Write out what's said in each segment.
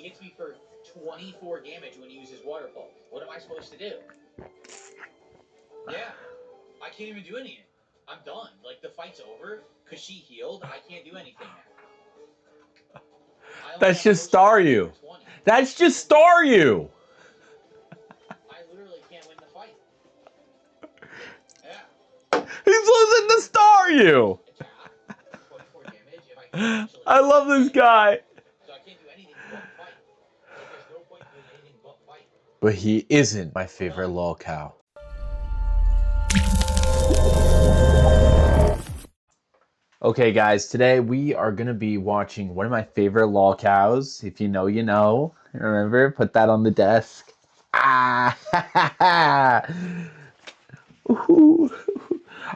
hits me for 24 damage when he uses water pulse. What am I supposed to do? Yeah, I can't even do anything. I'm done. Like, the fight's over because she healed. I can't do anything now. That's just Staryu. That's just Staryu. I literally can't win the fight. Yeah. He's losing to Staryu. I love this guy. So I can't do anything but fight. Like, there's no point doing anything but fight. But he isn't my favorite Lolcow. Okay, guys, today we are going to be watching one of my favorite Lolcows. If you know, you know. Remember, put that on the desk. Ah,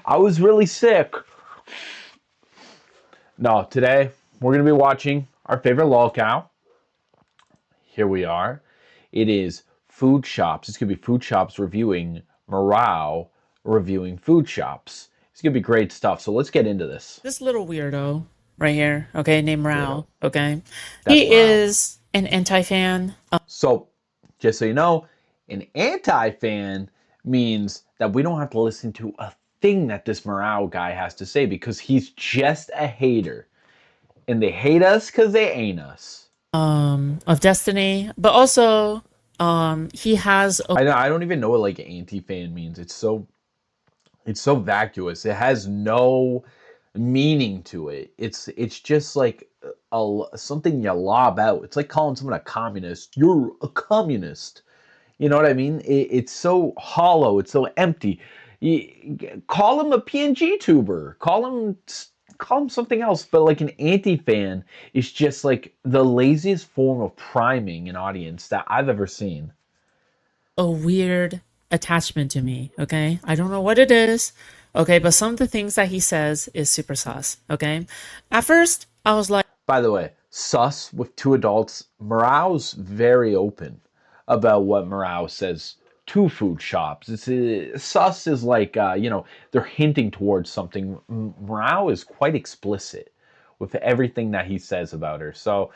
I was really sick. No, today we're going to be watching our favorite Lolcow. Here we are. It is Food Shops. It's going to be Food Shops reviewing Morale, reviewing Food Shops. It's going to be great stuff. So let's get into this. This little weirdo right here, okay, named Rao, okay? That's He Rao. is an anti-fan. So, just so you know, an anti-fan means that we don't have to listen to a thing that this Morale guy has to say because he's just a hater. And they hate us because they ain't us. Of Destiny, but also, he has... I don't even know what, like, anti-fan means. It's so vacuous. It has no meaning to it. It's just like something you lob out. It's like calling someone a communist. You're a communist. You know what I mean? It's so hollow. It's so empty. Call him a PNG tuber. Call him something else. But like an anti-fan is just like the laziest form of priming an audience that I've ever seen. a weird attachment to me, okay? I don't know what it is, okay? But some of the things that he says is super sus, okay? At first, I was like... By the way, sus with two adults, Morao's very open about what Morao says to Food Shops. Sus is like, you know, they're hinting towards something. Morao is quite explicit with everything that he says about her. So,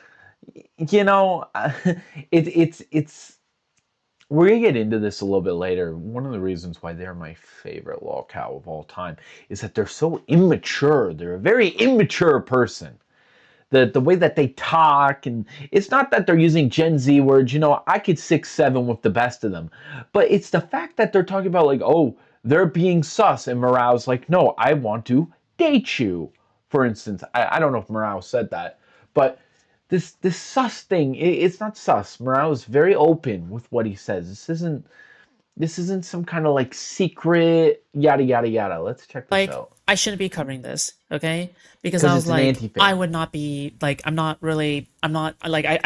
you know, it's we're going to get into this a little bit later. One of the reasons why they're my favorite Lolcow of all time is that they're so immature. They're a very immature person. The way that they talk, and it's not that they're using Gen Z words. You know, I could 6'7" with the best of them. But it's the fact that they're talking about, like, oh, they're being sus. And Morao's like, no, I want to date you. For instance, I don't know if Morao said that. But this sus thing, it's not sus. Morao is very open with what he says. This isn't some kind of like secret yada yada yada. Let's check this out. I shouldn't be covering this, okay? Because I was like, I would not be like, I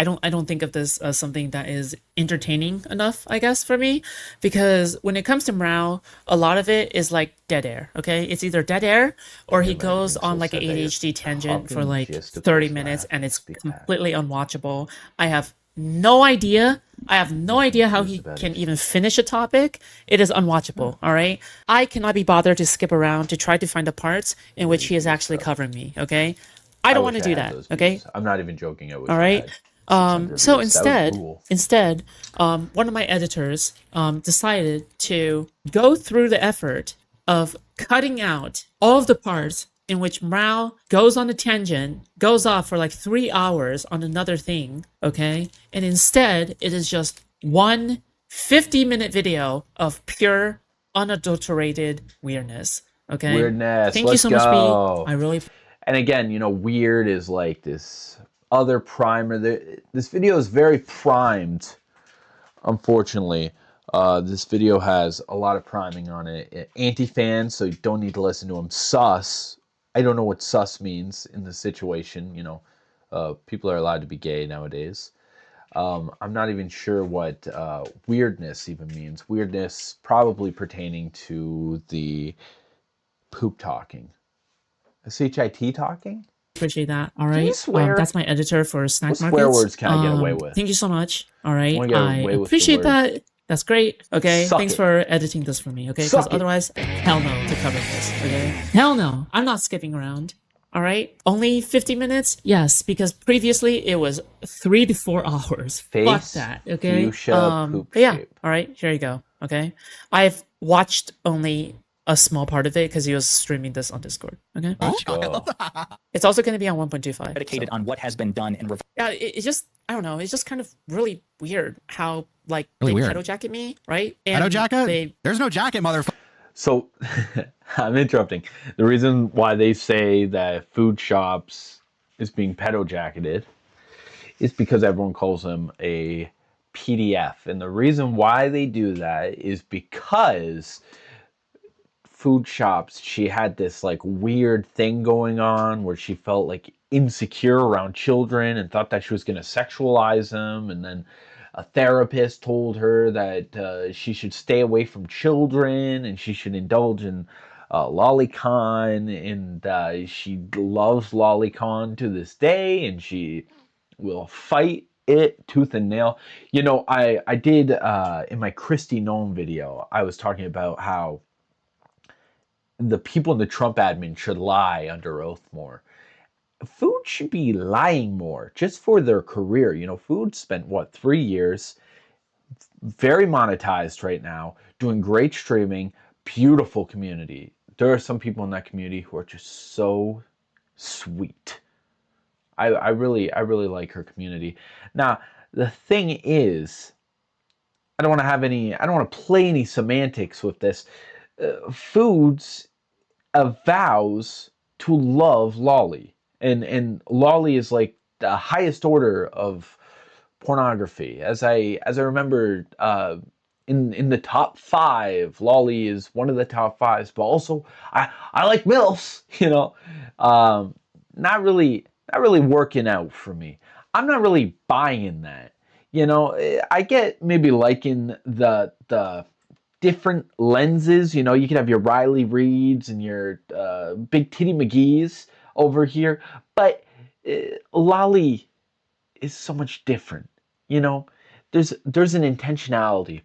don't think of this as something that is entertaining enough, I guess, for me. Because when it comes to Morale, a lot of it is like dead air, okay? It's either dead air or he goes on like an ADHD tangent for like 30 minutes and it's completely unwatchable. I have no idea how he can even finish a topic. It is unwatchable, all right? I cannot be bothered to skip around to try to find the parts in which he is actually covering me, okay? I don't want to do that, okay? I'm not even joking. All right? So instead, one of my editors decided to go through the effort of cutting out all of the parts in which Mao goes on a tangent, goes off for like 3 hours on another thing, okay? And instead, it is just one 50-minute video of pure, unadulterated weirdness, okay? Weirdness. Thank you so much, B. I really... And again, you know, weird is like this other primer. This video is very primed, unfortunately. This video has a lot of priming on it. Anti-fans, so you don't need to listen to him. Sus. I don't know what sus means in this situation. You know, people are allowed to be gay nowadays. I'm not even sure what weirdness even means. Weirdness probably pertaining to the poop talking. SHIT talking? Appreciate that. All right. That's my editor for Snack Markets. What swear words can I get away with? Thank you so much. All right. I appreciate that. That's great. Okay. Thanks for editing this for me. Okay. Because otherwise, hell no to covering this. Okay. Hell no. I'm not skipping around. All right, only 50 minutes? Yes, because previously it was 3 to 4 hours. Fuck Face, that, okay? fuchsia, poop But yeah, shape. all right, here you go, okay? I've watched only a small part of it because he was streaming this on Discord, okay? Let's go. It's also going to be on 1.25. Predicated on what has been done and Yeah, it's just, I don't know, it's just kind of really weird how, like, Really they weird. pedo jacket me, right? Pedo jacket? They, There's no jacket, motherfucker. So I'm interrupting. The reason why they say that food shops is being pedo jacketed is because everyone calls them a PDF. And the reason why they do that is because food shops, she had this like weird thing going on where she felt like insecure around children and thought that she was going to sexualize them. And then a therapist told her that she should stay away from children and she should indulge in lolicon. And she loves lolicon to this day, and she will fight it tooth and nail. You know, I did in my Christy Nome video, I was talking about how the people in the Trump admin should lie under oath more. Food should be lying more just for their career. You know, Food spent what, 3 years, very monetized right now, doing great streaming, beautiful community. There are some people in that community who are just so sweet. I really like her community. Now, the thing is, I don't want to play any semantics with this. Foods avows to love Lolly, and Lolly is like the highest order of pornography. As I remember, in the top 5, Lolly is one of the top 5s. But also, I like MILFs. You know, not really working out for me. I'm not really buying that. You know, I get maybe liking the different lenses. You know, you could have your Riley Reeds and your Big Titty McGee's over here, but Lolly is so much different. You know, there's an intentionality.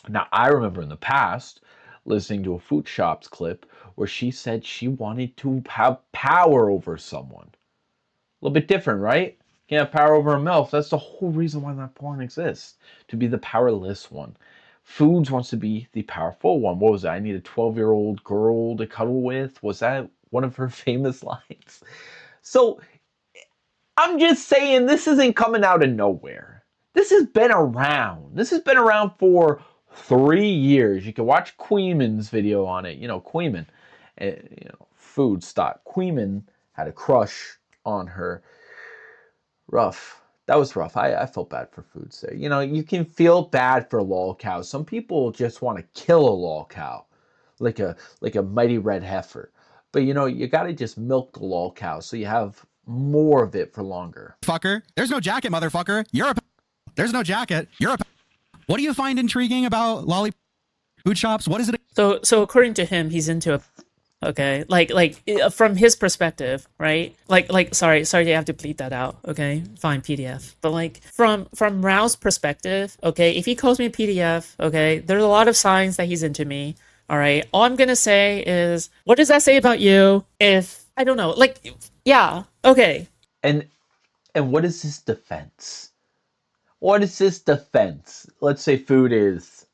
Now, I remember in the past listening to a Food Shops clip where she said she wanted to have power over someone. A little bit different, right? You can't have power over a MILF. That's the whole reason why that porn exists, to be the powerless one. Foods wants to be the powerful one. What was that? I need a 12-year-old girl to cuddle with. Was that one of her famous lines? So I'm just saying, this isn't coming out of nowhere. This has been around. This has been around for 3 years. You can watch Queeman's video on it. You know, Queeman, food stock. Queeman had a crush on her. Rough. That was rough. I felt bad for Foods there. You know, you can feel bad for Lolcow. Some people just want to kill a Lolcow, like a mighty red heifer. But you know, you got to just milk the Lolcow so you have more of it for longer. Fucker. There's no jacket, motherfucker. There's no jacket. What do you find intriguing about Lolly food shops? What is it? So according to him, he's into a, okay, like from his perspective, right? Sorry, you have to bleep that out, okay? Fine, PDF. But like from Rao's perspective, okay, if he calls me a PDF, okay, there's a lot of signs that he's into me. All right, all I'm gonna say is, what does that say about you? If I don't know, like, yeah, okay. And what is his defense? What is his defense? Let's say Food is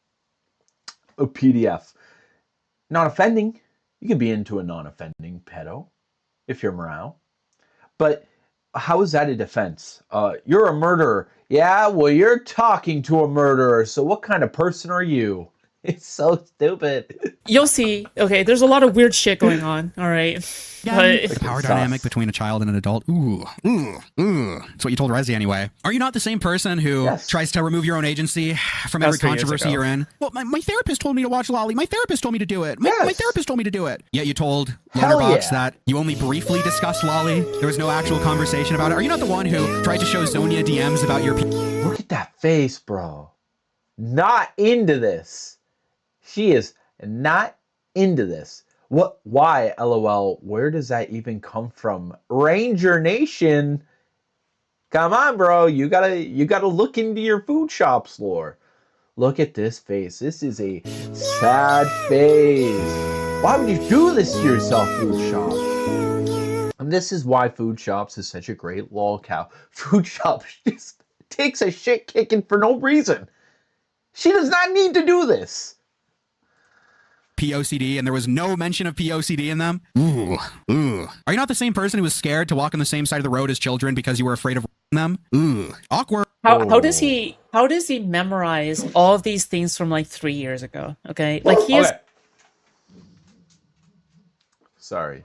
a PDF, not offending. You can be into a non-offending pedo if you're Morale. But how is that a defense? You're a murderer. Yeah, well, you're talking to a murderer, so what kind of person are you? It's so stupid. You'll see. Okay, there's a lot of weird shit going on, all right? But the power dynamic between a child and an adult. Ooh. That's what you told Rezi anyway. Are you not the same person who tries to remove your own agency from every controversy you're in? Well, my therapist told me to watch Lolly. My therapist told me to do it. My therapist told me to do it. Yet you told Letterboxd that you only briefly discussed Lolly. There was no actual conversation about it. Are you not the one who tried to show Zonia DMs about your... Look at that face, bro. Not into this. She is not into this. What? Why? LOL. Where does that even come from? Ranger Nation. Come on, bro. You gotta look into your food shops lore. Look at this face. This is a sad face. Why would you do this to yourself, food shop? And this is why Food Shops is such a great lolcow. Food Shops just takes a shit kicking for no reason. She does not need to do this. POCD, and there was no mention of POCD in them. Ooh. Are you not the same person who was scared to walk on the same side of the road as children because you were afraid of them? Awkward. How does he memorize all of these things from like 3 years ago? Okay, like he is. Sorry.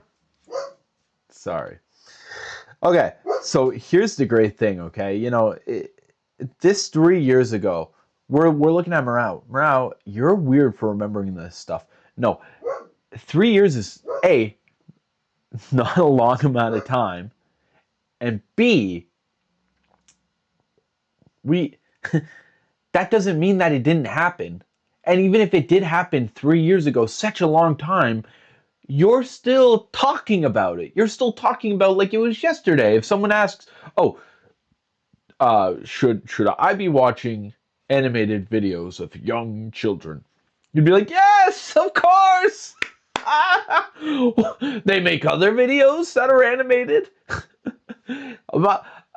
Okay, so here's the great thing. Okay, this 3 years ago, we're looking at Morale. Morale, you're weird for remembering this stuff. No, 3 years is A, not a long amount of time, and B, that doesn't mean that it didn't happen. And even if it did happen 3 years ago, such a long time, you're still talking about it. You're still talking about like it was yesterday. If someone asks, "Oh, should I be watching animated videos of young children?" You'd be like, "Yes, of course." They make other videos that are animated.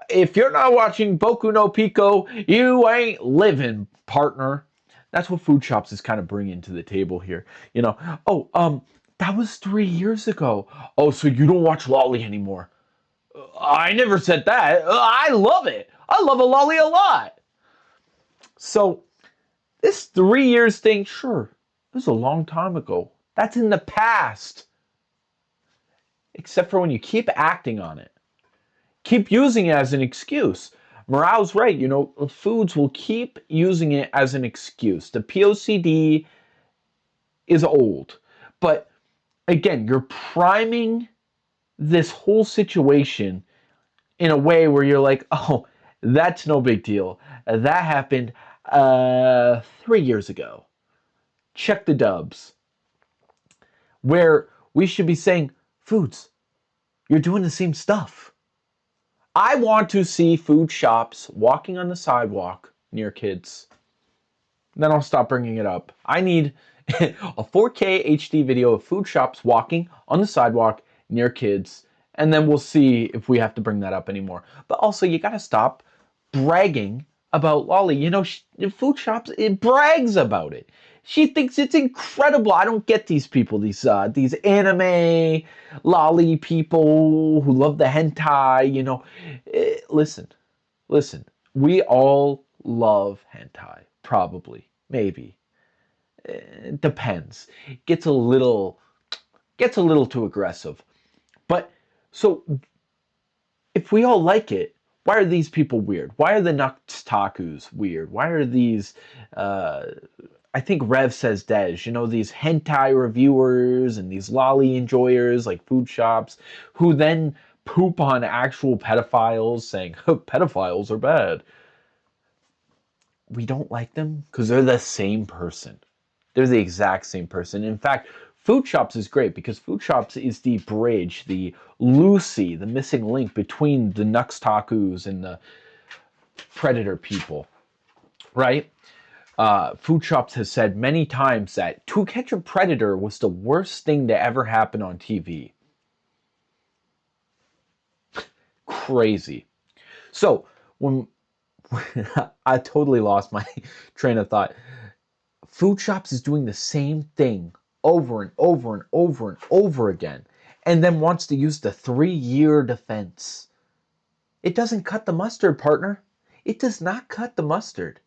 If you're not watching Boku no Pico, you ain't living, partner. That's what Food Shops is kind of bringing to the table here. That was 3 years ago. Oh, so you don't watch Lolly anymore? I never said that. I love it. I love a Lolly a lot. So, this 3 years thing, sure, this is a long time ago. That's in the past. Except for when you keep acting on it. Keep using it as an excuse. Morale's right, foods will keep using it as an excuse. The POCD is old. But again, you're priming this whole situation in a way where you're like, oh, that's no big deal. That happened 3 years ago. Check the dubs. Where we should be saying, Foods, you're doing the same stuff. I want to see Food Shops walking on the sidewalk near kids. Then I'll stop bringing it up. I need a 4K HD video of Food Shops walking on the sidewalk near kids, and then we'll see if we have to bring that up anymore. But also, you gotta stop bragging about Lolly. Food Shops, it brags about it. She thinks it's incredible. I don't get these people, these anime Lolly people who love the hentai. Listen. We all love hentai, probably, maybe. It depends. Gets a little too aggressive. But so if we all like it, why are these people weird? Why are the Nuxtakus weird? Why are these I think Rev says Dej, these hentai reviewers and these lolly enjoyers like Food Shops who then poop on actual pedophiles saying pedophiles are bad. We don't like them because they're the same person. They're the exact same person. In fact, Food Shops is great because Food Shops is the bridge, the Lucy, the missing link between the Nuxtakus and the Predator people, right? Food Shops has said many times that To Catch a Predator was the worst thing to ever happen on TV. Crazy. So, when I totally lost my train of thought. Food Shops is doing the same thing over and over and over and over again, and then wants to use the 3-year defense. It doesn't cut the mustard, partner. It does not cut the mustard.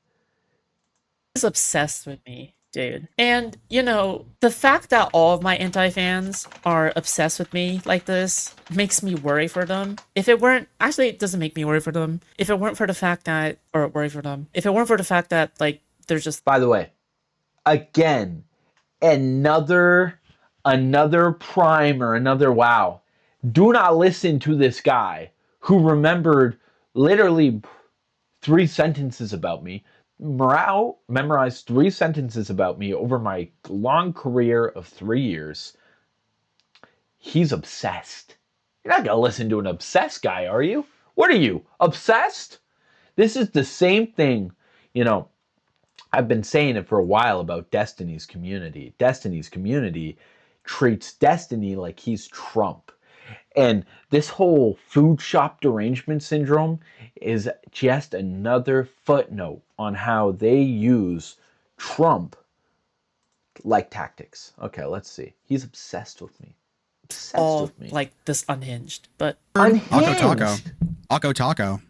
He's obsessed with me, dude. And, the fact that all of my anti-fans are obsessed with me like this makes me worry for them. If it weren't, actually, it doesn't make me worry for them. If it weren't for the fact that, like, they're just... By the way, again, another primer, another wow. Do not listen to this guy who remembered literally 3 sentences about me. Morale memorized 3 sentences about me over my long career of 3 years. He's obsessed. You're not going to listen to an obsessed guy, are you? What are you, obsessed? This is the same thing, I've been saying it for a while about Destiny's Community. Destiny's Community treats Destiny like he's Trump. And this whole food shop derangement syndrome is just another footnote on how they use Trump like tactics. Okay, let's see. He's obsessed with me. Obsessed with me. Like this unhinged, but unhinged. Akko Taco.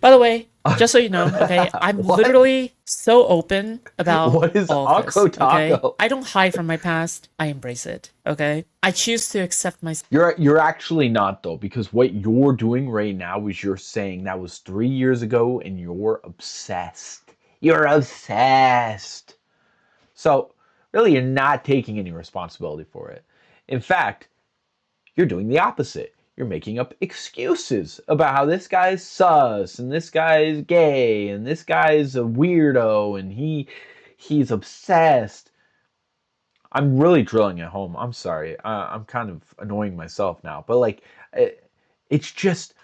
By the way, just so you know, okay, I'm literally so open about what is all this, Akko Taco? Okay? I don't hide from my past. I embrace it. Okay, I choose to accept myself. You're actually not though, because what you're doing right now is you're saying that was 3 years ago, and you're obsessed. You're obsessed. So really, you're not taking any responsibility for it. In fact, you're doing the opposite. You're making up excuses about how this guy's sus, and this guy's gay, and this guy's a weirdo, and he's obsessed. I'm really drilling at home. I'm sorry. I'm kind of annoying myself now. But like, it's just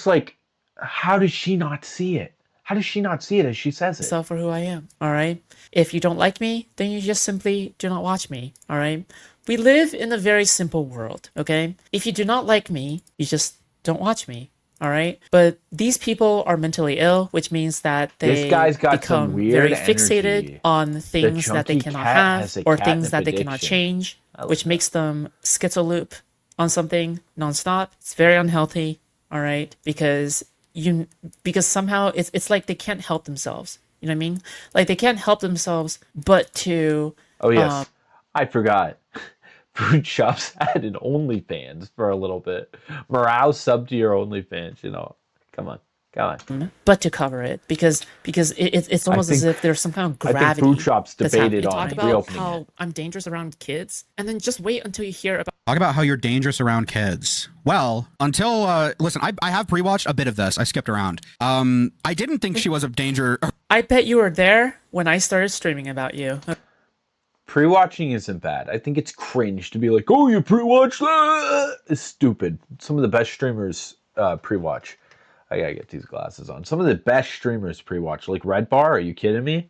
like, how does she not see it? How does she not see it as she says it? Myself for who I am. All right. If you don't like me, then you just simply do not watch me. All right. We live in a very simple world, okay? If you do not like me, you just don't watch me, all right? But these people are mentally ill, which means that they become very fixated on things that they cannot have or things that they cannot change, which makes them schizoloop on something nonstop. It's very unhealthy, all right? Because somehow it's like they can't help themselves. You know what I mean? Like they can't help themselves but to... Oh, yes. I forgot. Food shops had an OnlyFans for a little bit. Morale sub to your OnlyFans, you know. Come on. But to cover it, because it's almost as if there's some kind of gravity. I think food shops debated on talk about reopening how it. I'm dangerous around kids, and then just wait until you hear about... Talk about how you're dangerous around kids. Well, until, listen, I have pre-watched a bit of this. I skipped around. I didn't think she was a danger. I bet you were there when I started streaming about you. Pre-watching isn't bad. I think it's cringe to be like, oh, you pre-watched that? It's stupid. Some of the best streamers pre-watch. I gotta get these glasses on. Some of the best streamers pre-watch. Like Red Bar, are you kidding me?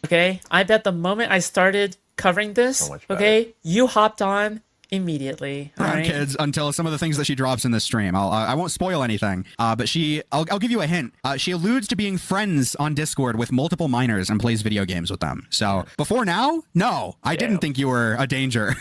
Okay, I bet the moment I started covering this, okay, you hopped on immediately. Around kids until some of the things that she drops in this stream. I won't spoil anything, but I'll give you a hint. She alludes to being friends on Discord with multiple minors and plays video games with them. So before now, no, I didn't think you were a danger.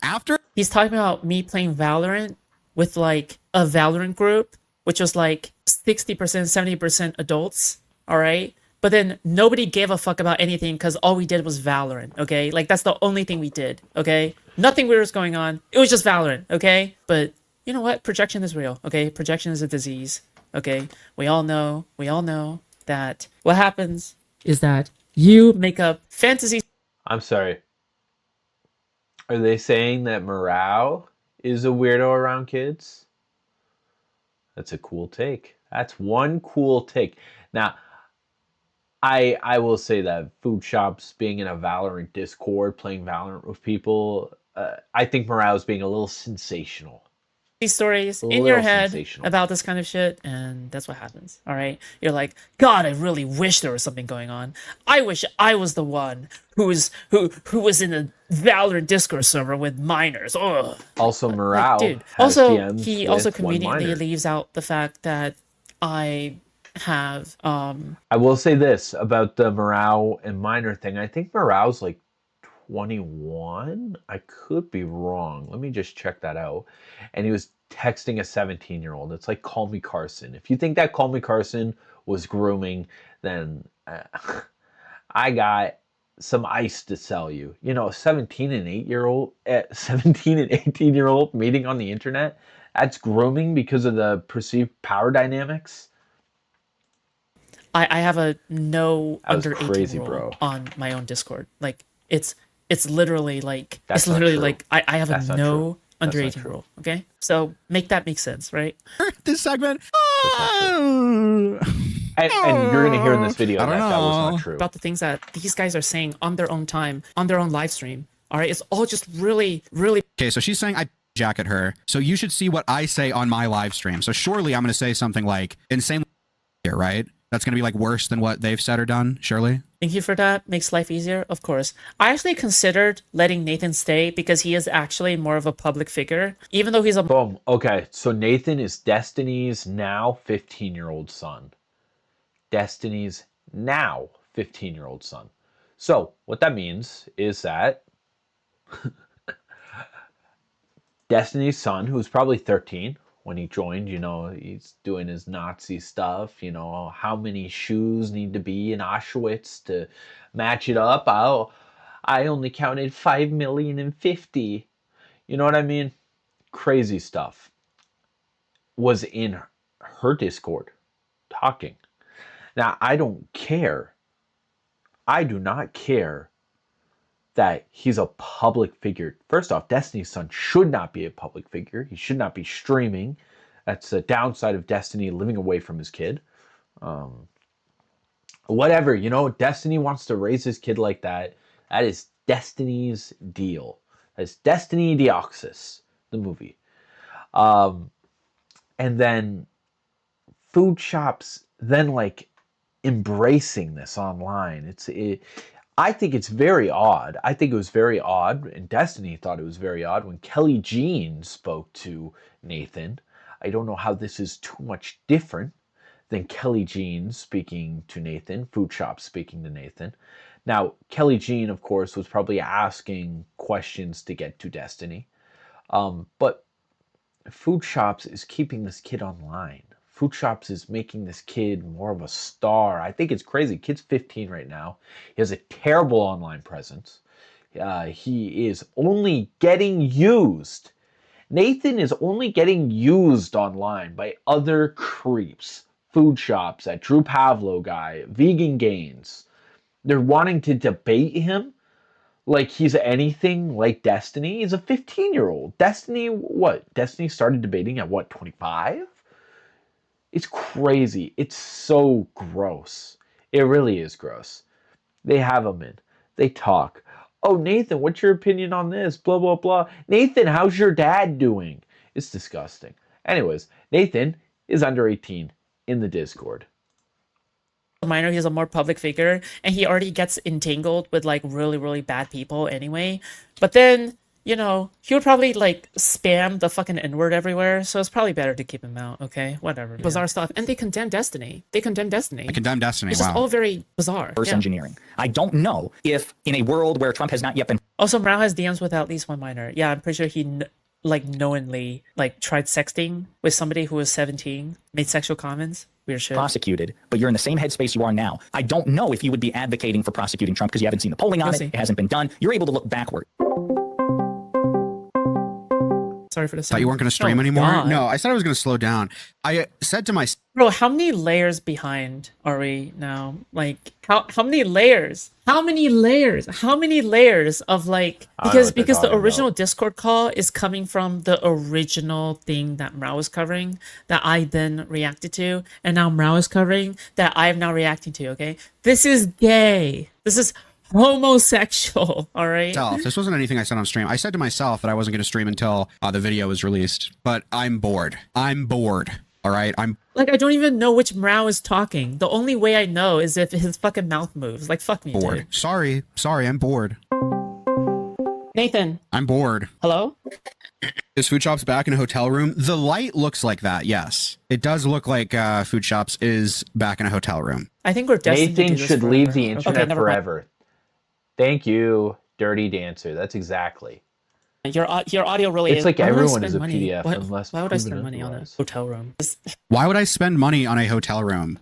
After, he's talking about me playing Valorant with like a Valorant group, which was like 60%, 70% adults. All right. But then nobody gave a fuck about anything because all we did was Valorant, okay? Like, that's the only thing we did, okay? Nothing weird was going on. It was just Valorant, okay? But you know what? Projection is real, okay? Projection is a disease, okay? We all know that what happens is that you make up fantasy... I'm sorry. Are they saying that Morale is a weirdo around kids? That's a cool take. That's one cool take. Now... I will say that food shops being in a Valorant Discord, playing Valorant with people, I think Morale is being a little sensational. These stories in your head about this kind of shit, and that's what happens. All right, you're like, God, I really wish there was something going on. I wish I was the one who was in a Valorant Discord server with minors. Ugh. Also, Morale, dude. Also, he also conveniently leaves out the fact that I have I will say this about the Morale and minor thing. I think Morale's like 21. I could be wrong. Let me just check that out. And he was texting a 17-year-old. It's like Call Me Carson. If you think that Call Me Carson was grooming, then I got some ice to sell you. You know, 17 and 18-year-old meeting on the internet, that's grooming because of the perceived power dynamics. I have a no under 18 rule on my own Discord. Like it's literally like I have a no under 18 rule. Okay, so make that make sense, right? This segment. And you're gonna hear in this video that was not true. About the things that these guys are saying on their own time, on their own live stream. All right, it's all just really. Okay, so she's saying I jacket her. So you should see what I say on my live stream. So surely I'm gonna say something like insane here, right? that's going to be like worse than what they've said or done, surely. Thank you for that. Makes life easier, of course. I actually considered letting Nathan stay because he is actually more of a public figure, even though he's a... Boom. Okay, so Nathan is Destiny's now 15-year-old son. Destiny's now 15-year-old son. So what that means is that Destiny's son, who's probably 13 when he joined, you know, he's doing his Nazi stuff, you know, how many shoes need to be in Auschwitz to match it up. I only counted 5,050,000. You know what I mean? Crazy stuff. Was in her Discord talking. Now, I don't care. I do not care that he's a public figure. First off, Destiny's son should not be a public figure. He should not be streaming. That's the downside of Destiny living away from his kid. Whatever, you know, Destiny wants to raise his kid like that. That is Destiny's deal. That's Destiny Deoxys, the movie. And then food shops then like embracing this online. I think it's very odd. I think it was very odd, and Destiny thought it was very odd when Kelly Jean spoke to Nathan. I don't know how this is too much different than Kelly Jean speaking to Nathan, Food Shop speaking to Nathan. Now, Kelly Jean, of course, was probably asking questions to get to Destiny. But Food Shops is keeping this kid online. Food Shops is making this kid more of a star. I think it's crazy. Kid's 15 right now. He has a terrible online presence. He is only getting used. Nathan is only getting used online by other creeps. Food Shops, that Drew Pavlo guy, Vegan Gains. They're wanting to debate him like he's anything like Destiny. He's a 15-year-old. Destiny, what? Destiny started debating at what, 25? It's crazy. It's so gross. It really is gross. They have him in. They talk. Oh, Nathan, what's your opinion on this? Blah, blah, blah. Nathan, how's your dad doing? It's disgusting. Anyways, Nathan is under 18 in the Discord. Minor, he's a more public figure, and he already gets entangled with like really, really bad people anyway. But then, you know, he would probably like spam the fucking N-word everywhere, so it's probably better to keep him out, okay? Whatever. Yeah. Bizarre stuff. And they condemn Destiny. They condemn Destiny. They condemn Destiny, It's wow. just all very bizarre. Reverse engineering. I don't know if in a world where Trump has not yet been... Also, Mrao has DMs with at least one minor. Yeah, I'm pretty sure he like knowingly like tried sexting with somebody who was 17, made sexual comments. Weird shit. Prosecuted, but you're in the same headspace you are now. I don't know if you would be advocating for prosecuting Trump because you haven't seen the polling on it. It hasn't been done. You're able to look backward. Sorry for the Thought you weren't going to stream anymore? God. No, I said I was going to slow down. I said to my... Bro, how many layers behind are we now? Like, how many layers? How many layers? How many layers of like... Because the original Discord call is coming from the original thing that Mrao was covering that I then reacted to, and now Mrao is covering that I am now reacting to, okay? This is gay. This is homosexual, all right? This wasn't anything I said on stream. I said to myself that I wasn't going to stream until the video was released, but I'm bored. I'm bored, all right? I'm like, I don't even know which Mrao is talking. The only way I know is if his fucking mouth moves. Like, fuck me, bored. Dude. Sorry, I'm bored. Nathan. I'm bored. Hello? Is Food Shops back in a hotel room? The light looks like that, yes. It does look like Food Shops is back in a hotel room. I think we're destined Nathan to do this should forever. leave the internet forever. Mind. Thank you, Dirty Dancer. That's exactly. Your audio really it's is. like Why everyone is a money? PDF unless why would I spend money on a hotel room? Why would I spend money on a hotel room?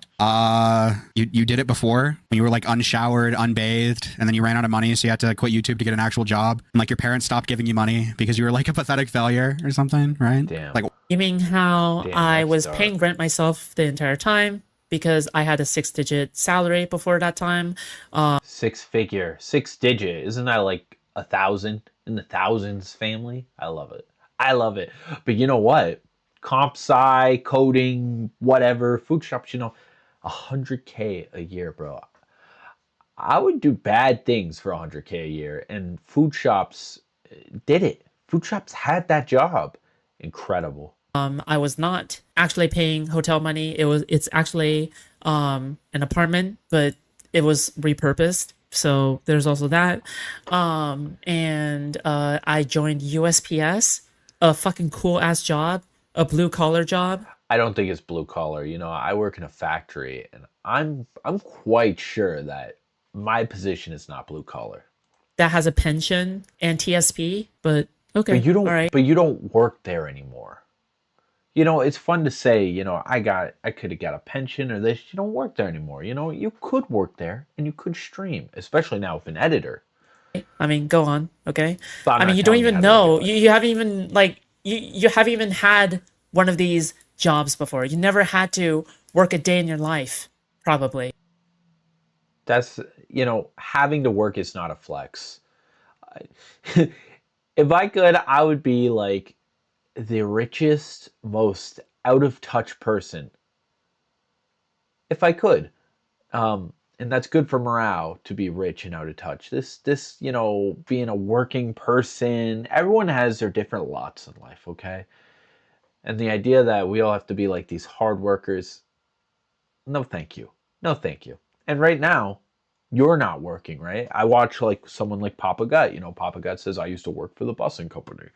You did it before when you were like unshowered, unbathed, and then you ran out of money, so you had to quit YouTube to get an actual job. And like your parents stopped giving you money because you were like a pathetic failure or something, right? Damn. Like, you mean how I was dark. paying rent myself the entire time because I had a 6-digit salary before that time. 6-figure, 6-digit. Isn't that like 1,000 in the thousands family? I love it. I love it. But you know what? Comp sci, coding, whatever, Food Shops, you know, 100K a year, bro. I would do bad things for 100K a year, and Food Shops did it. Food Shops had that job. Incredible. I was not actually paying hotel money. It's actually an apartment, but it was repurposed. So there's also that. And I joined USPS, a fucking cool ass job, a blue collar job. I don't think it's blue collar. You know, I work in a factory, and I'm quite sure that my position is not blue collar. That has a pension and TSP, but okay. But you don't. All right. But you don't work there anymore. You know, it's fun to say, you know, I could have got a pension or this. You don't work there anymore. You know, you could work there and you could stream, especially now with an editor. I mean, go on, okay? But I mean, you don't even know. You haven't even like you haven't even had one of these jobs before. You never had to work a day in your life, probably. That's, you know, having to work is not a flex. If I could, I would be like the richest, most out of touch person. If I could. And that's good for morale to be rich and out of touch. This, you know, being a working person, everyone has their different lots in life, okay? And the idea that we all have to be like these hard workers, no thank you. No thank you. And right now, you're not working, right? I watch like someone like Papa Gut. You know, Papa Gut says, I used to work for the busing company.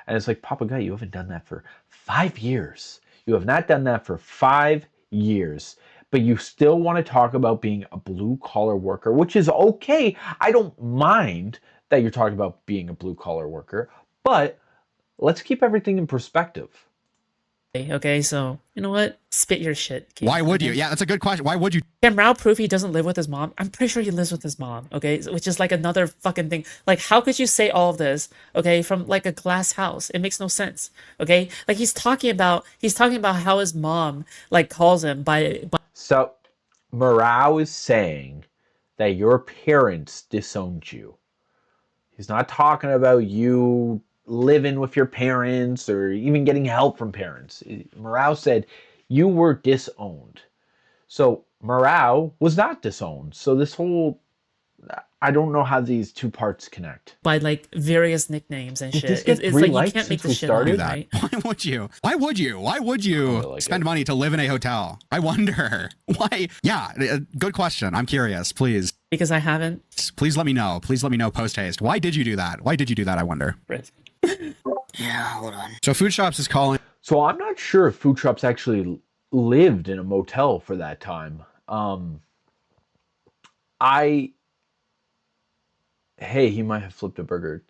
And it's like, Papa Gut, you haven't done that for 5 years. You have not done that for 5 years. But you still want to talk about being a blue collar worker, which is okay. I don't mind that you're talking about being a blue collar worker, but let's keep everything in perspective. Okay, so you know what? Spit your shit. Keith. Why would you? Yeah, that's a good question. Why would you? Can Rao prove he doesn't live with his mom? I'm pretty sure he lives with his mom. Okay, which is like another fucking thing. Like, how could you say all of this? Okay, from like a glass house, it makes no sense. Okay, like he's talking about how his mom like calls him by. So, Morale is saying that your parents disowned you. He's not talking about you living with your parents or even getting help from parents. Morale said you were disowned. So Morale was not disowned. So this whole, I don't know how these two parts connect. By like various nicknames and shit. It's like you can't make this shit up, right? Why would you? Why would you? Why would you like spend money to live in a hotel? I wonder. Why? Yeah, good question. I'm curious, please. Because I haven't. Please let me know. Please let me know post haste. Why did you do that? Why did you do that? I wonder. Yeah, hold on. So Food Shops is calling. So I'm not sure if Food Shops actually lived in a motel for that time. Hey, he might have flipped a burger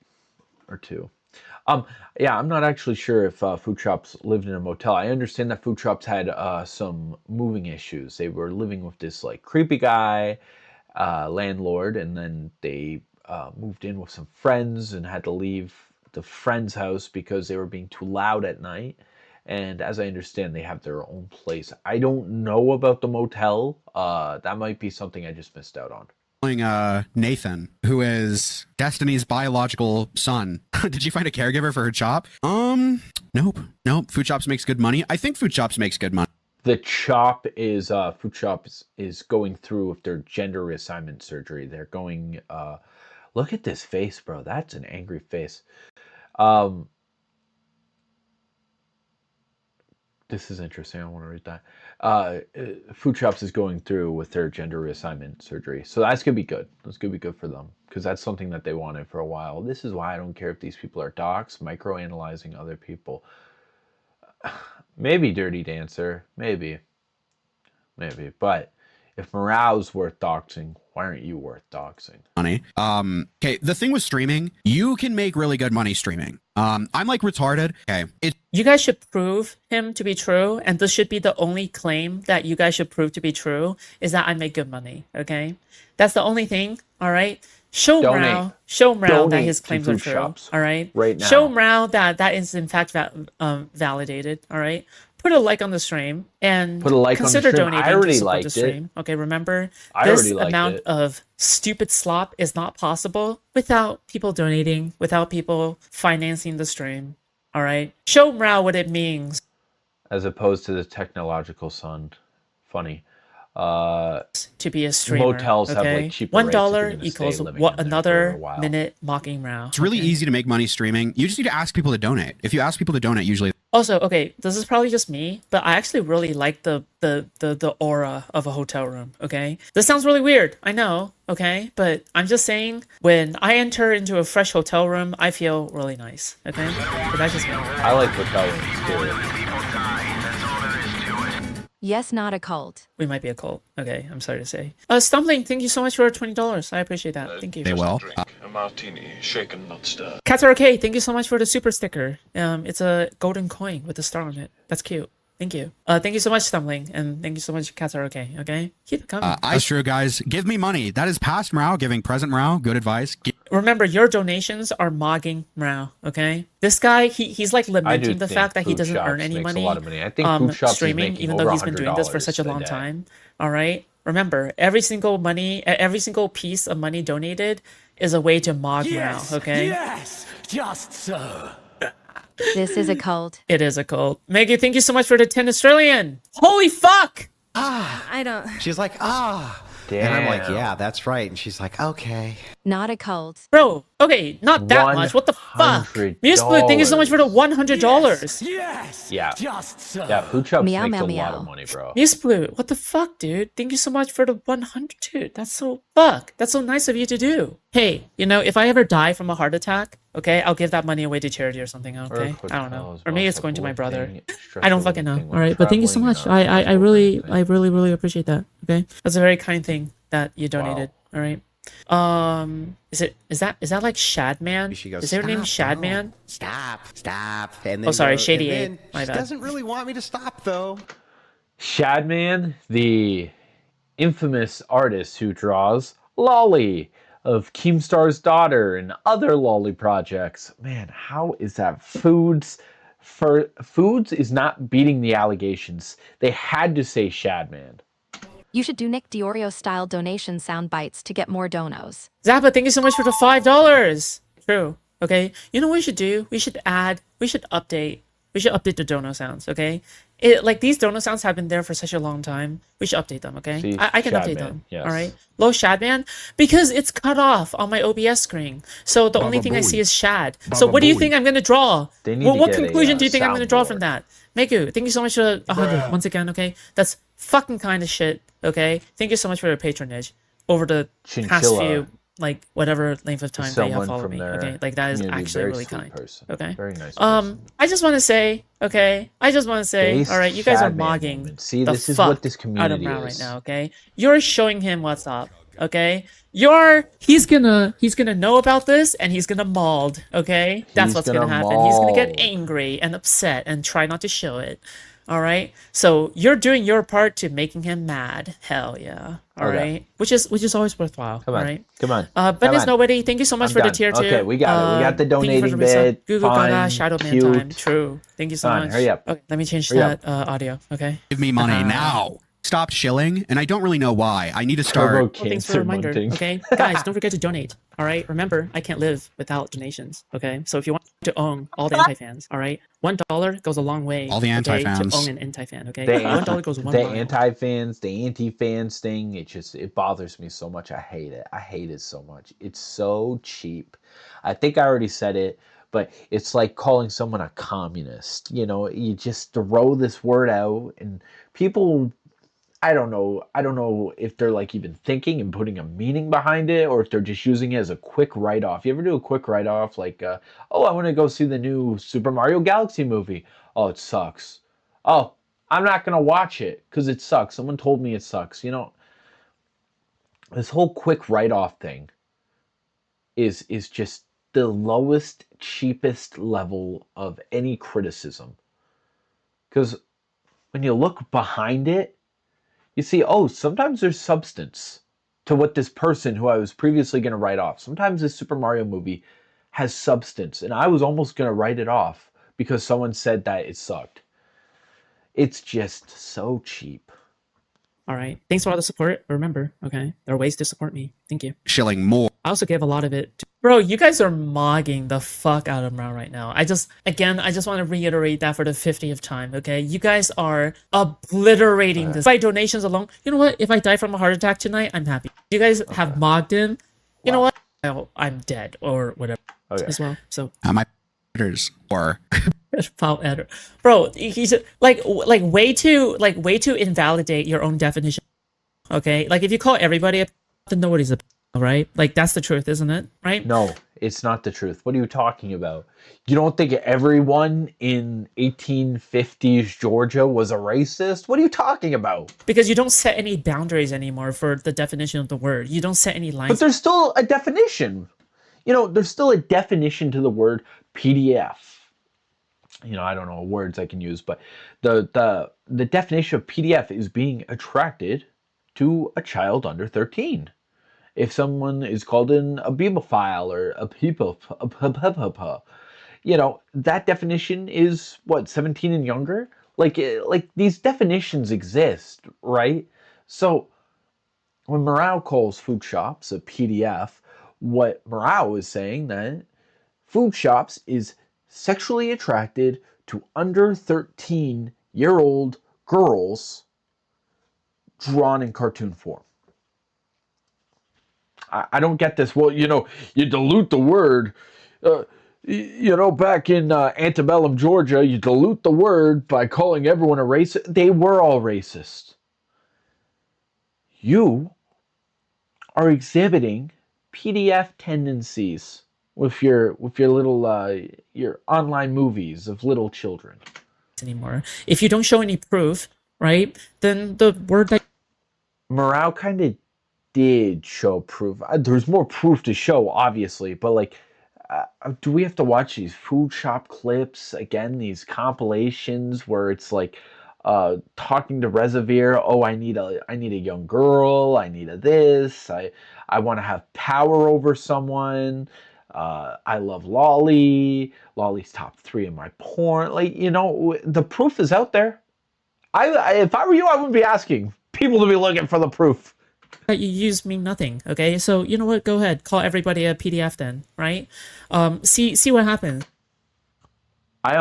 or two. Yeah, I'm not actually sure if Food Shops lived in a motel. I understand that Food Shops had some moving issues. They were living with this like creepy guy, landlord, and then they moved in with some friends and had to leave the friend's house because they were being too loud at night. And as I understand, they have their own place. I don't know about the motel. That might be something I just missed out on. Nathan, who is Destiny's biological son. Did you find a caregiver for her shop? Nope. Food Shops makes good money. I think Food Shops makes good money. The chop is Food Shops is going through with their gender reassignment surgery. They're going. Look at this face, bro. That's an angry face. This is interesting. I want to read that. Food Shops is going through with their gender reassignment surgery. So that's going to be good. That's going to be good for them because that's something that they wanted for a while. This is why I don't care if these people are docs, microanalyzing other people. Maybe Dirty Dancer. Maybe. But if Morale's worth doxing, why aren't you worth doxing? Money. Okay, the thing with streaming, you can make really good money streaming. I'm like retarded. Okay. You guys should prove him to be true, and this should be the only claim that you guys should prove to be true, is that I make good money, okay? That's the only thing, all right? Show Mrao that his claims are true, shops all right? Right now. Show Mrao that is in fact validated, all right? Put a like on the stream and consider donating to support the stream. Okay, remember, this amount of stupid slop is not possible without people donating, without people financing the stream. All right, show Mrao what it means. As opposed to the technological son. Funny. To be a streamer. Motels have like cheaper rates $1 equals what another minute mocking Mrao. It's really easy to make money streaming. You just need to ask people to donate. If you ask people to donate, usually Also, okay, this is probably just me, but I actually really like the aura of a hotel room, okay? This sounds really weird, I know, okay? But I'm just saying, when I enter into a fresh hotel room, I feel really nice, okay? But that's just me. I like hotel rooms too. Yes, not a cult. We might be a cult. Okay, I'm sorry to say. Stumbling, thank you so much for $20. I appreciate that. Thank you. They will. A martini, shaken, not stirred. Cats are okay. Thank you so much for the super sticker. It's a golden coin with a star on it. That's cute. Thank you. Thank you so much, Stumbling, and thank you so much, Cats are okay. Okay, keep it coming. That's true, guys. Give me money. That is past Morale giving present Morale. Good advice. Remember, your donations are mogging Morale. Okay, this guy, he's like lamenting the fact that he doesn't earn any money. A lot of money. I think food shops streaming, even though he's been doing this for such a long time. All right. Remember, every single piece of money donated is a way to mog Morale. Okay. Yes, just so. This is a cult. It is a cult. Maggie, thank you so much for the 10 Australian. Holy fuck! I don't. She's like, ah. Damn. And I'm like, yeah, that's right. And she's like, okay. Not a cult. Bro, okay, not that much. What the fuck? Musblue, thank you so much for the $100. Yes. Yeah. Just so. Yeah, food shops Meow, makes meow, a meow. lot of money, bro. Musblue, what the fuck, dude? Thank you so much for the 100, dude. That's so nice of you to do. Hey, if I ever die from a heart attack, okay, I'll give that money away to charity or something, okay? I don't know. Or maybe it's going to my brother. I don't fucking know. All right, but thank you so much. I really appreciate that. Okay, that's a very kind thing that you donated. All right. Is that like Shadman? She goes, is her name "Stop, Shadman? Stop. And then Oh, sorry, go- Shady and 8. then My she bad. doesn't really want me to stop, though. Shadman, the infamous artist who draws Lolly of Keemstar's Daughter and other Lolly projects. Man, how is that? Foods is not beating the allegations. They had to say Shadman. You should do Nick Diorio-style donation sound bites to get more donos. Zappa, thank you so much for the $5. True. Okay. You know what we should do? We should update the dono sounds, okay? Like these dono sounds have been there for such a long time. We should update them, okay? See, I can update Shadman, them. yes. All right. Low Shadman, because it's cut off on my OBS screen. So the only thing I see is Shad. So what do you think I'm gonna draw? They need Well, to what get conclusion a do you think I'm gonna draw soundboard. from that? Meku, thank you so much for 100 once again, okay? That's fucking kind of shit, okay? Thank you so much for your patronage over the past Chinchilla. few, like, whatever length of time that you Someone have followed from me, their okay? Like, that is community, actually very really sweet kind, person. okay? Very nice person. I just want to say, okay? Base All right, you guys are Shadman mogging moment. See, the this is fuck what this out of community Mao right is. now, okay? You're showing him what's up, okay? He's gonna know about this and he's gonna mauled, okay? That's He's what's gonna gonna happen. He's gonna get mauled. angry and upset and try not to show it. All right. So you're doing your part to making him mad. Hell yeah. All Okay. right. Which is always worthwhile. Come on. All right. Come on. But Come there's on. nobody. Thank you so much I'm for the done. tier 2. Okay, we got it. We got the thank you for donating the resub. bit. Goo Goo Fine, Gaga, Shadow Man cute. time. True. Thank you so Come on, much. hurry up. Okay, let me change Hurry that audio. Okay. Give me money now. Stopped shilling, and I don't really know why. I need to start. Turbo Well, thanks for cancer the reminder. munting. Okay, guys, don't forget to donate. All right, remember, I can't live without donations. Okay, so if you want to own all the anti-fans, all right, $1 goes a long way. All the okay, anti-fans. to own an anti-fan. Okay, The $1 goes one the mile. anti-fans, the anti-fans thing, it bothers me so much. I hate it. I hate it so much. It's so cheap. I think I already said it, but it's like calling someone a communist. You just throw this word out and people, I don't know if they're like even thinking and putting a meaning behind it, or if they're just using it as a quick write-off. You ever do a quick write-off like, oh, I want to go see the new Super Mario Galaxy movie. Oh, it sucks. Oh, I'm not going to watch it because it sucks. Someone told me it sucks. This whole quick write-off thing is just the lowest, cheapest level of any criticism. Because when you look behind it, you see, oh, sometimes there's substance to what this person who I was previously going to write off. Sometimes this Super Mario movie has substance, and I was almost going to write it off because someone said that it sucked. It's just so cheap. All right, thanks for all the support. Remember, okay, there are ways to support me. Thank you. Shilling more. I also give a lot of it to... Bro, you guys are mogging the fuck out of Mao right now. I just want to reiterate that for the 50th time, okay? You guys are obliterating this. By donations alone, you know what? If I die from a heart attack tonight, I'm happy. You guys have mogged him. You know what? Well, I'm dead or whatever as well. So My or Foul editor. Bro, he's like way to invalidate your own definition. Okay, like if you call everybody a, then nobody's a, right? Like that's the truth, isn't it? Right? No, it's not the truth. What are you talking about? You don't think everyone in 1850s Georgia was a racist? What are you talking about? Because you don't set any boundaries anymore for the definition of the word. You don't set any lines. But there's still a definition. There's still a definition to the word PDF. I don't know what words I can use, but the definition of PDF is being attracted to a child under 13. If someone is called a bibophile or a people, that definition is what, 17 and younger? Like these definitions exist, right? So when Morale calls food shops a PDF, what Morale is saying that food shops is sexually attracted to under 13-year-old girls drawn in cartoon form. I don't get this. Well, you dilute the word. Back in antebellum Georgia, you dilute the word by calling everyone a racist. They were all racist. You are exhibiting PDF tendencies with your little your online movies of little children Anymore. If you don't show any proof, right, then the word that Morale kind of did show proof. There's more proof to show, obviously, but do we have to watch these food shop clips again? These compilations where it's talking to Reservoir. Oh, I need a young girl. I need a this. I want to have power over someone. I love Lolly. Lolly's top 3 in my porn. The proof is out there. If I were you, I wouldn't be asking people to be looking for the proof. you use mean nothing. Okay, so you know what? Go ahead, call everybody a PDF then, right? See what happens. I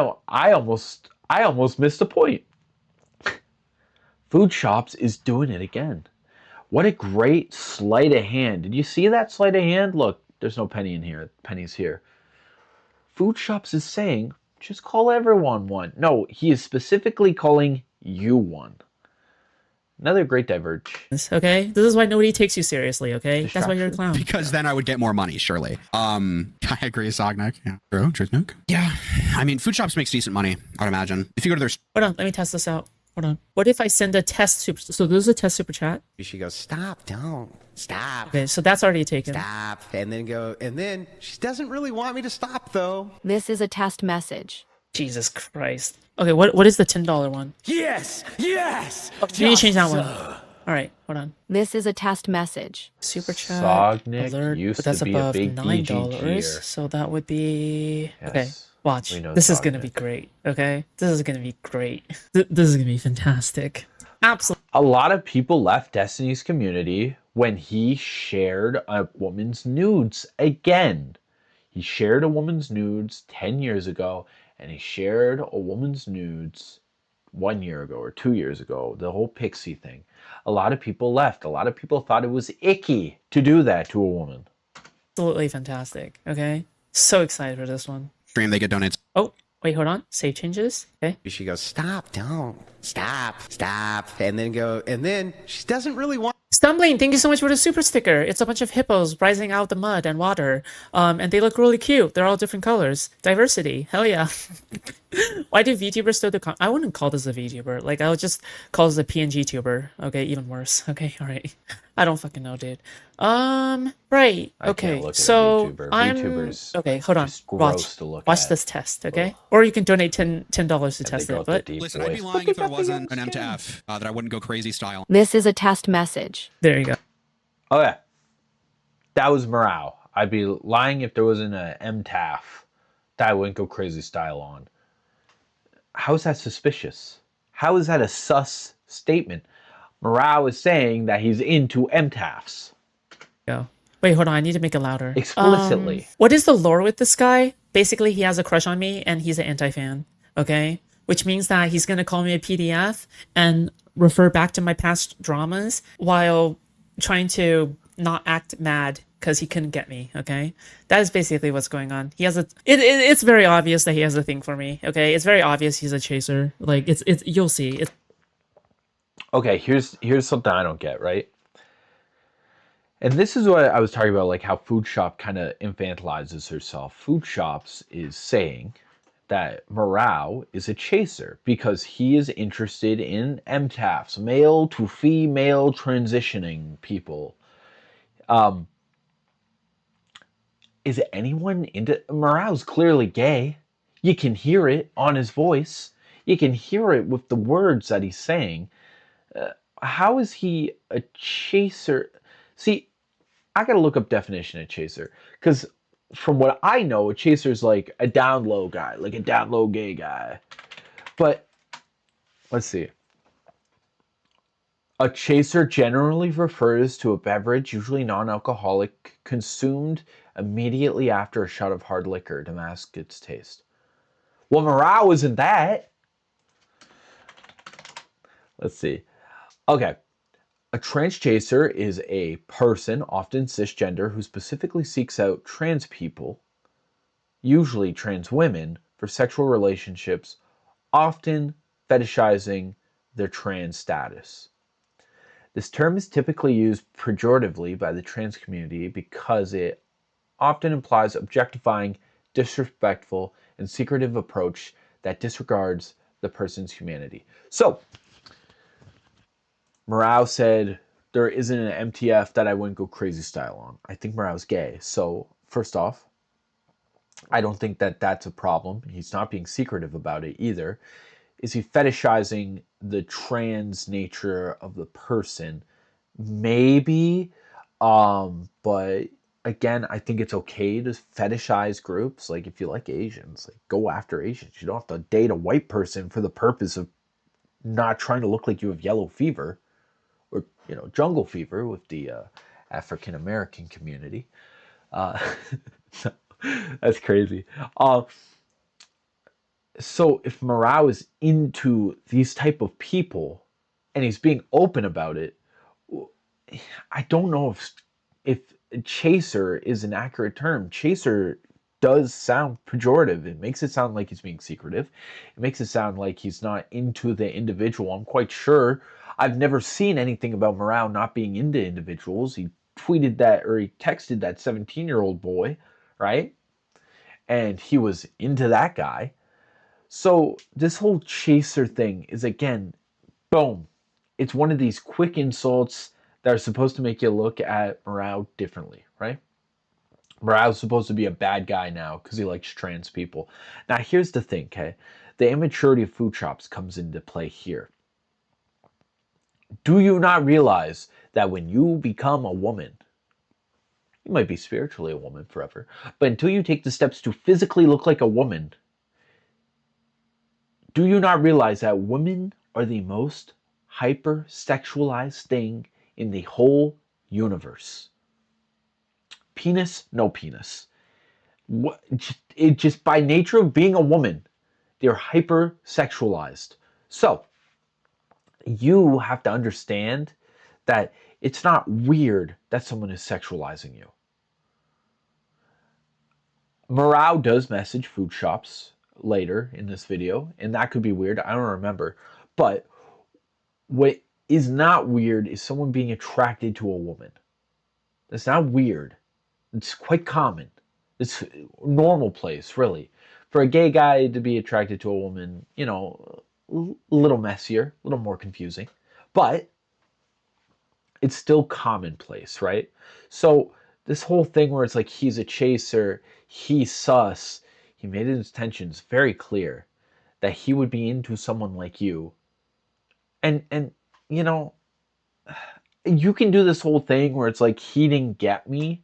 almost missed the point. Food Shops is doing it again. What a great sleight of hand. Did you see that sleight of hand? Look, there's no penny in here. Penny's here. Food Shops is saying, just call everyone one. No, he is specifically calling you one. Another great diverge. Okay, this is why nobody takes you seriously. Okay, that's why you're a clown. Because then I would get more money, surely. I agree, Sognek. Yeah, true, Trisnook. Yeah, I mean, food shops makes decent money, I'd imagine. If you go to their... Hold on, let me test this out. Hold on. What if I send a test super... So there's a test super chat. She goes, stop, don't, stop. Okay, so that's already taken. Stop, and then she doesn't really want me to stop, though. This is a test message. Jesus Christ. Okay, what is the $10 one? Yes! Oh, you need to change that one. All right, hold on. This is a test message. Super chat Sognek alert, used but that's to be above a big $9, so that would be... Yes, okay, watch. know This is going to Sognek. be great, okay? This is going to be great. This is going to be fantastic. Absolutely. A lot of people left Destiny's community when he shared a woman's nudes again. He shared a woman's nudes 10 years ago, and he shared a woman's nudes 1 year ago or 2 years ago, the whole Pixie thing. A lot of people left. A lot of people thought it was icky to do that to a woman. Absolutely fantastic, okay? So excited for this one. Stream, they get donates. Oh, wait, hold on. Save changes, okay? She goes, stop, don't, stop, and then she doesn't really want... Stumbling, thank you so much for the super sticker. It's a bunch of hippos rising out of the mud and water. And they look really cute. They're all different colors. Diversity. Hell yeah. Why do VTubers still do I wouldn't call this a VTuber. Like, I would just call this a PNG tuber. Okay, even worse. Okay, alright. I don't fucking know, dude. Right. Okay, so I'm... VTubers okay, hold on. just gross to look Watch at. this test, okay? Or you can donate $10 to test They go it, with the but... deep Listen, I'd be voice. lying if there wasn't an M to F that I wouldn't go crazy style. This is a test message. There you go. Oh yeah, that was Morale. I'd be lying if there wasn't a MTAF that I wouldn't go crazy style on. How is that suspicious? How is that a sus statement? Morale is saying that he's into MTAFs. Go. Wait, hold on. I need to make it louder. Explicitly. What is the lore with this guy? Basically, he has a crush on me, and he's an anti-fan. Okay? Which means that he's going to call me a PDF and refer back to my past dramas while trying to not act mad because he couldn't get me. Okay, that is basically what's going on. He has it's very obvious that he has a thing for me. Okay, it's very obvious he's a chaser. Like it's you'll see. It's okay. Here's something I don't get, right? And this is what I was talking about, like how Food Shop kind of infantilizes herself. Food Shops is saying that Morale is a chaser because he is interested in MTAFs, male to female transitioning people. Is anyone into... Morale's clearly gay. You can hear it on his voice. You can hear it with the words that he's saying. How is he a chaser? See, I gotta look up definition of chaser, because from what I know, a chaser is like a down low guy, like a down low gay guy. But let's see. A chaser generally refers to a beverage, usually non-alcoholic, consumed immediately after a shot of hard liquor to mask its taste. Well, Morale isn't that. Let's see. Okay. A trans chaser is a person, often cisgender, who specifically seeks out trans people, usually trans women, for sexual relationships, often fetishizing their trans status. This term is typically used pejoratively by the trans community because it often implies objectifying, disrespectful, and secretive approach that disregards the person's humanity. So, Morale said, there isn't an MTF that I wouldn't go crazy style on. I think Morao's gay. So, first off, I don't think that that's a problem. He's not being secretive about it either. Is he fetishizing the trans nature of the person? Maybe. But again, I think it's okay to fetishize groups. Like, if you like Asians, like, go after Asians. You don't have to date a white person for the purpose of not trying to look like you have yellow fever. Or, jungle fever with the African American community. That's crazy. So if Morale is into these type of people and he's being open about it, I don't know if chaser is an accurate term. Chaser does sound pejorative. It makes it sound like he's being secretive. It makes it sound like he's not into the individual. I'm quite sure. I've never seen anything about Morale not being into individuals. He tweeted that, or he texted that 17-year-old boy, right? And he was into that guy. So this whole chaser thing is, again, boom. It's one of these quick insults that are supposed to make you look at Morale differently, right? Morale's supposed to be a bad guy now because he likes trans people. Now, here's the thing, okay? The immaturity of Food Shops comes into play here. Do you not realize that when you become a woman, you might be spiritually a woman forever, but until you take the steps to physically look like a woman, do you not realize that women are the most hyper-sexualized thing in the whole universe? Penis, no penis. It just by nature of being a woman, they're hyper-sexualized. So, you have to understand that it's not weird that someone is sexualizing you. Morale does message Food Shops later in this video, and that could be weird. I don't remember. But what is not weird is someone being attracted to a woman. That's not weird. It's quite common. It's a normal place, really. For a gay guy to be attracted to a woman, a little messier, a little more confusing, but it's still commonplace, right? So this whole thing where it's like he's a chaser, he's sus, he made his intentions very clear that he would be into someone like you. And you can do this whole thing where it's like he didn't get me.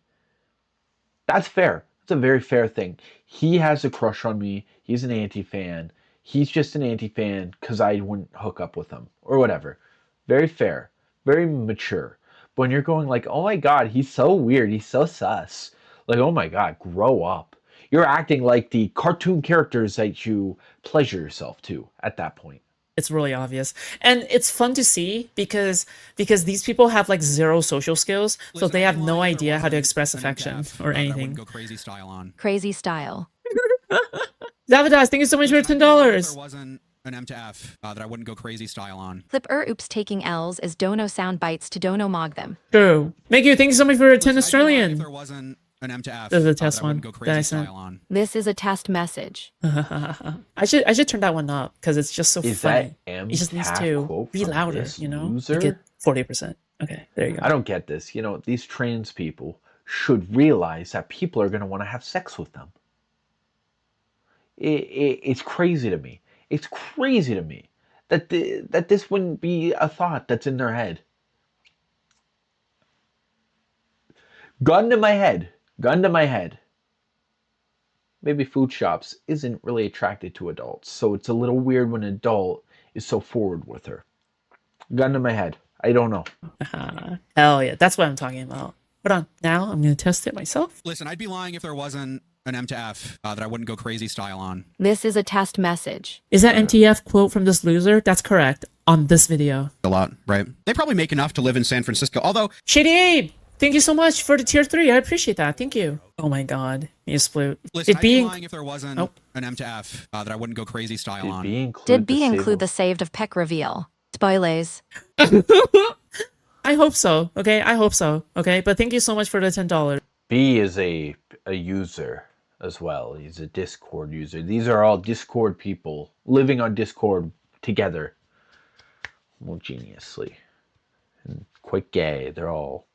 That's fair. That's a very fair thing. He has a crush on me. He's an anti-fan. He's just an anti-fan because I wouldn't hook up with him or whatever. Very fair. Very mature. But when you're going like, oh my God, he's so weird. He's so sus. Like, oh my God, grow up. You're acting like the cartoon characters that you pleasure yourself to at that point. It's really obvious. And it's fun to see because these people have like zero social skills, so they have no idea how to express affection or anything. Go crazy style on. Crazy style. Zavadas, thank you so much for $10. There wasn't an M to F that I wouldn't go crazy style on. Clip oops taking L's as dono sound bites to dono mog them. True. Thank you so much for 10 Australian. If there wasn't an M to F This is a test that I wouldn't one go that I crazy sent. style on. This is a test message. I should turn that one up because it's just so Is funny. that M It just needs cat to quote be from louder, this you know? loser? To get 40%. Okay, there you go. I don't get this. You know, these trans people should realize that people are going to want to have sex with them. It's crazy to me. It's crazy to me that that this wouldn't be a thought that's in their head. Gun to my head. Gun to my head. Maybe food shops isn't really attracted to adults, so it's a little weird when an adult is so forward with her. Gun to my head. I don't know. Hell yeah, that's what I'm talking about. Hold on, now I'm gonna test it myself. Listen, I'd be lying if there wasn't an M to F that I wouldn't go crazy style on. This is a test message. Is that MTF quote from this loser? That's correct. On this video. A lot, right? They probably make enough to live in San Francisco, although... Shady Abe! Thank you so much for the tier 3. I appreciate that. Thank you. Oh my god. You split. Listen, I'd be lying if there wasn't an M to F that I wouldn't go crazy style on. Did B include the saved of peck reveal? Spoilers. I hope so. Okay, I hope so. Okay, but thank you so much for the $10. B is a user as well. He's a Discord user. These are all Discord people living on Discord together homogeneously and quite gay. They're all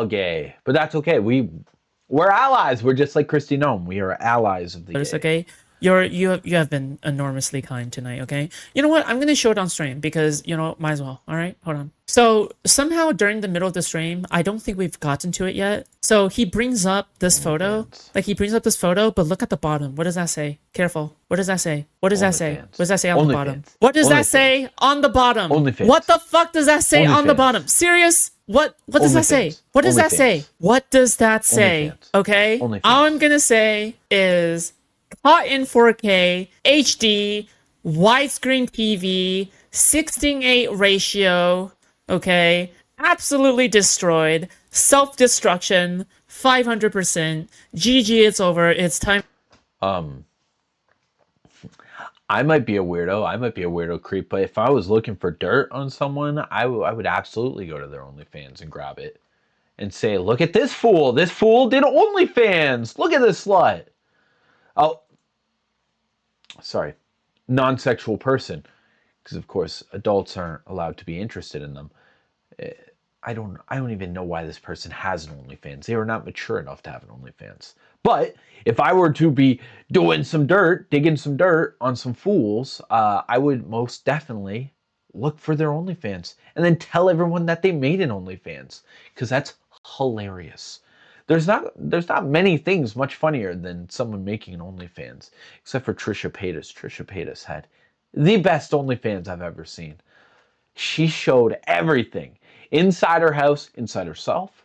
gay, but that's okay. We're allies. We're just like Christy Nome. We are allies of the gay. It's okay. You have been enormously kind tonight, okay? You know what? I'm going to show it on stream because, you know, might as well. All right, hold on. So somehow during the middle of the stream, I don't think we've gotten to it yet. So he brings up this photo. Like he brings up this photo, but look at the bottom. What does that say? Careful. What does that say? What does that say? What does that say on the bottom? What does that say on the bottom? What the fuck does that say on the bottom? Serious? What does that say? What does that say? What does that say? Okay? All I'm going to say is caught in 4K, HD, widescreen TV, 16:8 ratio, okay? Absolutely destroyed. Self-destruction, 500%. GG, it's over. It's time. I might be a weirdo. I might be a weirdo creep, but if I was looking for dirt on someone, I would absolutely go to their OnlyFans and grab it and say, look at this fool. This fool did OnlyFans. Look at this slut. Oh, sorry, non-sexual person, because of course adults aren't allowed to be interested in them. I don't even know why this person has an OnlyFans. They were not mature enough to have an OnlyFans. But if I were to be doing some dirt, digging some dirt on some fools, I would most definitely look for their OnlyFans and then tell everyone that they made an OnlyFans, because that's hilarious. There's not many things much funnier than someone making an OnlyFans, except for Trisha Paytas. Trisha Paytas had the best OnlyFans I've ever seen. She showed everything inside her house, inside herself.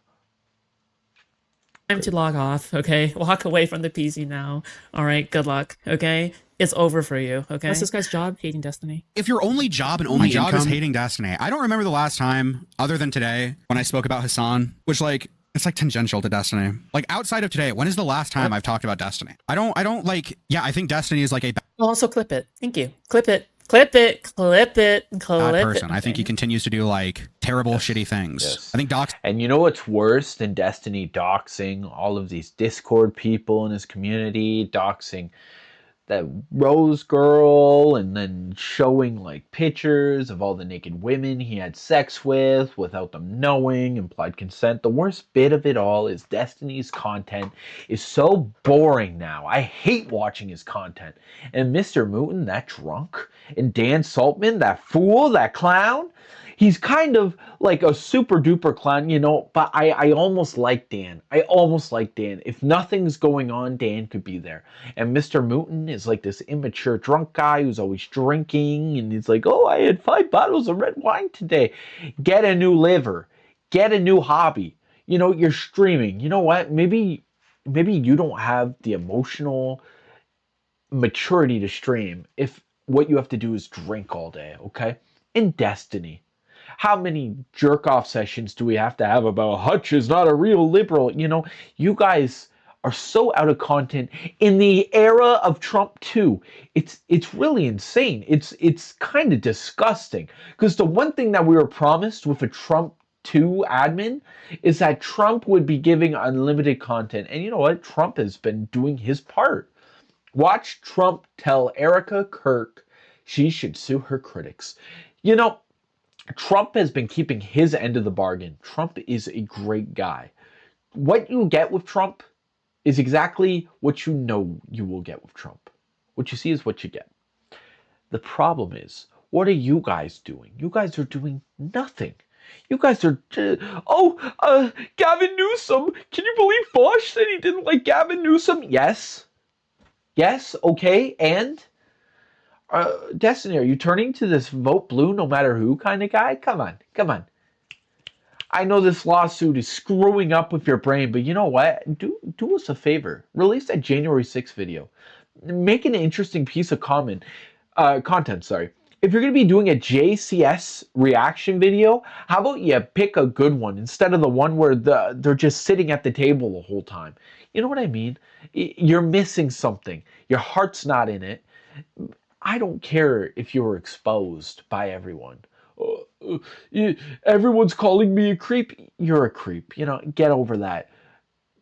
Time to log off, okay? Walk away from the PC now. All right, good luck, okay? It's over for you, okay? What's this guy's job? Hating Destiny. If your only job and only job is hating Destiny, I don't remember the last time, other than today, when I spoke about Hassan, which like, it's like tangential to Destiny. Like outside of today, when is the last time I've talked about Destiny? I don't like, yeah, I think Destiny is like a Also clip it. Thank you. Clip it. Clip it. Clip it. Clip bad it. person. I think he continues to do like terrible, shitty things. Yes. I think Doc's. And you know what's worse than Destiny doxing all of these Discord people in his community, doxing that Rose girl, and then showing like pictures of all the naked women he had sex with without them knowing, implied consent. The worst bit of it all is Destiny's content is so boring now. I hate watching his content. And Mr. Mooten, that drunk, and Dan Saltman, that fool, that clown, he's kind of like a super duper clown, you know, but I almost like Dan. I almost like Dan. If nothing's going on, Dan could be there. And Mr. Mooten is like this immature drunk guy who's always drinking, and he's like, oh, I had 5 bottles of red wine today. Get a new liver. Get a new hobby. You know, you're streaming. You know what? Maybe you don't have the emotional maturity to stream. If what you have to do is drink all day, okay? In Destiny, how many jerk-off sessions do we have to have about Hutch is not a real liberal? You know, you guys are so out of content in the era of Trump too. It's really insane. It's kind of disgusting, because the one thing that we were promised with a Trump 2 admin is that Trump would be giving unlimited content. And you know what? Trump has been doing his part. Watch Trump tell Erica Kirk she should sue her critics. You know, Trump has been keeping his end of the bargain. Trump is a great guy. What you get with Trump is exactly what you know you will get with Trump. What you see is what you get. The problem is, what are you guys doing? You guys are doing nothing. You guys are, Gavin Newsom. Can you believe Bosch said he didn't like Gavin Newsom? Yes. Yes, okay, and? Destiny, are you turning to this vote blue no matter who kind of guy? Come on, come on. I know this lawsuit is screwing up with your brain, but you know what? Do us a favor. Release that January 6th video. Make an interesting piece of content, sorry. If you're going to be doing a JCS reaction video, how about you pick a good one instead of the one where they're just sitting at the table the whole time? You know what I mean? You're missing something. Your heart's not in it. I don't care if you were exposed by everyone. Everyone's calling me a creep. You're a creep. You know, get over that.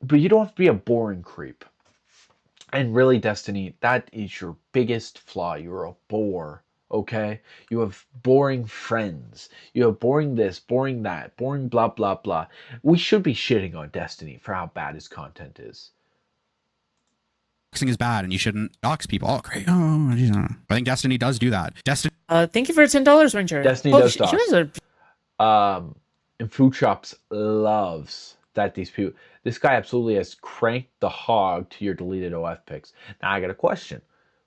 But you don't have to be a boring creep. And really, Destiny, that is your biggest flaw. You're a bore, okay? You have boring friends. You have boring this, boring that, boring blah, blah, blah. We should be shitting on Destiny for how bad his content is. Doxing is bad and you shouldn't dox people. Oh, great. Oh, geez. I think Destiny does do that. Destiny. Thank you for $10, Ranger. Destiny does dox. And Food Shops loves that these people. This guy absolutely has cranked the hog to your deleted OF pics. Now I got a question.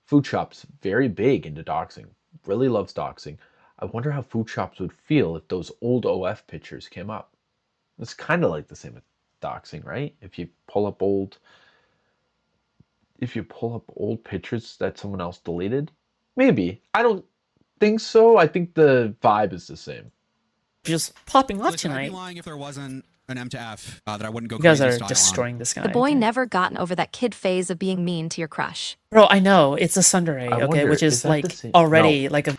Food Shops, very big into doxing. Really loves doxing. I wonder how Food Shops would feel if those old OF pictures came up. It's kind of like the same with doxing, right? If you pull up old pictures that someone else deleted, maybe. I don't think so. I think the vibe is the same. Just popping off tonight. I'd be lying if there wasn't an M to F that I wouldn't go. You guys crazy are style destroying on. this guy. The boy never gotten over that kid phase of being mean to your crush. Bro, I know it's a tsundere, okay, wonder, which is like already like a.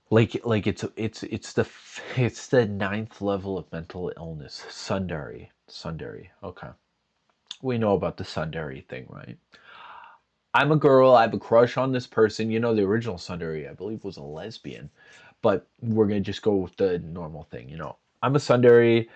Like it's the 9th level of mental illness. Tsundere. Okay. We know about the tsundere thing, right? I'm a girl, I have a crush on this person. You know, the original tsundere, I believe, was a lesbian. But we're going to just go with the normal thing, you know. I'm a tsundere.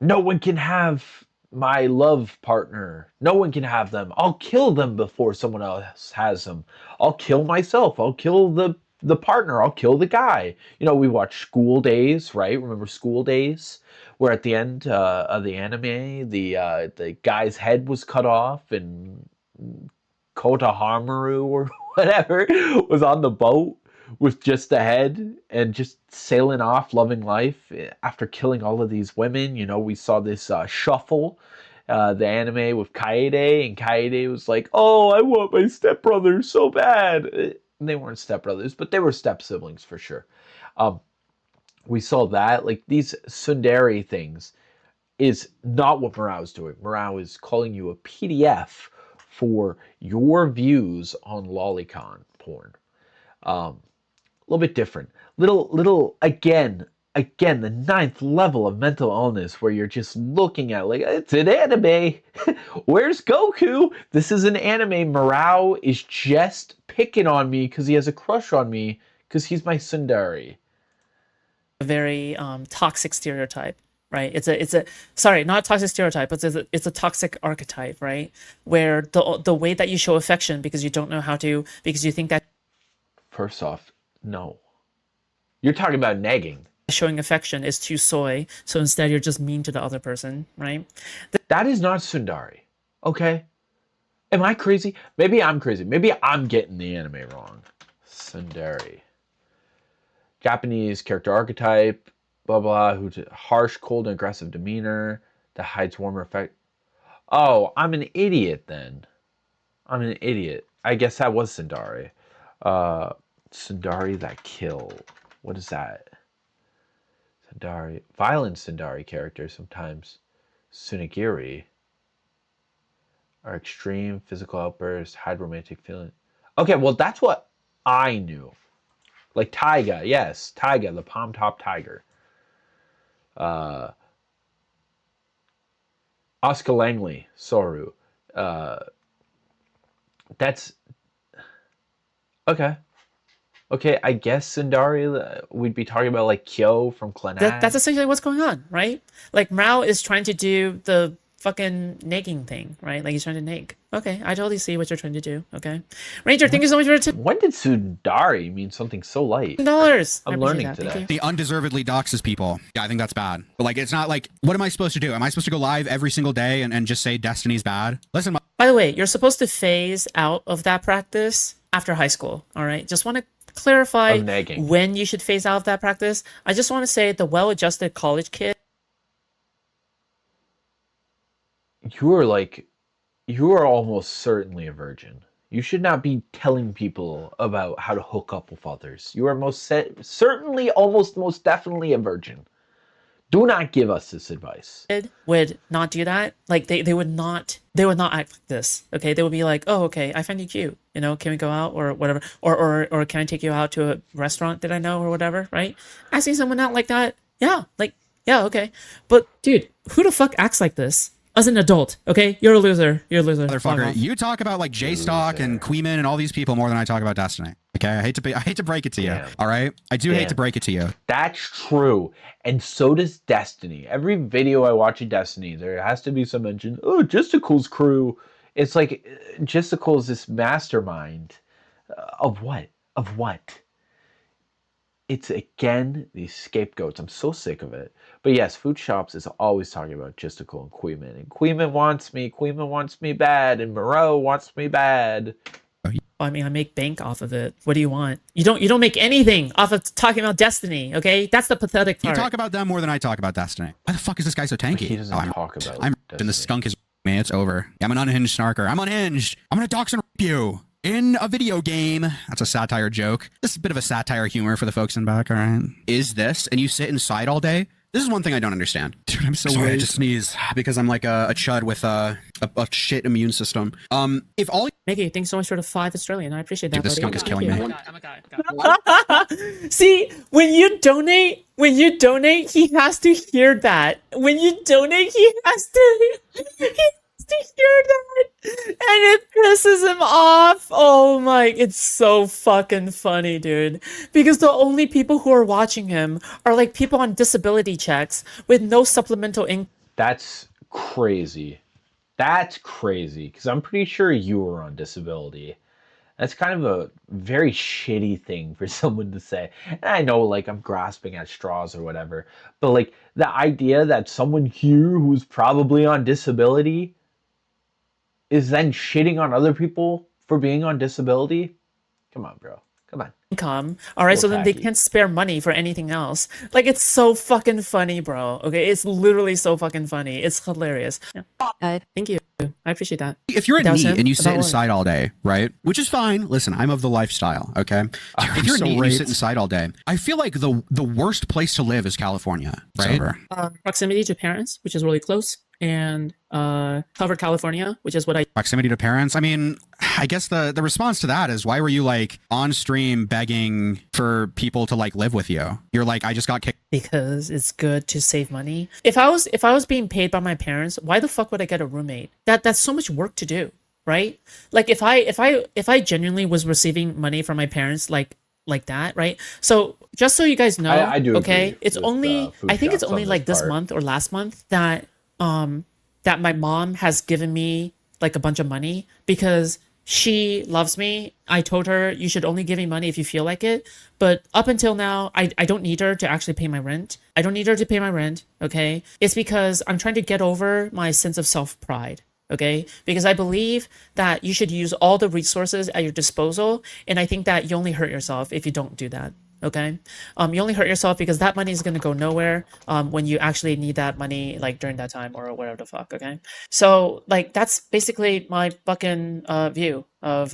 No one can have my love partner. No one can have them. I'll kill them before someone else has them. I'll kill myself. I'll kill the partner. I'll kill the guy. You know, we watch School Days, right? Remember School Days? Where at the end of the anime, the guy's head was cut off and Kota Hamaru or whatever was on the boat with just the head and just sailing off, loving life after killing all of these women. You know, we saw this Shuffle, the anime with Kaede, and Kaede was like, oh, I want my stepbrother so bad. And they weren't stepbrothers, but they were step siblings for sure. We saw that. Like, these tsundere things is not what Morau's doing. Morau is calling you a PDF for your views on lolicon porn. A little bit different. Little again, the 9th level of mental illness where you're just looking at like, it's an anime. Where's Goku? This is an anime. Morau is just picking on me because he has a crush on me because he's my tsundere. A very toxic stereotype, right? It's a sorry, not toxic stereotype, but it's a toxic archetype, right? Where the way that you show affection because you don't know how to, because you think that. First off, no. You're talking about negging. Showing affection is too soy, so instead you're just mean to the other person, right? That is not tsundere, okay? Am I crazy? Maybe I'm crazy. Maybe I'm getting the anime wrong. Tsundere. Japanese character archetype, blah blah, who's harsh, cold, and aggressive demeanor that hides warmer affect. Oh, I'm an idiot then. I'm an idiot. I guess that was tsundere. Sundari that kill. What is that? Sundari. Violent Sundari characters sometimes. Sunagiri. Are extreme physical outbursts, hide romantic feeling. Okay, well that's what I knew. Like Taiga, yes, Taiga, the palm top tiger. Oscar Langley, Soru. That's okay. Okay, I guess Sundari, we'd be talking about like Kyo from Clannad. That's essentially what's going on, right? Like Mao is trying to do the fucking nagging thing, right? Like he's trying to nag. Okay, I totally see what you're trying to do. Okay, Ranger, thank you so much for your tip. When did Sundari mean something so light? $10. I'm learning today. He undeservedly doxes people. Yeah, I think that's bad. But like, it's not like, what am I supposed to do? Am I supposed to go live every single day and just say Destiny's bad? Listen. By the way, you're supposed to phase out of that practice after high school. All right, just want to clarify when you should phase out of that practice. I just want to say the well-adjusted college kid. You are almost certainly a virgin. You should not be telling people about how to hook up with others. You are most definitely a virgin. Do not give us this advice. Would not do that. Like they would not act like this. Okay, they would be like, oh, okay, I find you cute. You know, can we go out or whatever? Or can I take you out to a restaurant that I know or whatever? Right? Asking someone out like that, yeah, okay. But dude, who the fuck acts like this? As an adult, okay? You're a loser. Motherfucker, you talk about like J-Stock and Queeman and all these people more than I talk about Destiny. Okay, I hate to break it to you. All right, I do hate to break it to you. That's true, and so does Destiny. Every video I watch of Destiny, there has to be some mention. Oh, Justicle's crew. It's like Justicle is this mastermind of what? Of what? It's again these scapegoats. I'm so sick of it. But yes, Food Shops is always talking about Justicle and Queeman. And Queeman wants me bad, and Moreau wants me bad. I mean, I make bank off of it. What do you want? You don't make anything off of talking about Destiny, okay? That's the pathetic part. You talk about them more than I talk about Destiny. Why the fuck is this guy so tanky? He doesn't talk about I'm Destiny. And the skunk is man, it's over. I'm an unhinged snarker. I'm unhinged. I'm gonna dox and rape you in a video game. That's a satire joke. This is a bit of a satire humor for the folks in back, all right? Is this, and you sit inside all day? This is one thing I don't understand. Dude, I'm so sorry, I just sneeze because I'm like a chud with a shit immune system. If all Mickey, thanks so much for the 5 Australian. I appreciate that. Dude, this skunk is killing me. See, when you donate, he has to hear that. When you donate, he has to hear that, and it pisses him off. Oh my, it's so fucking funny, dude, because the only people who are watching him are like people on disability checks with no supplemental income. That's crazy. Because I'm pretty sure you were on disability. That's kind of a very shitty thing for someone to say. And I know, like, I'm grasping at straws or whatever, but like the idea that someone here who's probably on disability is then shitting on other people for being on disability? Come on, bro. Come on. Income. All right, so then they can't spare money for anything else. Like, it's so fucking funny, bro. Okay, it's literally so fucking funny. It's hilarious. Yeah. Thank you. I appreciate that. If you're in need and you sit inside all day, right? Which is fine. Listen, I'm of the lifestyle, okay? If you're in need and you sit inside all day, I feel like the worst place to live is California, right? Proximity to parents, which is really close, and covered California, which is what I... Proximity to parents? I mean, I guess the response to that is, why were you like on stream begging for people to like live with you? You're like, I just got kicked. Because it's good to save money. If I was being paid by my parents, why the fuck would I get a roommate? That's so much work to do, right? Like if I genuinely was receiving money from my parents like that, right? So just so you guys know, I do okay, agree it's with, only I think it's only like this part. month or last month that that my mom has given me like a bunch of money because she loves me. I told her you should only give me money if you feel like it. But up until now, I don't need her to actually pay my rent. I don't need her to pay my rent, okay? It's because I'm trying to get over my sense of self-pride, okay? Because I believe that you should use all the resources at your disposal. And I think that you only hurt yourself if you don't do that. Okay, you only hurt yourself because that money is going to go nowhere when you actually need that money, like during that time or whatever the fuck. Okay, so like that's basically my fucking view of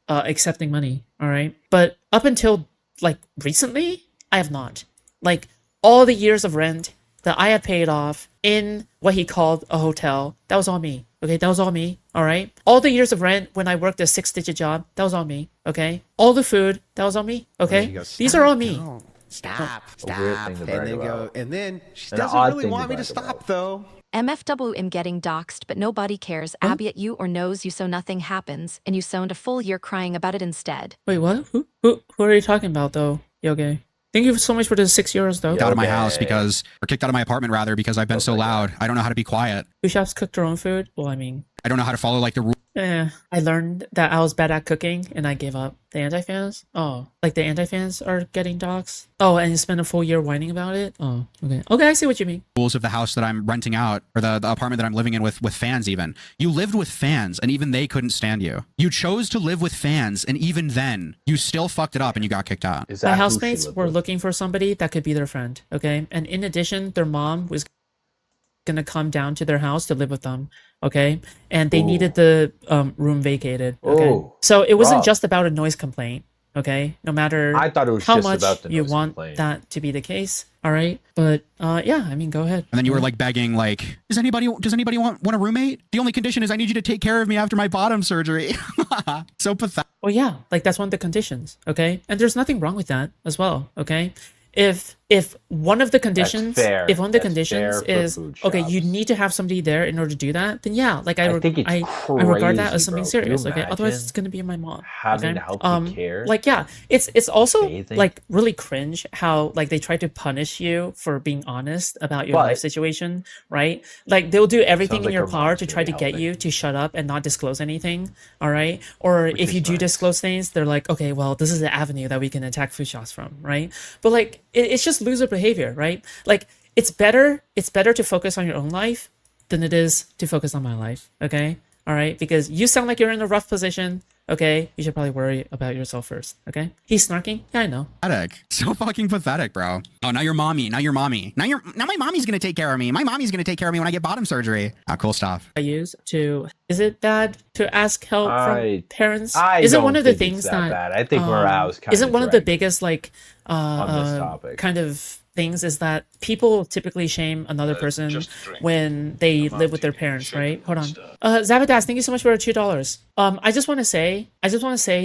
accepting money. All right. But up until like recently, I have not. Like all the years of rent that I had paid off in what he called a hotel, that was all me. Okay, that was all me. All right. All the years of rent when I worked a 6-digit job, that was all me. Okay. All the food, that was all me. Okay. These are all me. No. Stop. weird thing to brag about. And then she An doesn't odd really thing to want me to brag stop, about. though. MFWM getting doxxed, but nobody cares. Abby at you or knows you so nothing happens, and you sound a full year crying about it instead. Wait, what? Who are you talking about though, Yoge? Thank you so much for the €6 though. Out of my house because, or kicked out of my apartment rather, because I've been so loud. I don't know how to be quiet. Food shops cook their own food? Well, I mean, I don't know how to follow like the rules. I learned that I was bad at cooking and I gave up. The anti-fans? Oh, like the anti-fans are getting doxxed? Oh, and you spend a full year whining about it? Oh, okay. Okay, I see what you mean. Rules of the house that I'm renting out, or the apartment that I'm living in with fans even. You lived with fans and even they couldn't stand you. You chose to live with fans and even then, you still fucked it up and you got kicked out. My housemates were looking for somebody that could be their friend, okay? And in addition, their mom was gonna come down to their house to live with them, okay? And they needed the room vacated, okay? So it wasn't just about a noise complaint, okay? No matter I thought it was how just much about the you noise want complaint. that to be the case, all right? But yeah, I mean, go ahead. And then you were like begging, like, does anybody want a roommate? The only condition is I need you to take care of me after my bottom surgery. So pathetic. Well, yeah, like that's one of the conditions, okay? And there's nothing wrong with that as well, okay? If one of the conditions, fair. if one of the That's conditions fair for is food okay, you shops. need to have somebody there in order to do that, then yeah, like I think it's I regard that crazy, as something bro. Can you serious. Okay, otherwise imagine it's gonna be my mom. having okay? to help take care? Like yeah, it's also Bathing? like really cringe how like they try to punish you for being honest about your life But- situation, right? Like they'll do everything Sounds in like your her power mom's to try to really get helping. you to shut up and not disclose anything, all right? Or if is you do nice. disclose things, they're like, okay, well, this is the avenue that we can attack food shops from, right? But like it's just loser behavior, right? Like it's better to focus on your own life than it is to focus on my life, okay? All right? Because you sound like you're in a rough position, okay? You should probably worry about yourself first, okay? He's snarking. Yeah, I know. Pathetic. So fucking pathetic, bro. Oh, now you're mommy. Now my mommy's gonna take care of me. My mommy's gonna take care of me when I get bottom surgery. Ah, cool stuff. I use to is it bad to ask help from parents? I Is it don't one of the think it's things that bad. I think morale's kind isn't of one of the dragging biggest like on this topic. kind of things is that people typically shame another person just a drink. when they A live with their martini, parents, shaken, right? Hold not on. stirred. Zabadas, thank you so much for $2. I just want to say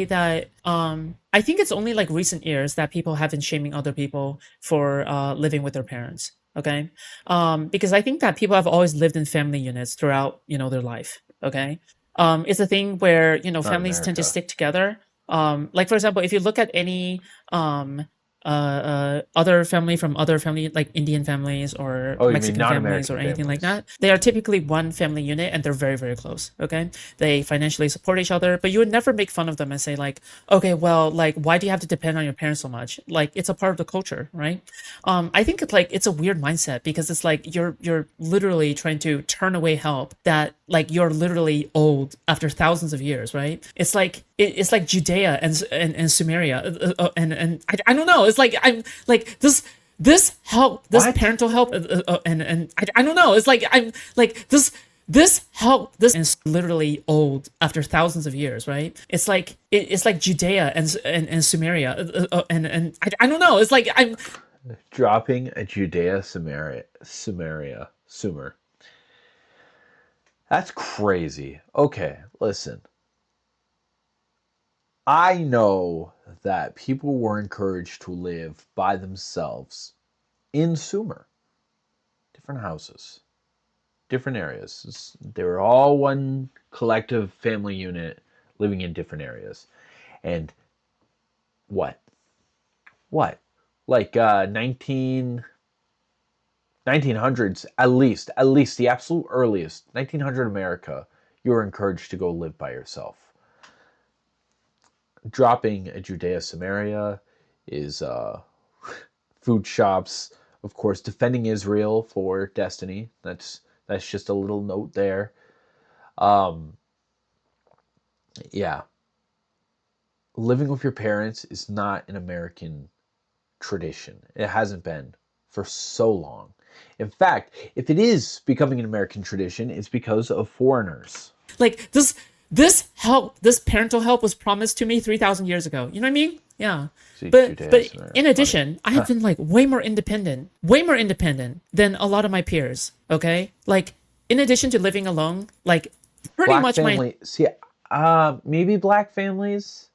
that I think it's only like recent years that people have been shaming other people for living with their parents. Okay. Because I think that people have always lived in family units throughout, their life. Okay. It's a thing where, families tend to America. stick together. Like for example, if you look at any other family like Indian families or Oh, you mean Mexican families non-American or anything like families. that, they are typically one family unit and they're very, very close. Okay. They financially support each other, but you would never make fun of them and say like, okay, well, like, why do you have to depend on your parents so much? Like, it's a part of the culture, right? I think it's a weird mindset because it's like you're literally trying to turn away help that like you're literally old after thousands of years, right? It's like it's like Judea and Sumeria, and I don't know. It's like I'm like this help, this parental help, and I don't know. It's like I'm like this help, this is literally old after thousands of years, right? It's like it's like Judea and Sumeria, and I don't know. It's like I'm dropping a Judea Sumer. That's crazy. Okay, listen. I know that people were encouraged to live by themselves in Sumer. Different houses, different areas. They were all one collective family unit living in different areas. And what? Like 1900s, at least the absolute earliest, 1900 America, you were encouraged to go live by yourself. Dropping a Judea Samaria is food shops, of course, defending Israel for destiny. That's just a little note there. Yeah. Living with your parents is not an American tradition. It hasn't been for so long. In fact, if it is becoming an American tradition, it's because of foreigners. like this parental help was promised to me 3,000 years ago. You know what I mean? Yeah. See, But Judaism, in addition, I have been like way more independent than a lot of my peers. Okay, like in addition to living alone, like pretty Black much family. See, maybe black families.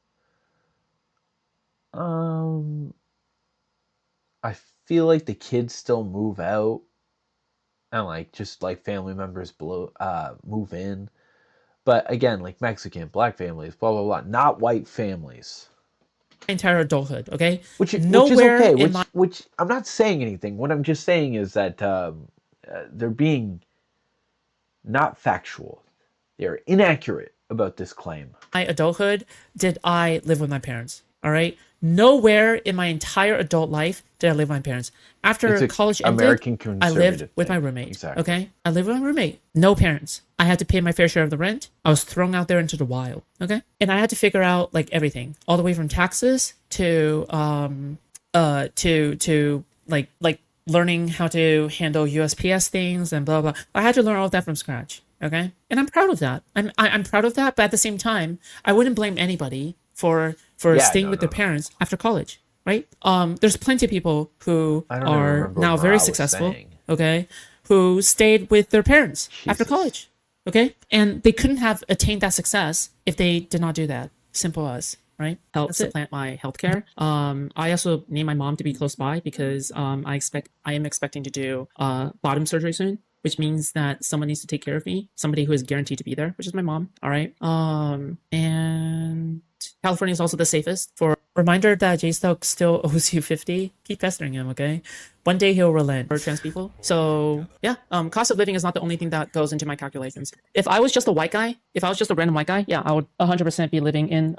I feel like the kids still move out, and like just like family members move in. But again, like Mexican, black families, blah blah blah, not white families. entire adulthood. Okay, Which is nowhere okay. in my Which I'm not saying anything. What I'm just saying is that they're being not factual. They're inaccurate about this claim. adulthood did I live with my parents. All right, nowhere in my entire adult life did I live with my parents. After college ended, I lived with my roommate. Exactly. Okay, I lived with my roommate. No parents. I had to pay my fair share of the rent. I was thrown out there into the wild. Okay, and I had to figure out like everything, all the way from taxes to like learning how to handle USPS things and blah blah. I had to learn all of that from scratch. Okay, and I'm proud of that. I'm proud of that. But at the same time, I wouldn't blame anybody for staying with their parents after college, right? There's plenty of people who are now very successful, okay, who stayed with their parents after college, okay, and they couldn't have attained that success if they did not do that. Simple as, right? Help supplant my healthcare. I also need my mom to be close by because I am expecting to do bottom surgery soon, which means that someone needs to take care of me, somebody who is guaranteed to be there, which is my mom. All right. And California is also the safest. For reminder that Jay Stoke still owes you 50, keep pestering him, okay? One day he'll relent for trans people. So yeah, cost of living is not the only thing that goes into my calculations. If I was just a white guy, if I was just a random white guy, yeah, I would 100% be living in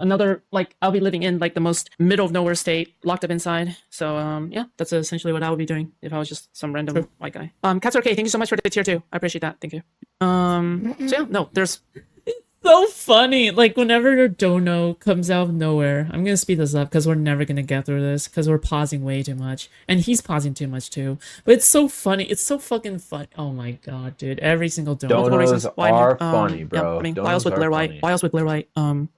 I'll be living in like the most middle of nowhere state, locked up inside. So yeah, that's essentially what I would be doing if I was just some random white guy. Cats are okay. Thank you so much for the tier 2. I appreciate that. Thank you. So yeah, no, there's so funny. Like whenever your dono comes out of nowhere, I'm gonna speed this up because we're never gonna get through this because we're pausing way too much, and he's pausing too much too. But it's so funny. It's so fucking fun. Oh my god, dude! Every single dono. Donos are funny, bro. Yeah, I mean, Donos why else would Blair funny. White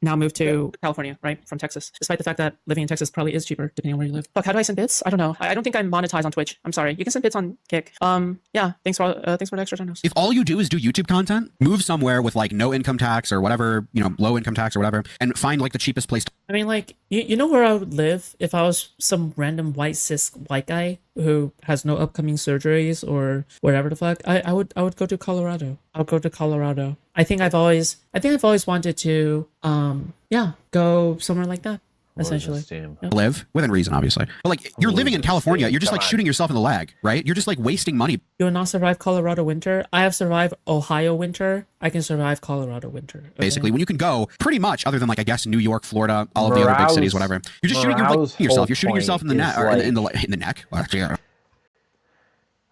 now move to California, right, from Texas, despite the fact that living in Texas probably is cheaper depending on where you live. Fuck, how do I send bits? I don't know. I don't think I'm monetized on Twitch. I'm sorry. You can send bits on Kick. Yeah. Thanks for the extra donos. If all you do is do YouTube content, move somewhere with like no income tax or whatever, low income tax or whatever, and find like the cheapest place. I mean, like, you know where I would live if I was some random white cis white guy who has no upcoming surgeries or whatever the fuck? I would go to Colorado. I would go to Colorado. I think I've always wanted to go somewhere like that. Essentially, live within reason, obviously. But like, you're living in California, you're just like shooting yourself in the leg, right? You're just like wasting money. You will not survive Colorado winter. I have survived Ohio winter. I can survive Colorado winter. Okay? Basically, when you can go pretty much, other than like I guess New York, Florida, all of the other big cities, whatever. You're just shooting yourself. You're shooting yourself in the neck, or in the neck.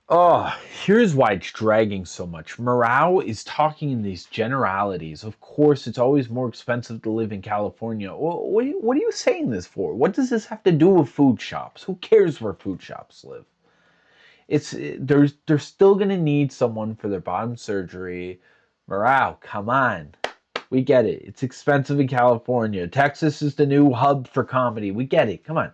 Oh, here's why it's dragging so much. Morale is talking in these generalities. Of course, it's always more expensive to live in California. Well, what are you saying this for? What does this have to do with food shops? Who cares where food shops live? They're still gonna need someone for their bottom surgery. Morale, come on. We get it. It's expensive in California. Texas is the new hub for comedy. We get it. Come on.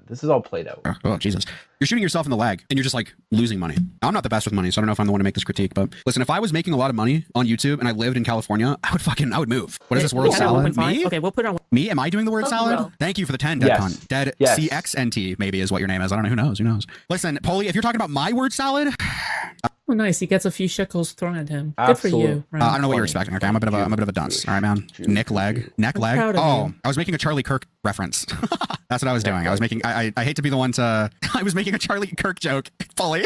This is all played out. Oh, Jesus. You're shooting yourself in the leg and you're just like losing money. I'm not the best with money, so I don't know if I'm the one to make this critique, but listen, if I was making a lot of money on YouTube and I lived in California, I would move. What is this word salad? Me? Okay, we'll put it on. Me? Am I doing the word salad? No. Thank you for the 10, Deadcon. Dead CXNT maybe is what your name is. I don't know. Who knows? Listen, Polly, if you're talking about my word salad. Oh, nice. He gets a few shekels thrown at him. Absolutely. Good for you. Right? I don't know what you're expecting. Okay, I'm a bit of a dunce. All right, man. Neck leg. Oh, I was making a Charlie Kirk reference. That's what I was doing. I was making. I hate to be the one to. I was making a Charlie Kirk joke. Fully.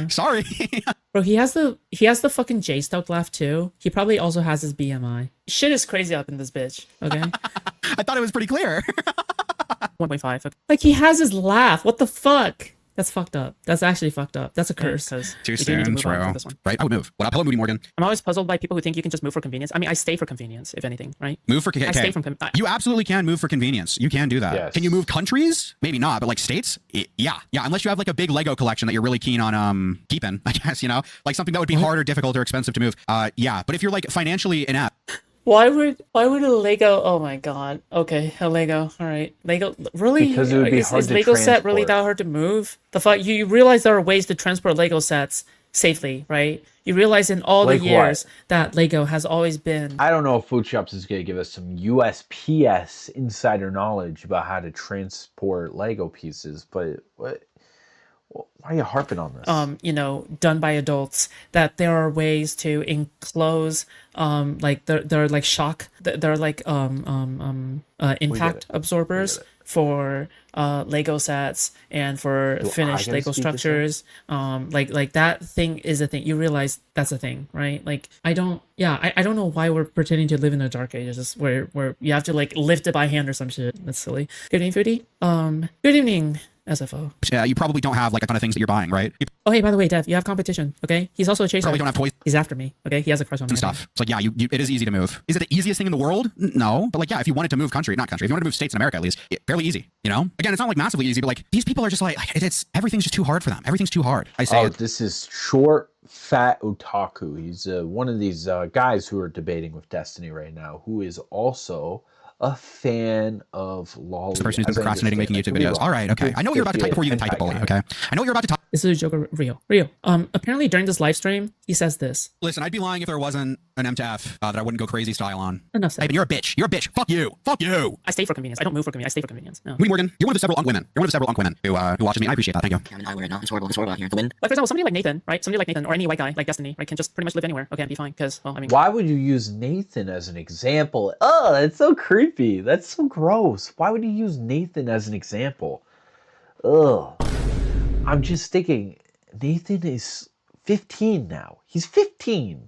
Sorry. Bro, he has the fucking J Stoke laugh too. He probably also has his BMI. Shit is crazy up in this bitch. Okay. I thought it was pretty clear. 1.5. Like he has his laugh. What the fuck? That's fucked up. That's actually fucked up. That's a curse. Too soon, bro. Right? I would move. What up? Hello, Moody Morgan. I'm always puzzled by people who think you can just move for convenience. I mean, I stay for convenience, if anything, right? Move for convenience. You absolutely can move for convenience. You can do that. Yes. Can you move countries? Maybe not, but like states? Yeah. Unless you have like a big Lego collection that you're really keen on keeping, I guess, like something that would be hard or difficult or expensive to move. Yeah. But if you're like financially inept. Why would a Lego? Oh my god. Okay, a Lego. All right, Lego. Really? Because it would be hard is to Lego set really transport. that hard to move? The fuck you realize there are ways to transport Lego sets safely, right? You realize in all the Like years what? that Lego has always been. I don't know if Food Shops is going to give us some USPS insider knowledge about how to transport Lego pieces, but what? Why are you harping on this? You know, done by adults, that there are ways to enclose like they're like shock, they're like impact absorbers for Lego sets and for finished Lego structures. Like that thing is a thing. You realize that's a thing, right? Like I don't know why we're pretending to live in the dark ages where you have to like lift it by hand or some shit. That's silly. Good evening, Foodie. Good evening, SFO. Yeah, you probably don't have like a ton of things that you're buying, right? You Oh, hey, by the way, Dev, you have competition, okay? He's also a chaser. probably don't have toys He's after me, okay? He has a crush on me. and stuff. It's like, yeah, it is easy to move. Is it the easiest thing in the world? No. But like, yeah, if you wanted to move if you wanted to move states in America at least, fairly easy, you know? Again, it's not like massively easy, but like these people are just like, everything's just too hard for them. Everything's too hard. I say this is short, fat otaku. He's one of these guys who are debating with Destiny right now, who is also a fan of lolly. This person who's been procrastinating making YouTube videos. All right, okay. I know what you're about to type before you even type it, bully, okay? I know what you're about to type. This is Joker Rio. Apparently during this live stream, he says this. Listen, I'd be lying if there wasn't an MTF that I wouldn't go crazy style on. Enough said. Hey, but you're a bitch. You're a bitch. Fuck you. Fuck you. I stay for convenience. I don't move for convenience. I stay for convenience. No. Lee Morgan, you're one of the several women. You're one of the several women who watches me. I appreciate that. Thank you. I'm an eye wear now. It's horrible out here. The wind. Like for example, somebody like Nathan, right? Somebody like Nathan or any white guy like Destiny, right, can just pretty much live anywhere. Okay, and be fine. Because, well, I mean, why would you use Nathan as an example? Oh, that's so creepy. That's so gross. Why would you use Nathan as an example? Ugh. I'm just thinking, Nathan is 15 now. He's 15.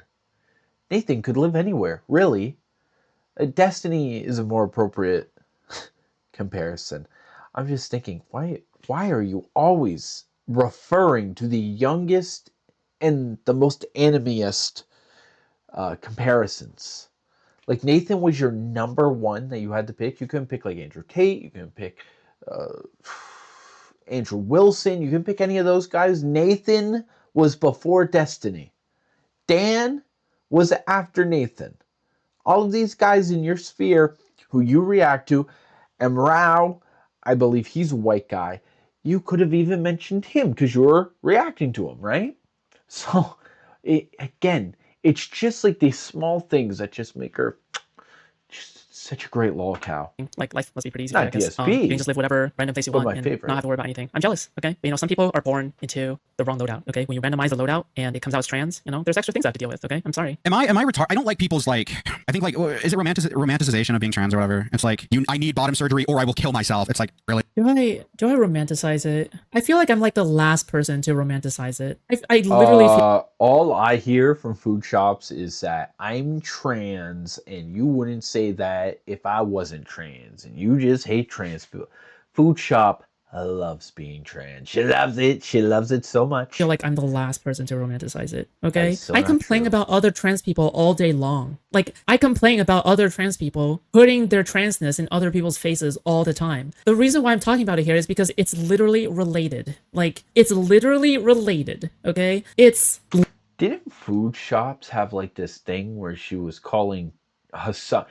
Nathan could live anywhere, really. Destiny is a more appropriate comparison. I'm just thinking, why are you always referring to the youngest and the most animiest comparisons? Like Nathan was your number one that you had to pick. You couldn't pick like Andrew Tate. You couldn't pick Andrew Wilson. You couldn't pick any of those guys. Nathan was before Destiny. Dan was after Nathan. All of these guys in your sphere who you react to, and Rao, I believe he's a white guy. You could have even mentioned him because you're reacting to him, right? So, again, it's just like these small things that just make her just such a great lolcow. Like life must be pretty easy. Not DSP. You can just live whatever random place you want and not have to worry about anything. I'm jealous, okay? But, you know, some people are born into the wrong loadout, okay? When you randomize the loadout and it comes out as trans, you know, there's extra things I have to deal with, okay? I'm sorry. Am I retarded? I don't like people's like, I think like, is it romanticization of being trans or whatever? It's like, I need bottom surgery or I will kill myself. It's like, really? Do I romanticize it? I feel like I'm like the last person to romanticize it. I literally feel... All I hear from Food Shops is that I'm trans and you wouldn't say that if I wasn't trans, and you just hate trans people. Food Shop loves being trans. She loves it. She loves it so much. I feel like I'm the last person to romanticize it, okay? I complain about other trans people all day long. Like, I complain about other trans people putting their transness in other people's faces all the time. The reason why I'm talking about it here is because it's literally related. Like, it's literally related, okay? Didn't Food Shops have like this thing where she was calling Hassan?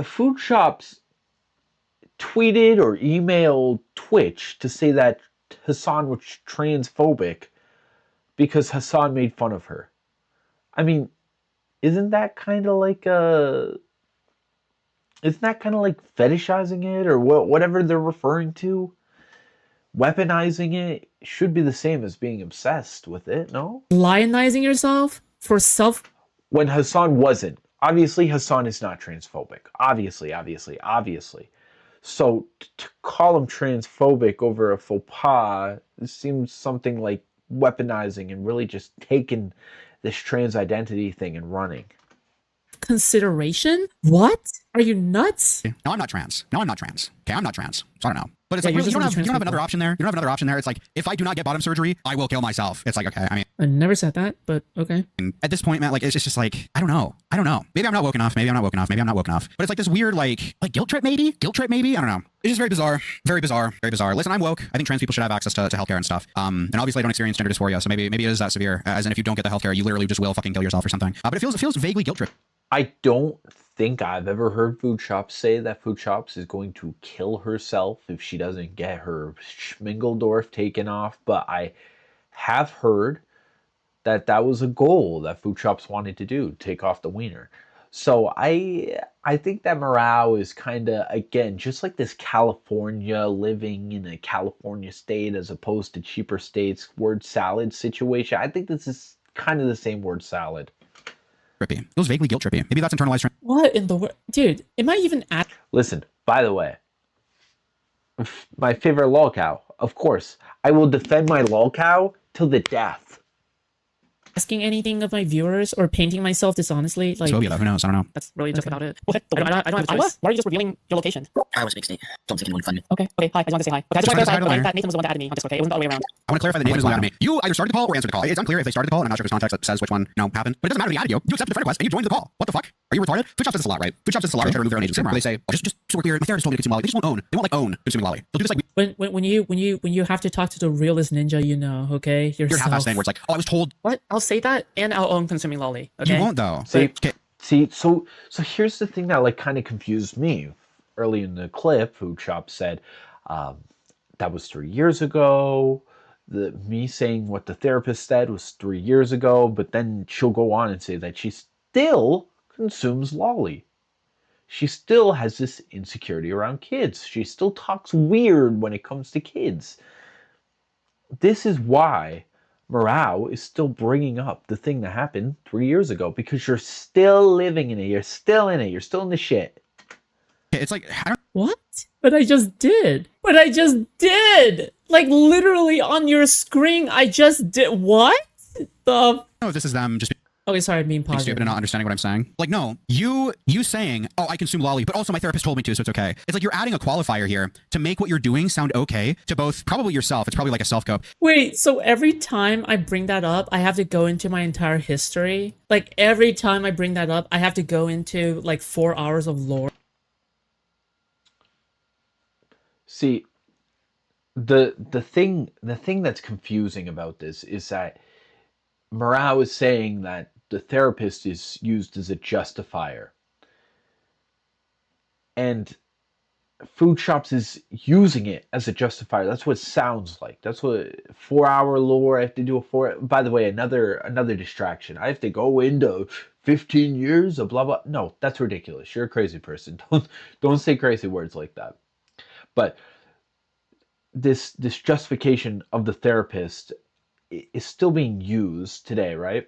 Food Shops tweeted or emailed Twitch to say that Hassan was transphobic because Hassan made fun of her. I mean, isn't that kind of like fetishizing it or whatever they're referring to? Weaponizing it should be the same as being obsessed with it, no? Lionizing yourself for self... When Hassan wasn't. Obviously, Hassan is not transphobic. Obviously. So to call him transphobic over a faux pas seems something like weaponizing and really just taking this trans identity thing and running. Consideration? What? Are you nuts? No, I'm not trans. Okay, I'm not trans. So I don't know. But it's like, you don't have another option there. You don't have another option there. It's like, if I do not get bottom surgery, I will kill myself. It's like, okay, I mean. I never said that, but okay. At this point, Matt, like, it's just like, I don't know. Maybe I'm not woke enough. But it's like this weird, like guilt trip maybe? I don't know. It's just very bizarre. Very bizarre. Listen, I'm woke. I think trans people should have access to healthcare and stuff. And obviously I don't experience gender dysphoria, so maybe it is that severe. As in if you don't get the healthcare, you literally just will fucking kill yourself or something. But it feels vaguely guilt trip. I don't think I've ever heard Food Shops say that Food Shops is going to kill herself if she doesn't get her Schmingledorf taken off, but I have heard that that was a goal that Food Shops wanted to do, take off the wiener. So I think that morale is kind of, again, just like this California, living in a California state as opposed to cheaper states, word salad situation. I think this is kind of the same word salad. Trippy. It was vaguely guilt trippy. Maybe that's internalized. What in the world? Dude, am I even at... Listen, by the way, my favorite Lolcow, of course. I will defend my Lolcow till the death. asking anything of my viewers or painting myself dishonestly? Like, Soviet, who knows? I don't know. That's really just about it. What? I don't have a choice. Why are you just revealing your location? I was a big state. Don't think anyone funded. Okay, hi. I just wanted to say hi. Okay, I just want to clarify that Nathan was the one that added me on Discord, okay? It wasn't the other way around. I want to clarify that Nathan was the one that added me. You either started the call or answered the call. It's unclear if they started the call, and I'm not sure if there's context that says which one, happened. But it doesn't matter if they added you. You accepted the friend request, and you joined the call. What the fuck? Are you retarded? Food Shops does this a lot, right? Food Shops does this a lot. They try to remove their own agency. They say, oh, just so we're clear, my therapist told me to consume lolly. They just won't own. They won't, own consuming lolly. They'll do this like... When you have to talk to the realest ninja you know, okay? You're half-assed thing where it's like, oh, I was told... What? I'll say that, and I'll own consuming lolly, okay? You won't, though. See, so here's the thing that like kind of confused me. Early in the clip, Food Shop said, that was 3 years ago. Me saying what the therapist said was 3 years ago, but then she'll go on and say that she still consumes lolly. She still has this insecurity around kids. She still talks weird when it comes to kids. This is why Morale is still bringing up the thing that happened 3 years ago, because you're still living in it. You're still in it. You're still in the shit. It's like, what? But I just did. Like, literally on your screen, I just did. What? The... No, this is them just... Okay, sorry, I'm being positive. Stupid and not understanding what I'm saying. Like, no, you saying, oh, I consume lolly, but also my therapist told me to, so it's okay. It's like you're adding a qualifier here to make what you're doing sound okay to both probably yourself. It's probably like a self-cope. Wait, so every time I bring that up, I have to go into my entire history? Like, every time I bring that up, I have to go into, like, 4 hours of lore? See, the thing that's confusing about this is that Morale is saying that the therapist is used as a justifier. And Food Shops is using it as a justifier. That's what it sounds like. That's what 4 hour lore. I have to do a 4. By the way, another distraction. I have to go into 15 years of blah blah. No, that's ridiculous. You're a crazy person. Don't say crazy words like that. But this justification of the therapist is still being used today, right?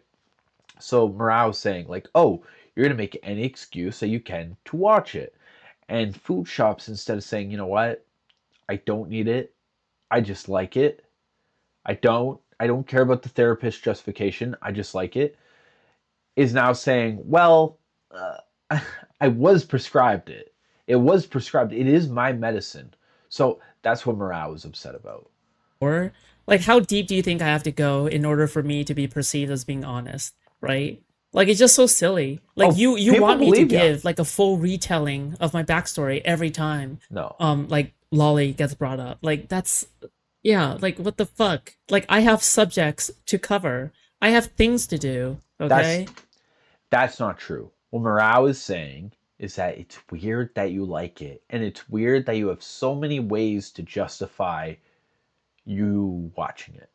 So Morale is saying like, oh, you're gonna make any excuse that you can to watch it. And Food Shops, instead of saying, you know what, I don't need it, I just like it. I don't care about the therapist justification, I just like it, is now saying, well, I was prescribed it. It was prescribed. It is my medicine. So that's what Morale was upset about. Or, like, how deep do you think I have to go in order for me to be perceived as being honest, right? Like, it's just so silly. Like, you want me to give, like, a full retelling of my backstory every time, like, lolly gets brought up. Like, that's, yeah, like, what the fuck? Like, I have subjects to cover. I have things to do, okay? That's not true. What Morale is saying is that it's weird that you like it, and it's weird that you have so many ways to justify you watching it.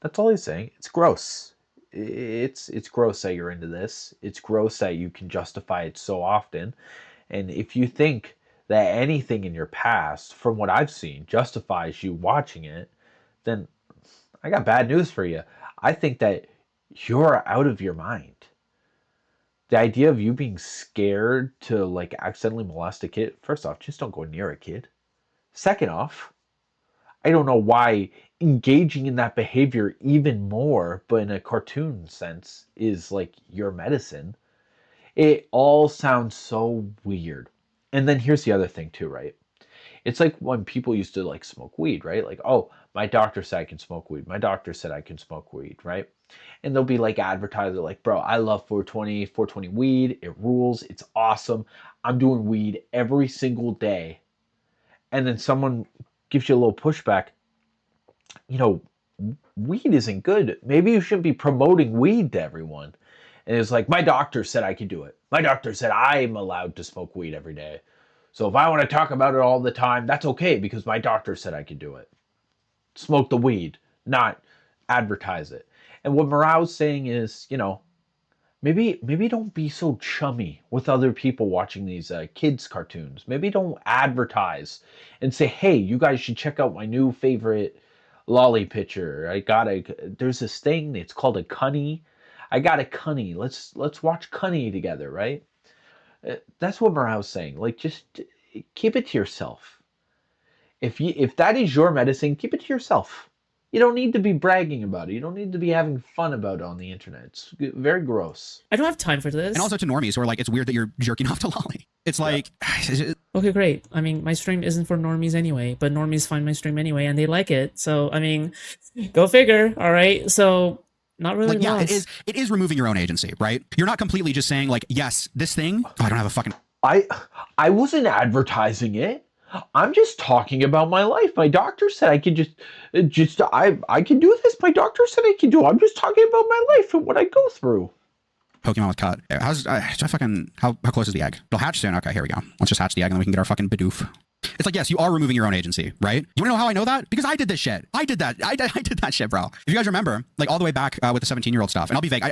That's all he's saying. It's gross. It's gross that you're into this. It's gross that you can justify it so often. And if you think that anything in your past, from what I've seen, justifies you watching it, then I got bad news for you. I think that you're out of your mind. The idea of you being scared to like accidentally molest a kid, first off, just don't go near a kid. Second off, I don't know why engaging in that behavior even more, but in a cartoon sense, is like your medicine. It all sounds so weird. And then here's the other thing too, right? It's like when people used to like smoke weed, right? Like, oh, my doctor said I can smoke weed. My doctor said I can smoke weed, right? And they'll be like advertiser, like, bro, I love 420 weed. It rules. It's awesome. I'm doing weed every single day. And then someone gives you a little pushback. You know, weed isn't good. Maybe you shouldn't be promoting weed to everyone. And it's like, my doctor said I could do it. My doctor said I'm allowed to smoke weed every day. So if I want to talk about it all the time, that's okay because my doctor said I could do it. Smoke the weed, not advertise it. And what Morale's saying is, maybe don't be so chummy with other people watching these kids cartoons. Maybe don't advertise and say, hey, you guys should check out my new favorite lolly picture. There's this thing, it's called a cunny. I got a cunny. Let's watch cunny together, right? That's what Morale's saying. Like, just keep it to yourself. If that is your medicine, keep it to yourself. You don't need to be bragging about it. You don't need to be having fun about it on the internet. It's very gross. I don't have time for this. And also to normies who are like, it's weird that you're jerking off to lolly. It's like... Okay, great. I mean, my stream isn't for normies anyway, but normies find my stream anyway, and they like it. So, I mean, go figure, all right? So... Not really. Like, yeah, it is removing your own agency, right? You're not completely just saying like, yes, this thing. Oh, I don't have a fucking. I wasn't advertising it. I'm just talking about my life. My doctor said I could I can do this. My doctor said I can do it. I'm just talking about my life and what I go through. Pokemon was cut. How close is the egg? It'll hatch soon. Okay, here we go. Let's just hatch the egg and then we can get our fucking Bidoof. It's like, yes, you are removing your own agency, right? You wanna know how I know that? Because I did this shit. I did that. I did that shit, bro. If you guys remember, like all the way back with the 17-year-old stuff, and I'll be vague.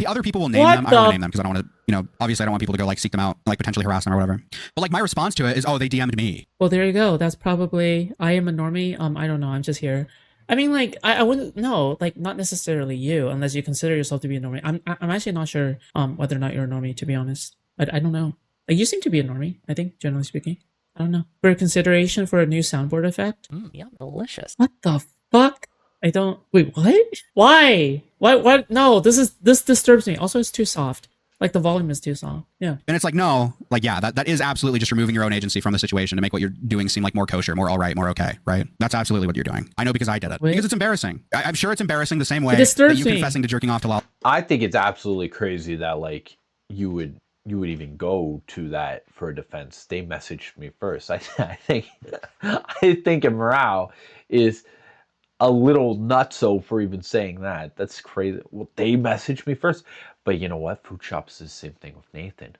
Other people will name them. I don't want to name them because I don't want to, obviously I don't want people to go like seek them out, like potentially harass them or whatever. But like my response to it is, oh, they DM'd me. Well, there you go. That's probably, I am a normie. I don't know. I'm just here. I mean, like, I wouldn't know, like, not necessarily you, unless you consider yourself to be a normie. I'm actually not sure whether or not you're a normie, to be honest. I don't know. Like, you seem to be a normie, I think, generally speaking. I don't know. For consideration for a new soundboard effect? Yeah, delicious. What the fuck? I don't... Wait, what? Why? What? No, this disturbs me. Also, it's too soft. Like, the volume is too soft. Yeah. And it's like, no, like, yeah, that is absolutely just removing your own agency from the situation to make what you're doing seem like more kosher, more all right, more okay, right? That's absolutely what you're doing. I know because I did it. Wait. Because it's embarrassing. I'm sure it's embarrassing the same way that you confessing to jerking off to lolly. I think it's absolutely crazy that, like, you would even go to that for a defense. They messaged me first. I think Morale is a little nutso for even saying that. That's crazy. Well, they messaged me first. But you know what? Food Shops is the same thing with Nathan.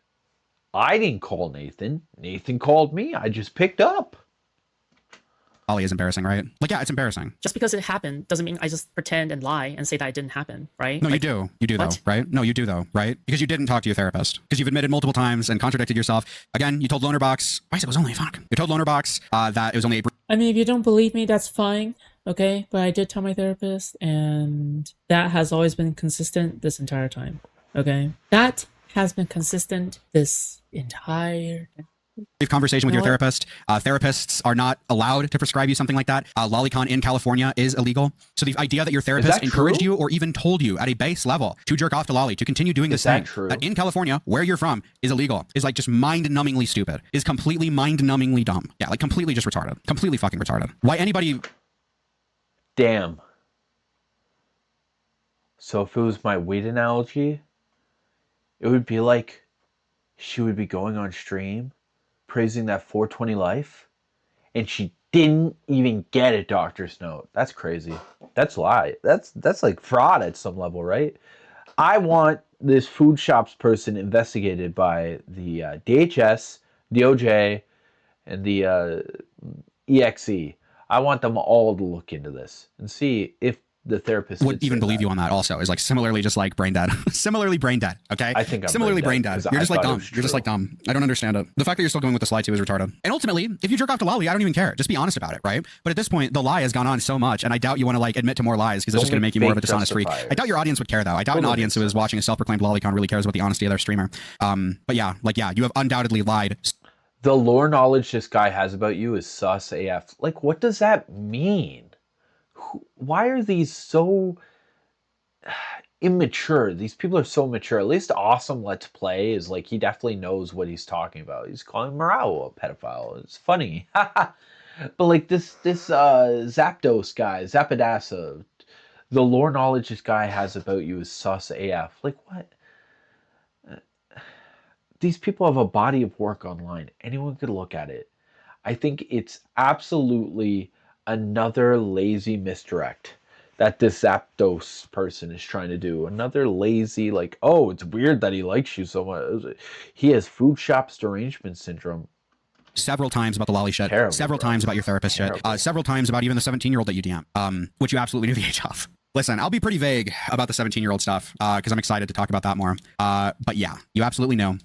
I didn't call Nathan. Nathan called me. I just picked up. Ollie is embarrassing, right? Like, yeah, it's embarrassing. Just because it happened doesn't mean I just pretend and lie and say that it didn't happen, right? No, like, you do. You do, though, right? No, you do, though, right? Because you didn't talk to your therapist. Because you've admitted multiple times and contradicted yourself. Again, you told Lonerbox... I said it was only fuck. You told Lonerbox that it was only a... I mean, if you don't believe me, that's fine. Okay? But I did tell my therapist, and that has always been consistent this entire time. Okay? That has been consistent this entire time. Brief conversation with your therapist. Therapists are not allowed to prescribe you something like that. Lolicon in California is illegal. So the idea that your therapist encouraged you or even told you at a base level to jerk off to lolly, to continue doing this thing that in California, where you're from, is illegal, is like just mind-numbingly stupid, is completely mind-numbingly dumb. Yeah, like completely just retarded. Completely fucking retarded. Why anybody... Damn. So if it was my weed analogy, it would be like she would be going on stream praising that 420 life, and she didn't even get a doctor's note. That's crazy. That's lie. That's like fraud at some level, right? I want this Food Shops person investigated by the DHS, DOJ, and the EXE. I want them all to look into this and see if the therapist would even believe you on that. Also, is like similarly just like brain dead. Similarly brain dead. Okay, I think I'm similarly brain dead. You're just like dumb. You're just like dumb. I don't understand it. The fact that you're still going with the lie too is retarded. And ultimately, if you jerk off to lolly, I don't even care. Just be honest about it, right? But at this point, the lie has gone on so much, and I doubt you want to like admit to more lies because it's just going to make you more of a dishonest freak. I doubt your audience would care though. I doubt an audience who is watching a self-proclaimed lolicon really cares about the honesty of their streamer. But yeah, like yeah, you have undoubtedly lied. The lore knowledge this guy has about you is sus AF. Like, what does that mean? Why are these so immature? These people are so mature. At least Awesome Let's Play is like, he definitely knows what he's talking about. He's calling Morale a pedophile. It's funny. But like this Zapdos guy, Zappadasa, the lore knowledge this guy has about you is sus AF. Like, what? These people have a body of work online. Anyone could look at it. I think it's absolutely another lazy misdirect that this Aptos person is trying to do. Another lazy, like, oh, it's weird that he likes you so much. He has food shop's derangement syndrome. Several times about the lolly shit. Terrible, several bro. times about your therapist shit. Several times about even the 17-year-old that you DM, which you absolutely knew the age of. Listen, I'll be pretty vague about the 17-year-old stuff because I'm excited to talk about that more. But yeah, you absolutely know.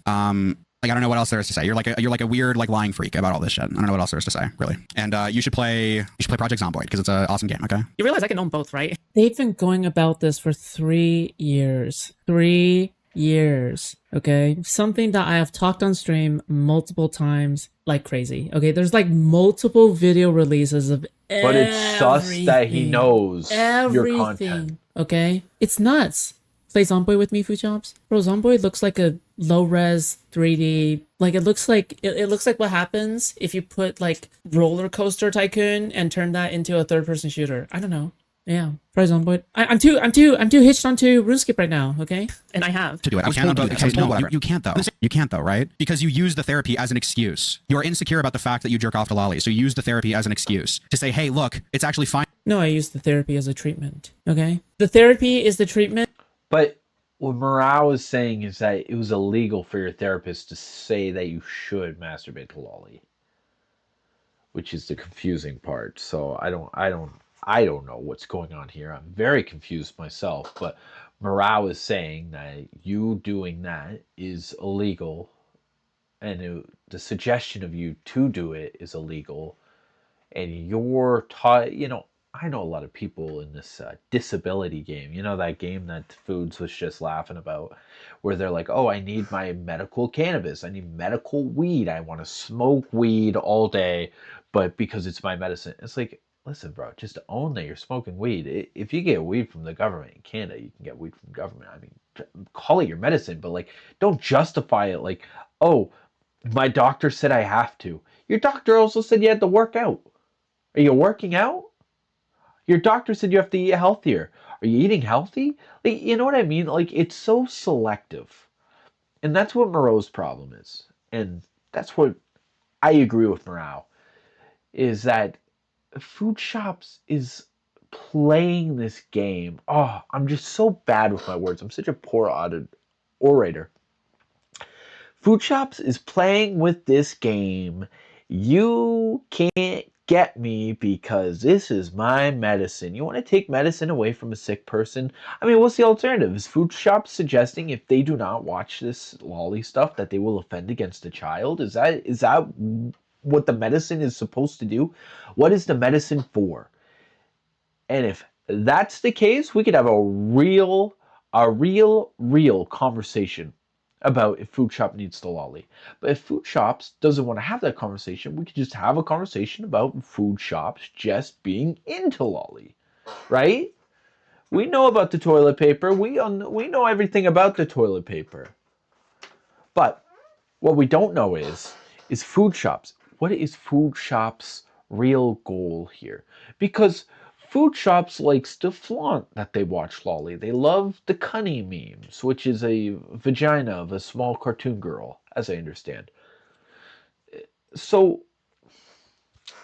Like, I don't know what else there is to say. You're like a weird, like, lying freak about all this shit. I don't know what else there is to say, really. And you should play Project Zomboid because it's an awesome game. Okay. You realize I can own both, right? They've been going about this for 3 years. 3 years. Okay, something that I have talked on stream multiple times like crazy. Okay, there's like multiple video releases of but it's sus that he knows your content. Okay, it's nuts. Play Zomboid with me, Food Shops. Bro, Zomboid looks like a low-res 3D. Like, it looks like what happens if you put like Roller Coaster Tycoon and turn that into a third-person shooter. I don't know. Yeah, try Zomboid. I'm too hitched onto RuneScape right now. Okay, and I have to do it. You can't though. You can't though, right? Because you use the therapy as an excuse. You are insecure about the fact that you jerk off to lolly, so you use the therapy as an excuse to say, "Hey, look, it's actually fine." No, I use the therapy as a treatment. Okay, the therapy is the treatment. But what Morale is saying is that it was illegal for your therapist to say that you should masturbate to lolly, which is the confusing part. So I don't know what's going on here. I'm very confused myself, but Morale is saying that you doing that is illegal, and the suggestion of you to do it is illegal, and you're taught, I know a lot of people in this disability game. You know that game that Foods was just laughing about, where they're like, oh, I need my medical cannabis. I need medical weed. I want to smoke weed all day, but because it's my medicine. It's like, listen, bro, just own that you're smoking weed. If you get weed from the government in Canada, you can get weed from the government. I mean, call it your medicine, but like, don't justify it like, oh, my doctor said I have to. Your doctor also said you had to work out. Are you working out? Your doctor said you have to eat healthier. Are you eating healthy? Like, you know what I mean? Like, it's so selective. And that's what Moreau's problem is. And that's what I agree with Morale, is that Food Shops is playing this game. Oh, I'm just so bad with my words. I'm such a poor orator. Food Shops is playing with this game. You can't get me because this is my medicine. You want to take medicine away from a sick person? I mean, what's the alternative? Is Food Shop suggesting if they do not watch this lolly stuff that they will offend against a child? Is that what the medicine is supposed to do? What is the medicine for? And if that's the case, we could have a real conversation about if Food Shop needs the lolly. But if Food Shops doesn't want to have that conversation, we could just have a conversation about Food Shops just being into lolly, right? We know about the toilet paper. We know everything about the toilet paper. But what we don't know is Food Shops. What is Food Shops' real goal here? Because Food Shops likes to flaunt that they watch lolly. They love the cunny memes, which is a vagina of a small cartoon girl, as I understand. So,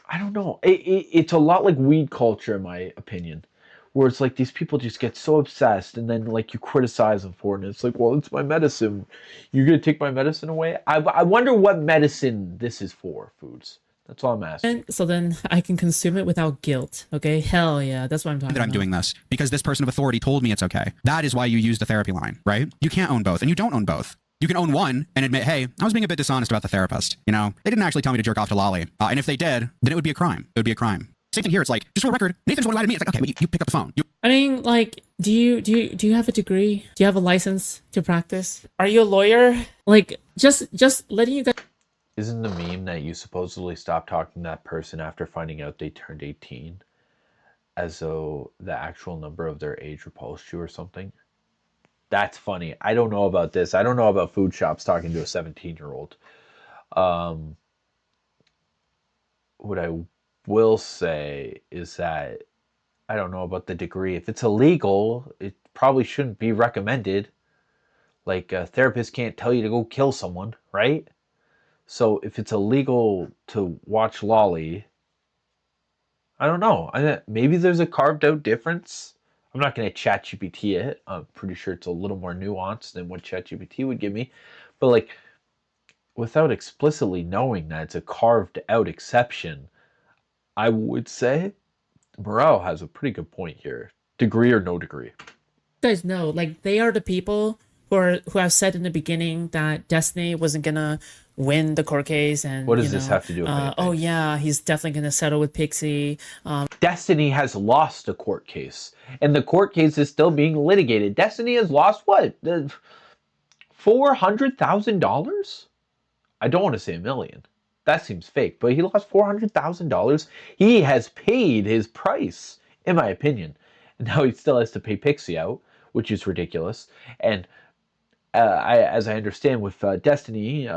I don't know. It's a lot like weed culture, in my opinion, where it's like these people just get so obsessed, and then like you criticize them for it, and it's like, well, it's my medicine. You're gonna take my medicine away? I wonder what medicine this is for, Foods. That's all I'm asking. So then I can consume it without guilt. Okay, hell yeah, that's what I'm talking about. I'm doing this because this person of authority told me it's okay. That is why you use the therapy line, right? You can't own both, and you don't own both. You can own one and admit, hey, I was being a bit dishonest about the therapist. They didn't actually tell me to jerk off to lolly, and if they did, then it would be a crime. It would be a crime. Same thing here. It's like, just for the record, Nathan's one who lied to me. It's like, okay, well, you pick up the phone. I mean, like, do you have a degree? Do you have a license to practice? Are you a lawyer? Like, just letting you guys. Isn't the meme that you supposedly stopped talking to that person after finding out they turned 18, as though the actual number of their age repulsed you or something? That's funny. I don't know about this. I don't know about Food Shops talking to a 17-year-old. What I will say is that I don't know about the degree. If it's illegal, it probably shouldn't be recommended. Like, a therapist can't tell you to go kill someone, right? So if it's illegal to watch lolly, I don't know. Maybe there's a carved out difference. I'm not going to ChatGPT it. I'm pretty sure it's a little more nuanced than what ChatGPT would give me. But like, without explicitly knowing that it's a carved out exception, I would say Morale has a pretty good point here. Degree or no degree. You guys know, like, they are the people who have said in the beginning that Destiny wasn't gonna win the court case, and what does this have to do with anything? Oh yeah, he's definitely gonna settle with Pixie. Destiny has lost a court case, and the court case is still being litigated. Destiny has lost what? $400,000? I don't want to say $1 million. That seems fake, but he lost $400,000. He has paid his price, in my opinion. And now he still has to pay Pixie out, which is ridiculous. And as I understand with Destiny,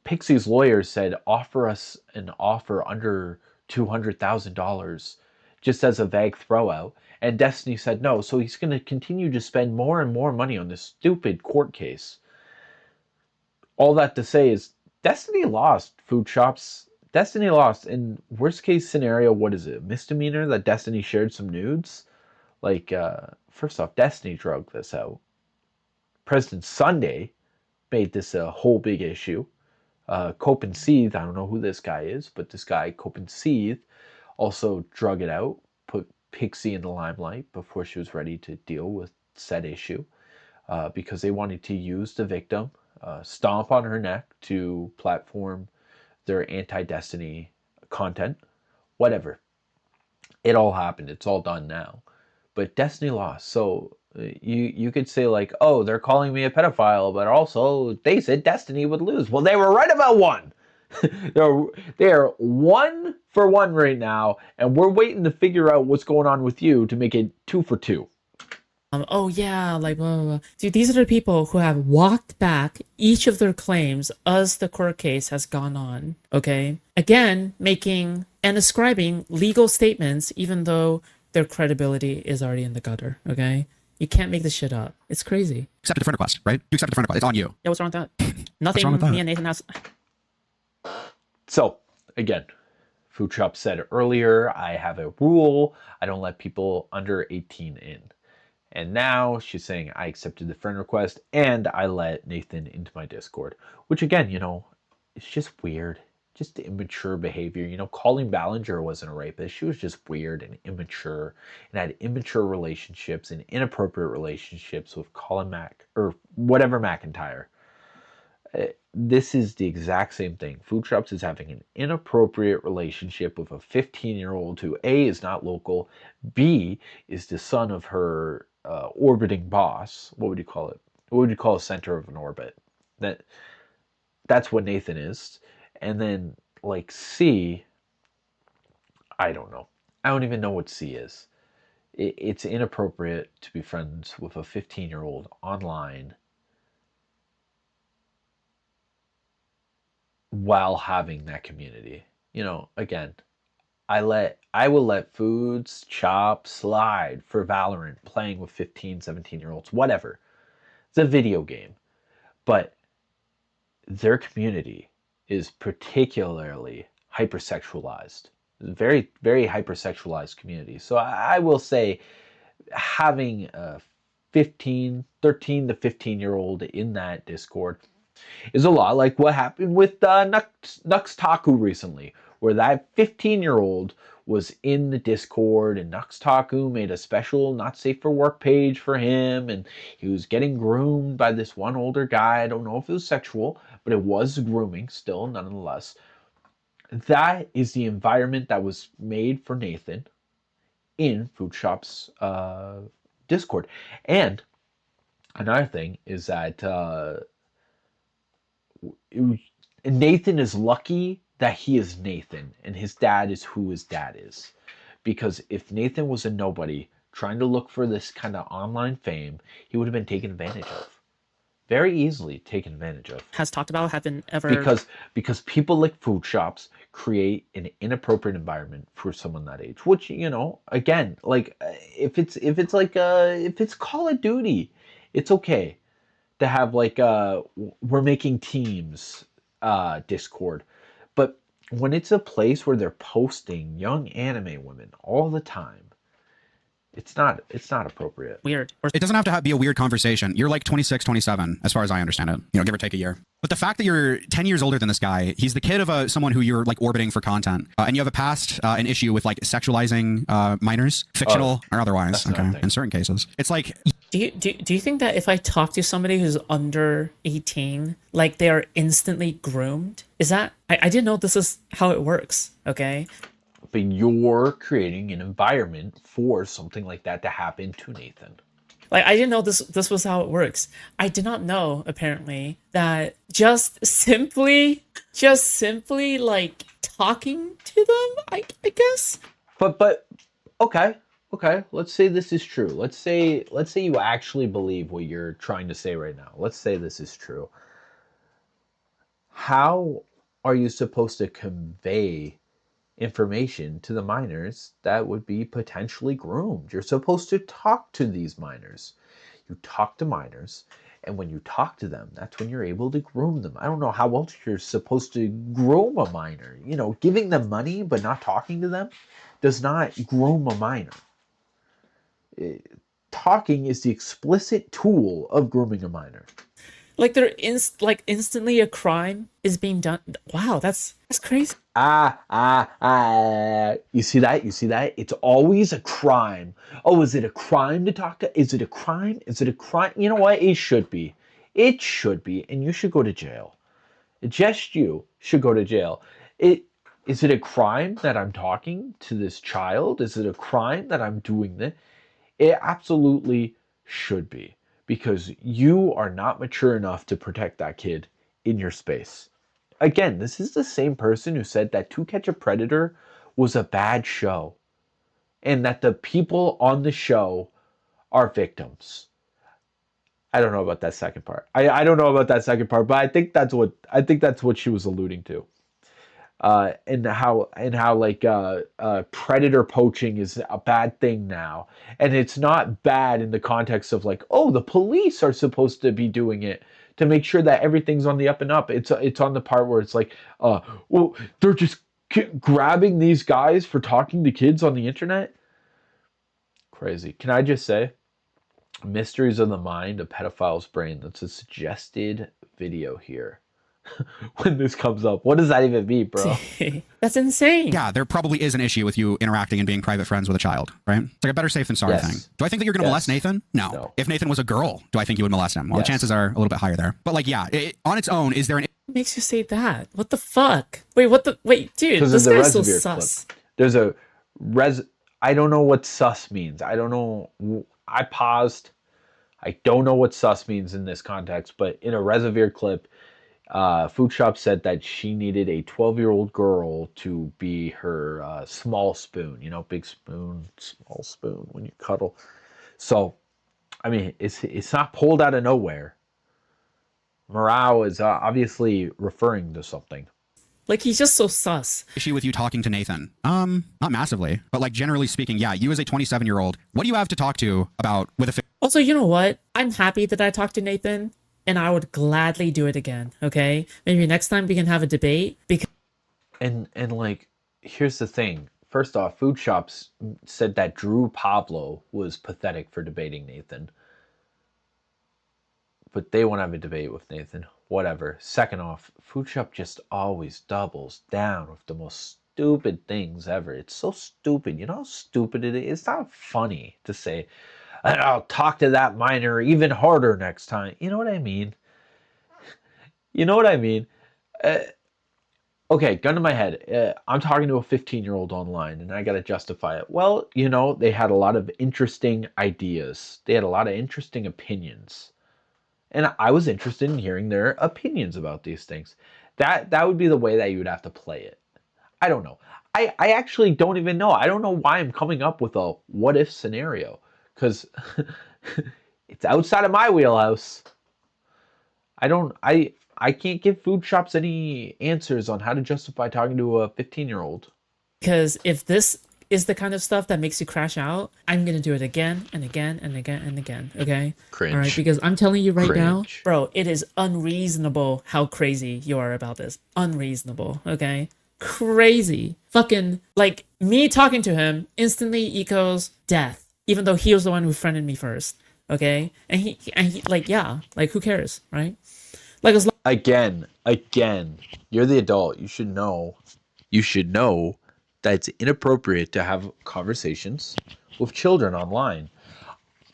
Pixie's lawyer said, offer us an offer under $200,000 just as a vague throwout. And Destiny said no, so he's going to continue to spend more and more money on this stupid court case. All that to say is Destiny lost, food shops. Destiny lost. In worst case scenario, what is it? Misdemeanor that Destiny shared some nudes? Like, first off, Destiny drug this out. President Sunday made this a whole big issue. Cope and Seethe, I don't know who this guy is, but this guy, Cope and Seethe, also drug it out, put Pixie in the limelight before she was ready to deal with said issue, because they wanted to use the victim, stomp on her neck to platform their anti-Destiny content. Whatever. It all happened. It's all done now. But Destiny lost. So you could say like, oh, they're calling me a pedophile, but also they said Destiny would lose. Well, they were right about one. They're 1 for 1 right now, and we're waiting to figure out what's going on with you to make it 2 for 2. Oh yeah, like blah, blah, blah. Dude, these are the people who have walked back each of their claims as the court case has gone on. Okay, again, making and ascribing legal statements, even though their credibility is already in the gutter. Okay, you can't make this shit up. It's crazy. Accepted the friend request, right? You accepted the friend request. It's on you. Yeah, what's wrong with that? Nothing. Wrong with that? Me and Nathan has. So again, Food Shop said earlier, I have a rule. I don't let people under 18 in. And now she's saying I accepted the friend request and I let Nathan into my Discord. Which again, it's just weird. Just immature behavior. Colleen Ballinger wasn't a rapist. She was just weird and immature and had immature relationships and inappropriate relationships with Colin or whatever McIntyre. This is the exact same thing. Food Shops is having an inappropriate relationship with a 15-year-old who A, is not local, B, is the son of her orbiting boss. What would you call it? What would you call a center of an orbit? That's what Nathan is. And then like C, I don't know. I don't even know what C is. It's inappropriate to be friends with a 15-year-old online while having that community. Again, I will let Foods Chop slide for Valorant playing with 15, 17-year-olds, whatever. It's a video game. But their community is particularly hypersexualized. Very, very hypersexualized community. So I will say having a 13 to 15-year-old in that Discord is a lot like what happened with Nux Taku recently, where that 15-year-old was in the Discord and Nux Taku made a special not safe for work page for him, and he was getting groomed by this one older guy. I don't know if it was sexual, but it was grooming still, nonetheless. That is the environment that was made for Nathan in Food Shop's Discord. And another thing is that Nathan is lucky that he is Nathan and his dad is who his dad is. Because if Nathan was a nobody trying to look for this kind of online fame, he would have been taken advantage of. Very easily taken advantage of. Has talked about haven't ever because people like Food Shops create an inappropriate environment for someone that age. Which, again, like if it's Call of Duty, it's okay to have like we're making teams Discord. But when it's a place where they're posting young anime women all the time, it's not appropriate. Weird. It doesn't have to be a weird conversation. You're like 26, 27, as far as I understand it. Give or take a year. But the fact that you're 10 years older than this guy, he's the kid of someone who you're like orbiting for content, and you have a past, an issue with like sexualizing minors, fictional or otherwise. Okay, in certain cases, it's like. Do you think that if I talk to somebody who's under 18, like they are instantly groomed? Is that I didn't know this is how it works. Okay. But you're creating an environment for something like that to happen to Nathan. Like, I didn't know this was how it works. I did not know, apparently, that just simply like talking to them, I guess. But okay. Let's say this is true. Let's say you actually believe what you're trying to say right now. Let's say this is true. How are you supposed to convey information to the minors that would be potentially groomed? You're supposed to talk to these minors. You talk to minors, and when you talk to them, that's when you're able to groom them. I don't know how else you're supposed to groom a minor. Giving them money but not talking to them does not groom a minor. Talking is the explicit tool of grooming a minor. Like instantly a crime is being done. Wow, that's crazy. You see that? It's always a crime. Oh, is it a crime to talk to? Is it a crime? You know what? It should be. And you should go to jail. Just you should go to jail. Is it a crime that I'm talking to this child? Is it a crime that I'm doing this? It absolutely should be. Because you are not mature enough to protect that kid in your space. Again, this is the same person who said that To Catch a Predator was a bad show. And that the people on the show are victims. I don't know about that second part. I don't know about that second part, but I think that's what she was alluding to. And how like predator poaching is a bad thing now, and it's not bad in the context of like, oh, the police are supposed to be doing it to make sure that everything's on the up and up. It's on the part where it's like, well, they're just grabbing these guys for talking to kids on the internet. Crazy. Can I just say, Mysteries of the Mind, a pedophile's brain. That's a suggested video here. When this comes up, what does that even mean, bro? That's insane. Yeah, there probably is an issue with you interacting and being private friends with a child, right? It's like a better safe than sorry thing. Do I think that you're going to molest Nathan? No. If Nathan was a girl, do I think you would molest him? Well, the chances are a little bit higher there. But like, yeah, on its own, is there an... What makes you say that? What the fuck? Wait, dude, this guy's so sus. There's a I don't know what sus means. I don't know. I paused. I don't know what sus means in this context, but in a Reservoir clip, Food Shop said that she needed a 12-year-old girl to be her small spoon. Big spoon, small spoon when you cuddle. So, I mean, it's not pulled out of nowhere. Morale is obviously referring to something. Like, he's just so sus. Issue with you talking to Nathan? Not massively, but like generally speaking, yeah, you as a 27-year-old, what do you have to talk to about with a... Also, you know what? I'm happy that I talked to Nathan. And I would gladly do it again, okay? Maybe next time we can have a debate. Because and like, here's the thing. First off, Food Shops said that Drew Pablo was pathetic for debating Nathan. But they want to have a debate with Nathan. Whatever. Second off, Food Shop just always doubles down with the most stupid things ever. It's so stupid. You know how stupid it is? It's not funny to say, I'll talk to that minor even harder next time. You know what I mean? Okay, gun to my head. I'm talking to a 15-year-old online, and I got to justify it. Well, they had a lot of interesting ideas. They had a lot of interesting opinions. And I was interested in hearing their opinions about these things. That would be the way that you would have to play it. I don't know. I actually don't even know. I don't know why I'm coming up with a what-if scenario. Because it's outside of my wheelhouse. I can't give Food Shops any answers on how to justify talking to a 15-year-old. Because if this is the kind of stuff that makes you crash out, I'm going to do it again and again and again and again, okay? Cringe. All right, because I'm telling you right now, bro, it is unreasonable how crazy you are about this. Unreasonable, okay? crazy. Fucking, like, me talking to him instantly equals death, even though he was the one who friended me first. Okay? And he like, yeah, like, who cares, right? Like, as again, you're the adult. You should know that it's inappropriate to have conversations with children online.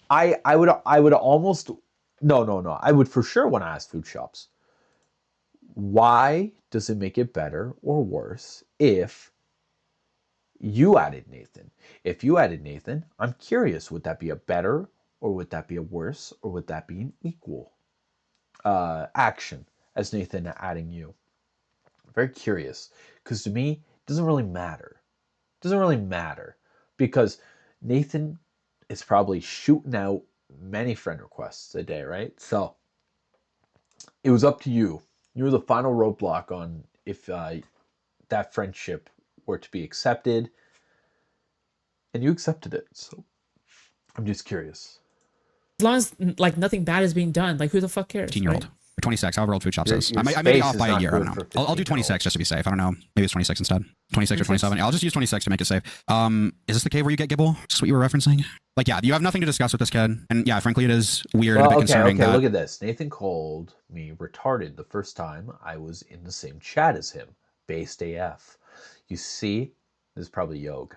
I would almost no. I would for sure want to ask food shops, why does it make it better or worse if you added Nathan? If you added Nathan, I'm curious, would that be a better, or would that be a worse, or would that be an equal action as Nathan adding you? I'm very curious, because to me, it doesn't really matter. It doesn't really matter, because Nathan is probably shooting out many friend requests a day, right? So it was up to you. You were the final roadblock on if that friendship were to be accepted, and you accepted it. So I'm just curious. As long as like nothing bad is being done, like, who the fuck cares? 15-year-old. Right? Or 26, however old food shop says. I may be off by a year. I don't know. I'll do 26 just to be safe. I don't know. Maybe it's 26 instead. 26 or 27. I'll just use 26 to make it safe. Is this the cave where you get Gibble? Is this what you were referencing? Like, yeah, you have nothing to discuss with this kid. And yeah, frankly, it is weird and a bit concerning. Okay, look at this. Nathan called me retarded the first time I was in the same chat as him. Based AF. You see, this is probably Yog.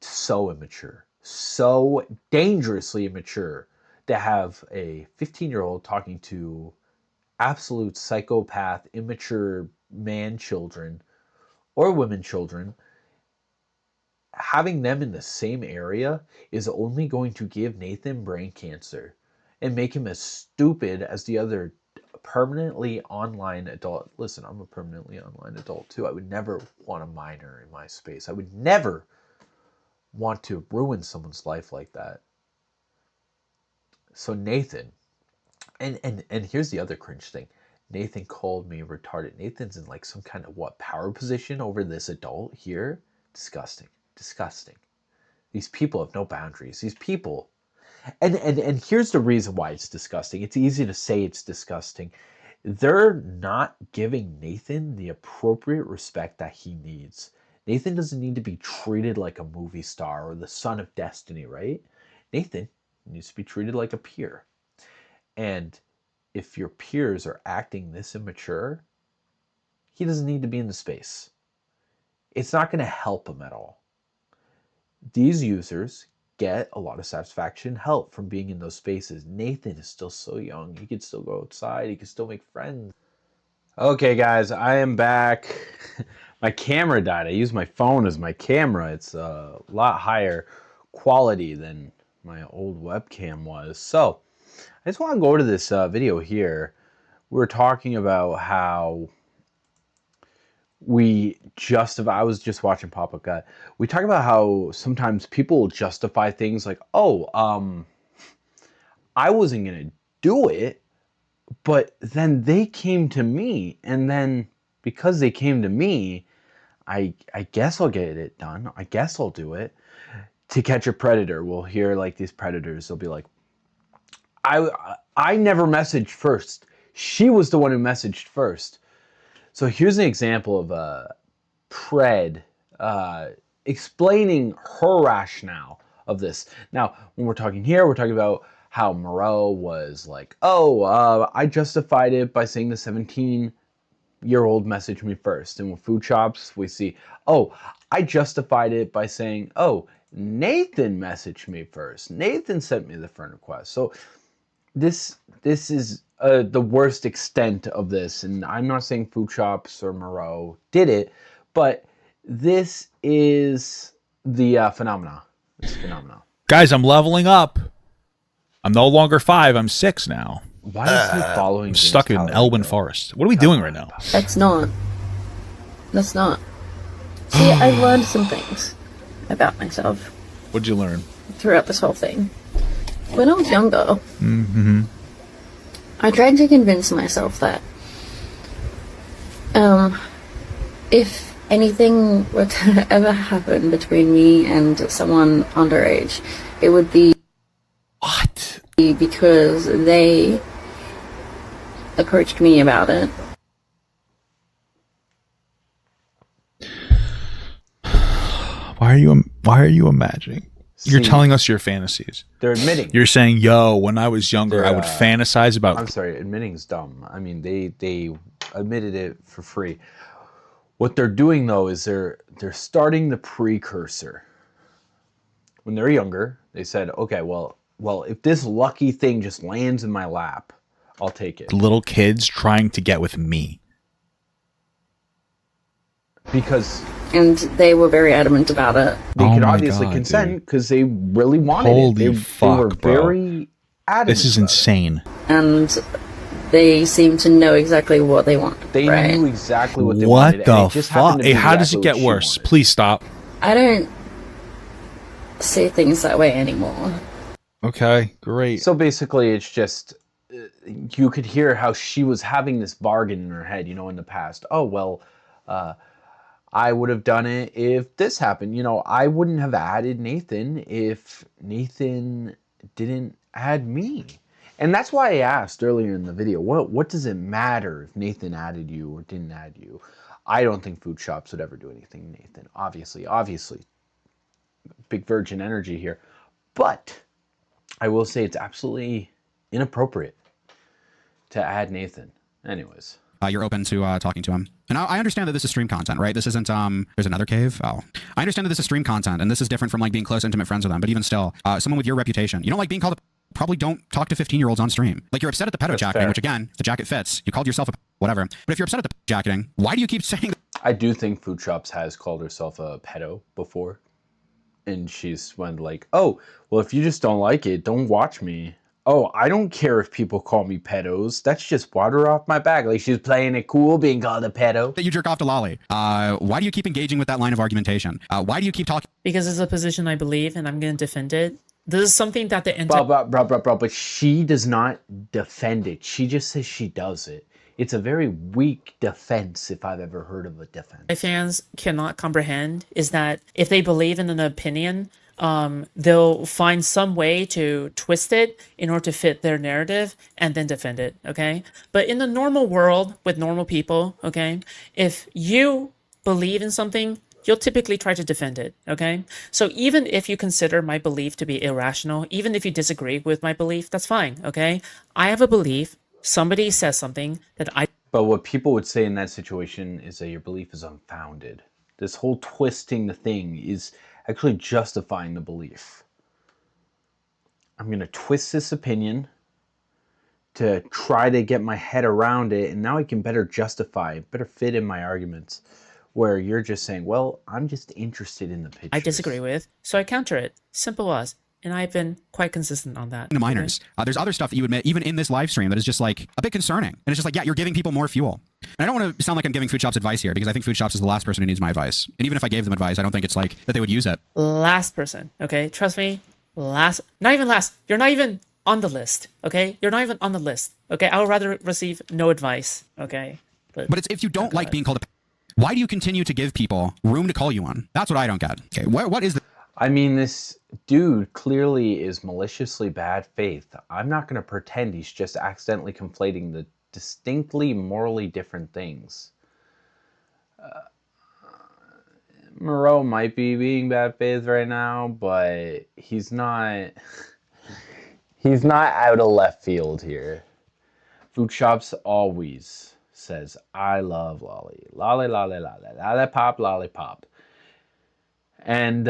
So immature. So dangerously immature to have a 15-year-old talking to absolute psychopath, immature man children or women children. Having them in the same area is only going to give Nathan brain cancer and make him as stupid as the other permanently online adult. Listen, I'm a permanently online adult too. I would never want a minor in my space. I would never want to ruin someone's life like that. So Nathan, and here's the other cringe thing. Nathan called me retarded. Nathan's in like some kind of power position over this adult here. Disgusting. These people have no boundaries. These people, and here's the reason why it's disgusting. It's easy to say it's disgusting. They're not giving Nathan the appropriate respect that he needs. Nathan doesn't need to be treated like a movie star or the son of destiny, right? Nathan needs to be treated like a peer. And if your peers are acting this immature, he doesn't need to be in the space. It's not going to help him at all. These users get a lot of satisfaction and help from being in those spaces. Nathan is still so young. He can still go outside. He can still make friends. Okay, guys, I am back. My camera died. I use my phone as my camera. It's a lot higher quality than my old webcam was. So I just want to go to this video here. We're talking about how I was just watching Pop-Up Gut. We talk about how sometimes people will justify things like, I wasn't going to do it, but then they came to me, and then because they came to me, I guess I'll get it done. I guess I'll do it. To Catch a Predator, we'll hear like these predators, they'll be like, I never messaged first. She was the one who messaged first. So here's an example of a pred explaining her rationale of this. Now, when we're talking here, we're talking about how Moreau was like, I justified it by saying the 17-year-old messaged me first. And with food shops, we see, I justified it by saying, Nathan messaged me first. Nathan sent me the friend request. So this is the worst extent of this, and I'm not saying food shops or Moreau did it, but this is the phenomena. It's a phenomenon. Guys, I'm leveling up. I'm no longer 5. I'm 6 now. Why is he following? I'm stuck in Elwyn Forest. What are we doing right now? That's not. See, I learned some things about myself. What'd you learn? Throughout this whole thing. When I was younger, I tried to convince myself that if anything were to ever happen between me and someone underage, it would be because they approached me about it. Why are you imagining? You're See, telling us your fantasies. They're admitting. You're saying, yo, when I was younger, I would fantasize about. I'm sorry, admitting's dumb. I mean, they admitted it for free. What they're doing though is they're starting the precursor. When they're younger, they said, okay, well, if this lucky thing just lands in my lap, I'll take it. Little kids trying to get with me. Because... And they were very adamant about it. They could obviously consent because they really wanted it. They were very adamant. This is insane. And they seem to know exactly what they want. They knew exactly what they wanted. What the fuck? Hey, how does it get worse? Please stop. I don't see things that way anymore. Okay, great. So basically, it's just you could hear how she was having this bargain in her head, you know, in the past. Oh, well, I would have done it if this happened. You know, I wouldn't have added Nathan if Nathan didn't add me. And that's why I asked earlier in the video, what does it matter if Nathan added you or didn't add you? I don't think food shops would ever do anything, Nathan. Obviously. Big virgin energy here. But I will say it's absolutely inappropriate to add Nathan. Anyways. You're open to talking to him. And I understand that this is stream content, right? This isn't, there's another cave? Oh. I understand that this is stream content, and this is different from, like, being close, intimate friends with them. But even still, someone with your reputation, you don't like being called a... Probably don't talk to 15-year-olds on stream. Like, you're upset at the pedo jacketing, which, again, the jacket fits. You called yourself a... whatever. But if you're upset at the jacketing, why do you keep saying... I do think Food Shops has called herself a pedo before. And she's went like, oh, well, if you just don't like it, don't watch me. Oh, I don't care if people call me pedos. That's just water off my back. Like, she's playing it cool, being called a pedo. That you jerk off to Lolly. Why do you keep engaging with that line of argumentation? Why do you keep talking? Because it's a position I believe, and I'm going to defend it. This is something that the but she does not defend it. She just says she does it. It's a very weak defense, if I've ever heard of a defense. My fans cannot comprehend is that if they believe in an opinion, they'll find some way to twist it in order to fit their narrative and then defend it, okay? But in the normal world with normal people, okay, if you believe in something, you'll typically try to defend it, okay? So even if you consider my belief to be irrational, even if you disagree with my belief, that's fine, okay? I have a belief. Somebody says something that I... But what people would say in that situation is that your belief is unfounded. This whole twisting the thing is actually justifying the belief. I'm going to twist this opinion to try to get my head around it, and now I can better justify, better fit in my arguments, where you're just saying, well, I'm just interested in the pictures. I disagree with, so I counter it. Simple as. And I've been quite consistent on that. To minors. There's other stuff that you admit, even in this live stream, that is just like a bit concerning. And it's just like, yeah, you're giving people more fuel. And I don't want to sound like I'm giving Food Shops advice here, because I think Food Shops is the last person who needs my advice. And even if I gave them advice, I don't think it's like that they would use it. Last person, okay? Trust me, last, not even last. You're not even on the list, okay? You're not even on the list, okay? I would rather receive no advice, okay? But it's if you don't like being called a... Why do you continue to give people room to call you one? That's what I don't get. Okay, what is the... I mean, this dude clearly is maliciously bad faith. I'm not going to pretend he's just accidentally conflating the distinctly morally different things. Moreau might be being bad faith right now, but he's not out of left field here. Food Shops always says, I love Lolly. Lolly, lolly, lolly, lollipop, lollipop. And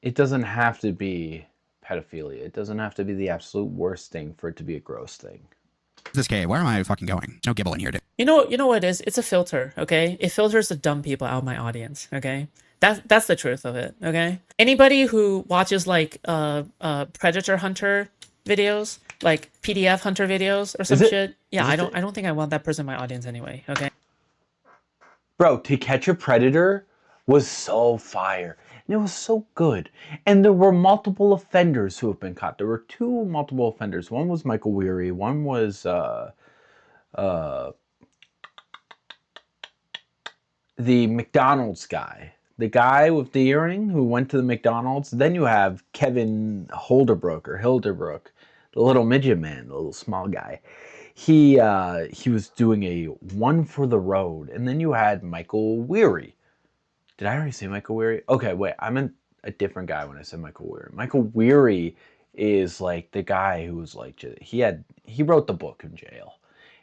it doesn't have to be pedophilia. It doesn't have to be the absolute worst thing for it to be a gross thing. This K, where am I fucking going? No gibble in here, dude. You know what it is? It's a filter, okay? It filters the dumb people out of my audience, okay? That's the truth of it, okay? Anybody who watches like Predator Hunter videos, like PDF Hunter videos or some shit, yeah, I don't think I want that person in my audience anyway, okay? Bro, To Catch a Predator was so fire. And it was so good. And there were multiple offenders who have been caught. There were two multiple offenders. One was Michael Weary. One was the McDonald's guy. The guy with the earring who went to the McDonald's. Then you have Kevin Hilderbrook, the little midget man, the little small guy. He was doing a one for the road. And then you had Michael Weary. Did I already say Michael Weary? Okay, wait, I meant a different guy when I said Michael Weary. Michael Weary is like the guy who was like, he wrote the book in jail.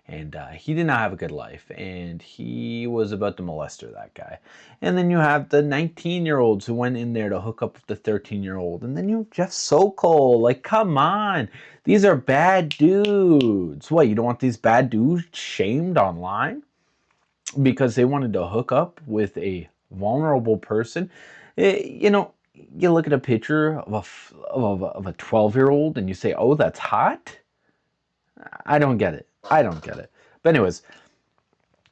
And he did not have a good life, and he was about to molester that guy. And then you have the 19-year-olds who went in there to hook up with the 13-year-old. And then you have Jeff Sokol. Like, come on. These are bad dudes. What, you don't want these bad dudes shamed online? Because they wanted to hook up with a vulnerable person? You know, you look at a picture of a 12-year-old and you say, oh, that's hot? I don't get it. But anyways,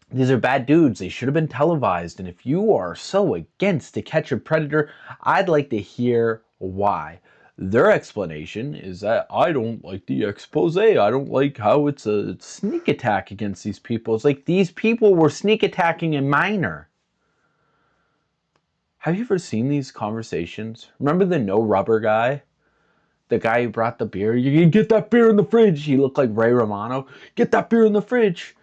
these are bad dudes. They should have been televised. And if you are so against To Catch a Predator, I'd like to hear why. Their explanation is that I don't like the expose. I don't like how it's a sneak attack against these people. It's like these people were sneak attacking a minor. Have you ever seen these conversations? Remember the no rubber guy? The guy who brought the beer. You can get that beer in the fridge. He looked like Ray Romano. Get that beer in the fridge.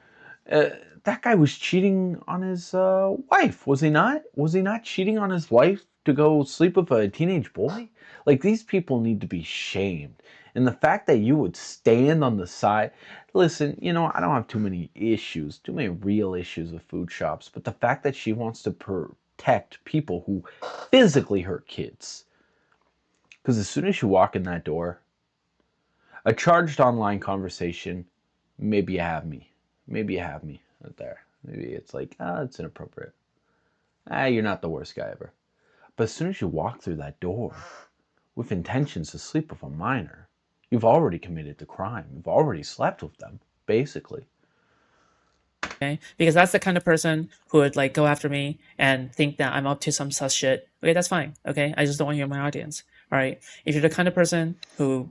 That guy was cheating on his wife, was he not? Was he not cheating on his wife to go sleep with a teenage boy? Like, these people need to be shamed. And the fact that you would stand on the side... Listen, you know, I don't have too many real issues with food shops, but the fact that she wants to protect people who physically hurt kids... Because as soon as you walk in that door, a charged online conversation, maybe you have me. Maybe you have me right there. Maybe it's like, it's inappropriate. You're not the worst guy ever. But as soon as you walk through that door with intentions to sleep with a minor, you've already committed the crime. You've already slept with them, basically. Okay, because that's the kind of person who would like go after me and think that I'm up to some sus shit. Okay, that's fine. Okay, I just don't want you in my audience. All right. If you're the kind of person who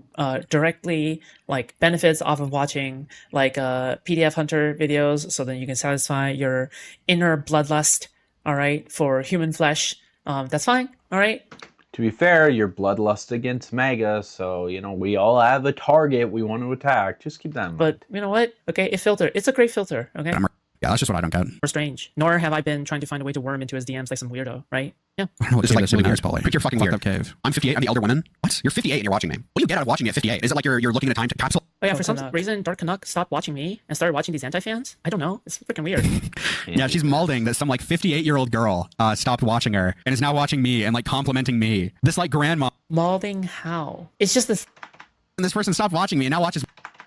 directly like benefits off of watching like PDF Hunter videos, so then you can satisfy your inner bloodlust, all right, for human flesh, that's fine. All right. To be fair, you're bloodlust against MAGA, so you know we all have a target we want to attack. Just keep that in mind. But you know what? Okay, it's a great filter. Okay. Yeah, that's just what I don't get. Or strange. Nor have I been trying to find a way to worm into his DMs like some weirdo, right? Yeah. I don't know what just like living here, Paulie. Pick your fucking fucked up cave. I'm 58. I'm the elder woman. What? You're 58 and you're watching me. What do you get out of watching me at 58? Is it like you're looking at a time capsule? Oh yeah, for some reason, Dark Canuck stopped watching me and started watching these anti-fans. I don't know. It's freaking weird. Yeah, she's molding that some like 58-year-old girl stopped watching her and is now watching me and like complimenting me. This like grandma. Molding how? It's just this. And this person stopped watching me and now watches.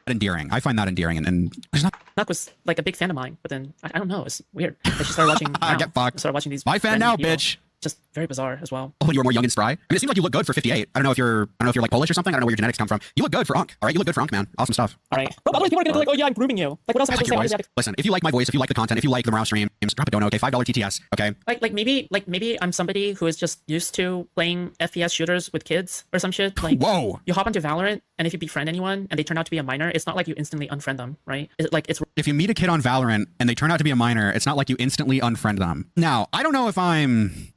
Endearing. I find that endearing, and there's not. Nuck was like a big fan of mine, but then I don't know. It's weird. Like she started watching. Get fucked. Started watching these. My fan now, people. bitch. Just very bizarre as well. Oh, you were more young and spry. I mean, it seems like you look good for 58. I don't know if you're like Polish or something. I don't know where your genetics come from. You look good for Unk. All right, you look good for Unk, man. Awesome stuff. All right. But otherwise, people are gonna be like, oh yeah, I'm grooming you. Like, what else am I supposed to say? Listen, if you like my voice, if you like the content, if you like the Morale stream, drop a dono, okay? $5 TTS, okay? Like maybe I'm somebody who is just used to playing FPS shooters with kids or some shit. Like, whoa. You hop onto Valorant, and if you befriend anyone and they turn out to be a minor, it's not like you instantly unfriend them, right? If you meet a kid on Valorant and they turn out to be a minor, it's not like you instantly unfriend them. Now, I don't know if I'm,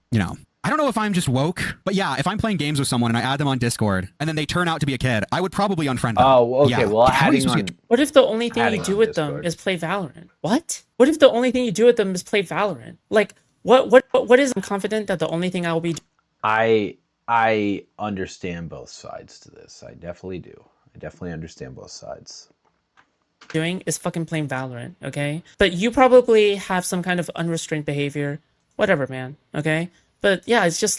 I don't know if I'm just woke, but yeah, if I'm playing games with someone and I add them on Discord and then they turn out to be a kid, I would probably unfriend them. Oh, okay. Yeah. Well, what if the only thing you do with them is play Valorant? What? What if the only thing you do with them is play Valorant? Like, what is? I'm confident that the only thing I will be. I understand both sides to this. I definitely do. I definitely understand both sides. Doing is fucking playing Valorant, okay? But you probably have some kind of unrestrained behavior. Whatever, man. Okay. But yeah, it's just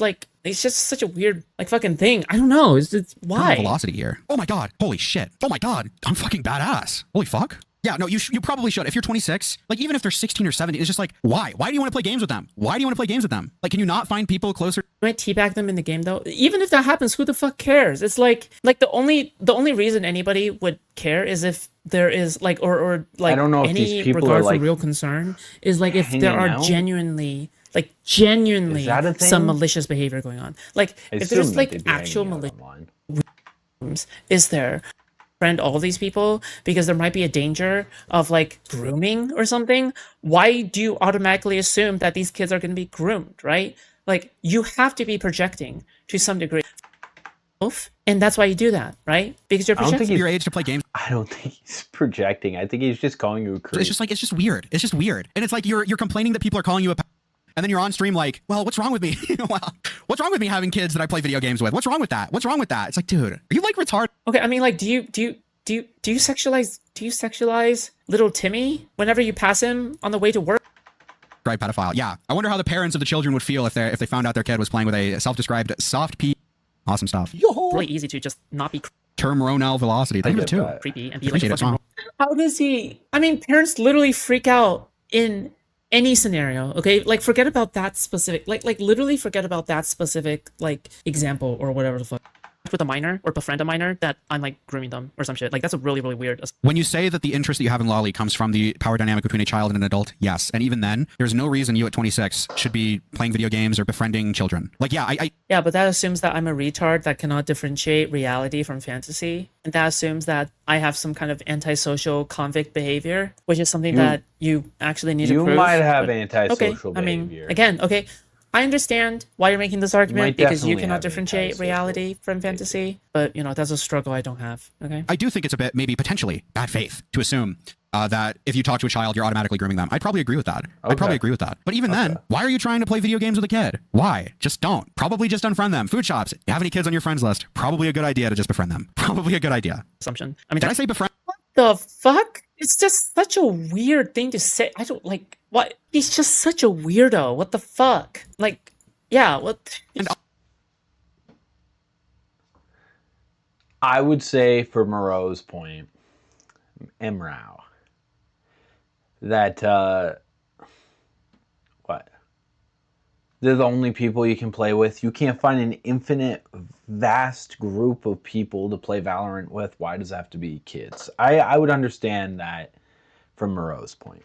such a weird, like, fucking thing. I don't know. It's why? Velocity here. Oh my god. Holy shit. Oh my god. I'm fucking badass. Holy fuck. Yeah, no, you probably should. If you're 26, like, even if they're 16 or 17, it's just like, why? Why do you want to play games with them? Why do you want to play games with them? Like, can you not find people closer? You might teabag them in the game, though. Even if that happens, who the fuck cares? It's like the only reason anybody would care is if there is, like, or like, I don't know if any these people regard are, like, for real concern is, like, if there are genuinely some malicious behavior going on. Like, if there's, like, actual malicious, is there? Friend all these people because there might be a danger of, like, grooming or something. Why do you automatically assume that these kids are going to be groomed, right? Like, you have to be projecting to some degree, and that's why you do that, right? Because you're projecting. I don't think your age to play games. I don't think he's projecting. I think he's just calling you a creep. It's just weird. It's just weird, and it's like you're complaining that people are calling you a. And then you're on stream like, well, what's wrong with me? Well, what's wrong with me having kids that I play video games with? What's wrong with that? What's wrong with that? It's like, dude, are you like retarded? Okay, I mean, like, do you sexualize little Timmy whenever you pass him on the way to work? Right, pedophile. Yeah. I wonder how the parents of the children would feel if they found out their kid was playing with a self-described soft P. Awesome stuff. Really easy to just not be terminal velocity. Thank you too. Creepy and be like, how does he? I mean, parents literally freak out in any scenario. Okay, like forget about that specific, like literally forget about that specific like example or whatever the fuck. With a minor or befriend a minor that I'm like grooming them or some shit. Like that's a really, really weird. When you say that the interest that you have in Lolly comes from the power dynamic between a child and an adult, yes. And even then, there's no reason you at 26 should be playing video games or befriending children. Like, yeah, yeah, but that assumes that I'm a retard that cannot differentiate reality from fantasy. And that assumes that I have some kind of antisocial convict behavior, which is something that you actually need to prove. You might have antisocial behavior. I mean, again, okay. I understand why you're making this argument because you cannot differentiate reality from fantasy, but you know, that's a struggle I don't have. Okay. I do think it's a bit, maybe potentially bad faith to assume that if you talk to a child, you're automatically grooming them. I'd probably agree with that. I'd probably agree with that. But even then, why are you trying to play video games with a kid? Why? Just don't. Probably just unfriend them. Food shops. You have any kids on your friends list? Probably a good idea to just befriend them. Probably a good idea. Assumption. I mean, did I say befriend? What the fuck? It's just such a weird thing to say. I don't like what. He's just such a weirdo. What the fuck? Like. Yeah, what? I would say for Moreau's point, Imrao, that what? They're the only people you can play with. You can't find an infinite, vast group of people to play Valorant with. Why does it have to be kids? I would understand that from Moreau's point.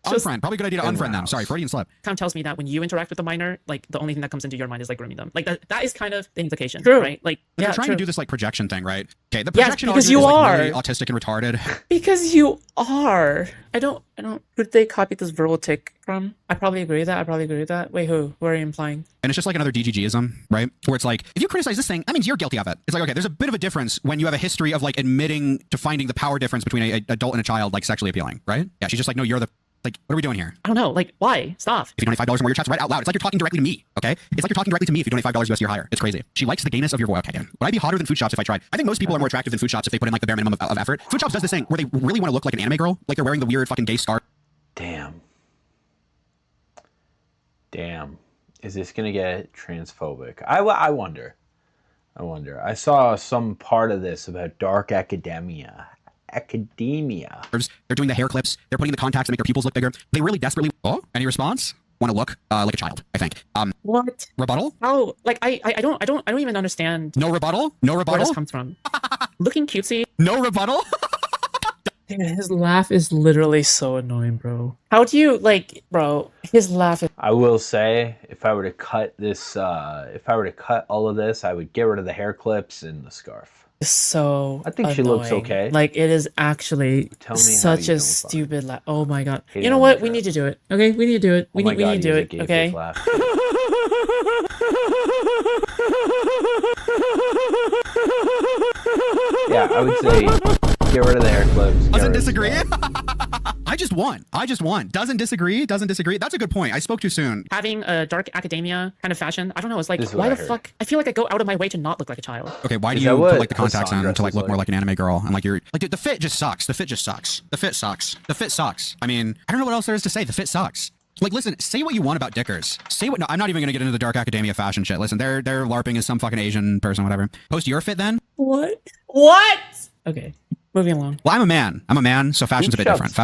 Unfriend. Probably a good idea to unfriend them. Sorry, Freudian slip. Kind of tells me that when you interact with a minor, like the only thing that comes into your mind is like grooming them. Like that is kind of the implication, right? Like they're trying to do this like projection thing, right? Okay, the projection because you are really autistic and retarded. Because you are. I don't. Who did they copy this verbal tick from? I probably agree with that. Wait, who? Who are you implying? And it's just like another DGGism, right? Where it's like, if you criticize this thing, that means you're guilty of it. It's like, okay, there's a bit of a difference when you have a history of like admitting to finding the power difference between an adult and a child like sexually appealing, right? Yeah, she's just like, no, you're the. Like, what are we doing here? I don't know. Like, why? Stop. If you donate $5 or more, your chat's right out loud. It's like you're talking directly to me, okay? It's like you're talking directly to me if you donate $5 USD or higher. It's crazy. She likes the gayness of your voice. Okay. Would I be hotter than Food Shops if I tried? I think most people are more attractive than Food Shops if they put in like the bare minimum of effort. Food Shops does this thing where they really want to look like an anime girl. Like they're wearing the weird fucking gay scarf. Damn. Is this going to get transphobic? I wonder. I saw some part of this about dark academia. They're doing the hair clips. They're putting the contacts to make their pupils look bigger. They really desperately. Oh, any response? Want to look like a child? I think. What? Rebuttal? Oh, like I don't even understand. No rebuttal. No rebuttal. Where this comes from? Looking cutesy. No rebuttal. Dude, his laugh is literally so annoying, bro. How do you like, bro? His laugh is. I will say, if I were to cut this, if I were to cut all of this, I would get rid of the hair clips and the scarf. So I think annoying. She looks okay. Like it is actually such a stupid laugh. Oh my god! You know what? We need to do it. Okay, we need to do it. We need to do it. Okay. Yeah, I would say get rid of the hair clips. Doesn't disagree. I just won. Doesn't disagree. That's a good point. I spoke too soon. Having a dark academia kind of fashion, I don't know. It's like, why the fuck? I feel like I go out of my way to not look like a child. Okay, why do you put like the contacts on to like look more like an anime girl? And like you're like, dude, the fit just sucks. The fit sucks. I mean, I don't know what else there is to say. The fit sucks. Like, listen, say what you want about Dickers. No, I'm not even gonna get into the dark academia fashion shit. Listen, they're LARPing as some fucking Asian person, whatever. Post your fit then. What? Okay. Moving along. Well, I'm a man, so fashion's a bit different.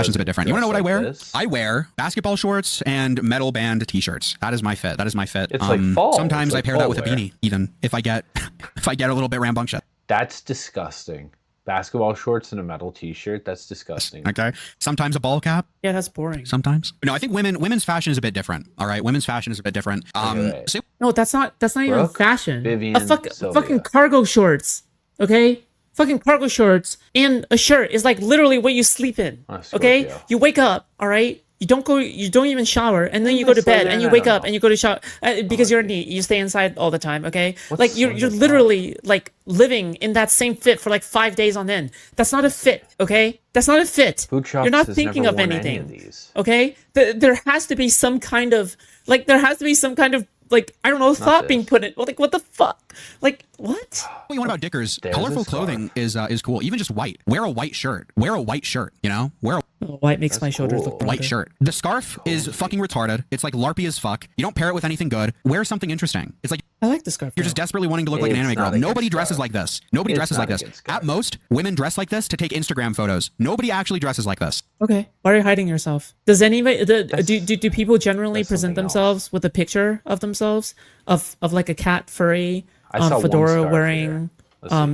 You wanna know what I wear? I wear basketball shorts and metal band t-shirts. That is my fit. It's like fall. Sometimes I pair that with a beanie, even if I get a little bit rambunctious. That's disgusting. Basketball shorts and a metal t-shirt, that's disgusting. Okay. Sometimes a ball cap. Yeah, that's boring. Sometimes. No, I think women's fashion is a bit different. All right. Women's fashion is a bit different. No, that's not even fashion. Vivian, fucking cargo shorts. Okay? Fucking cargo shorts and a shirt is like literally what you sleep in. Okay? You wake up, all right? You don't even shower, and then you go to bed, and you wake up, and you go to shower because you're neat. You stay inside all the time, okay? Like you're literally like living in that same fit for like 5 days on end. That's not a fit, okay? That's not a fit. Food Shops you're not has thinking never of worn anything, any of these. okay? There has to be some kind of like I don't know, thought being put in. Like what the fuck? Like what? What you want about Dickers? Colorful clothing is cool. Even just white. Wear a white shirt. Wear a white shirt. You know, white makes my shoulders look broader. White shirt. The scarf is fucking retarded. It's like LARPy as fuck. You don't pair it with anything good. Wear something interesting. It's like I like the scarf. You're just desperately wanting to look like an anime girl. Nobody dresses like this. Nobody dresses like this. At most, women dress like this to take Instagram photos. Nobody actually dresses like this. Okay, why are you hiding yourself? Does anybody do people generally present themselves with a picture of themselves of like a cat furry fedora wearing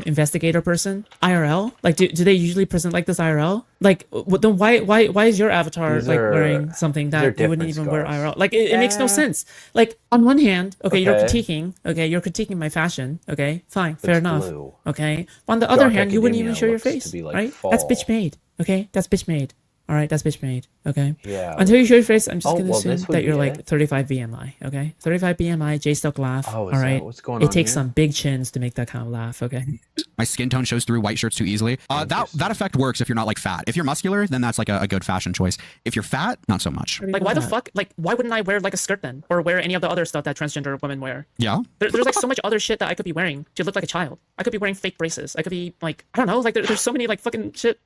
investigator person IRL? Like do they usually present like this IRL? Like then why is your avatar like wearing something that you wouldn't even wear IRL? Like it makes no sense. Like on one hand, okay, you're critiquing my fashion, okay, fine, fair enough, okay. On the other hand, you wouldn't even show your face, right? That's bitch made, okay, that's bitch made. All right, that's bitch made. Okay. Yeah. Until you show your face, I'm just gonna assume that you're like 35 BMI. Okay. 35 BMI, J-Stock laugh. Oh, all right. What's going on? It takes some big chins to make that kind of laugh. Okay. My skin tone shows through white shirts too easily. That effect works if you're not like fat. If you're muscular, then that's like a good fashion choice. If you're fat, not so much. Like why the fuck? Like why wouldn't I wear like a skirt then, or wear any of the other stuff that transgender women wear? Yeah. There's like so much other shit that I could be wearing to look like a child. I could be wearing fake braces. I could be like I don't know. Like there's so many like fucking shit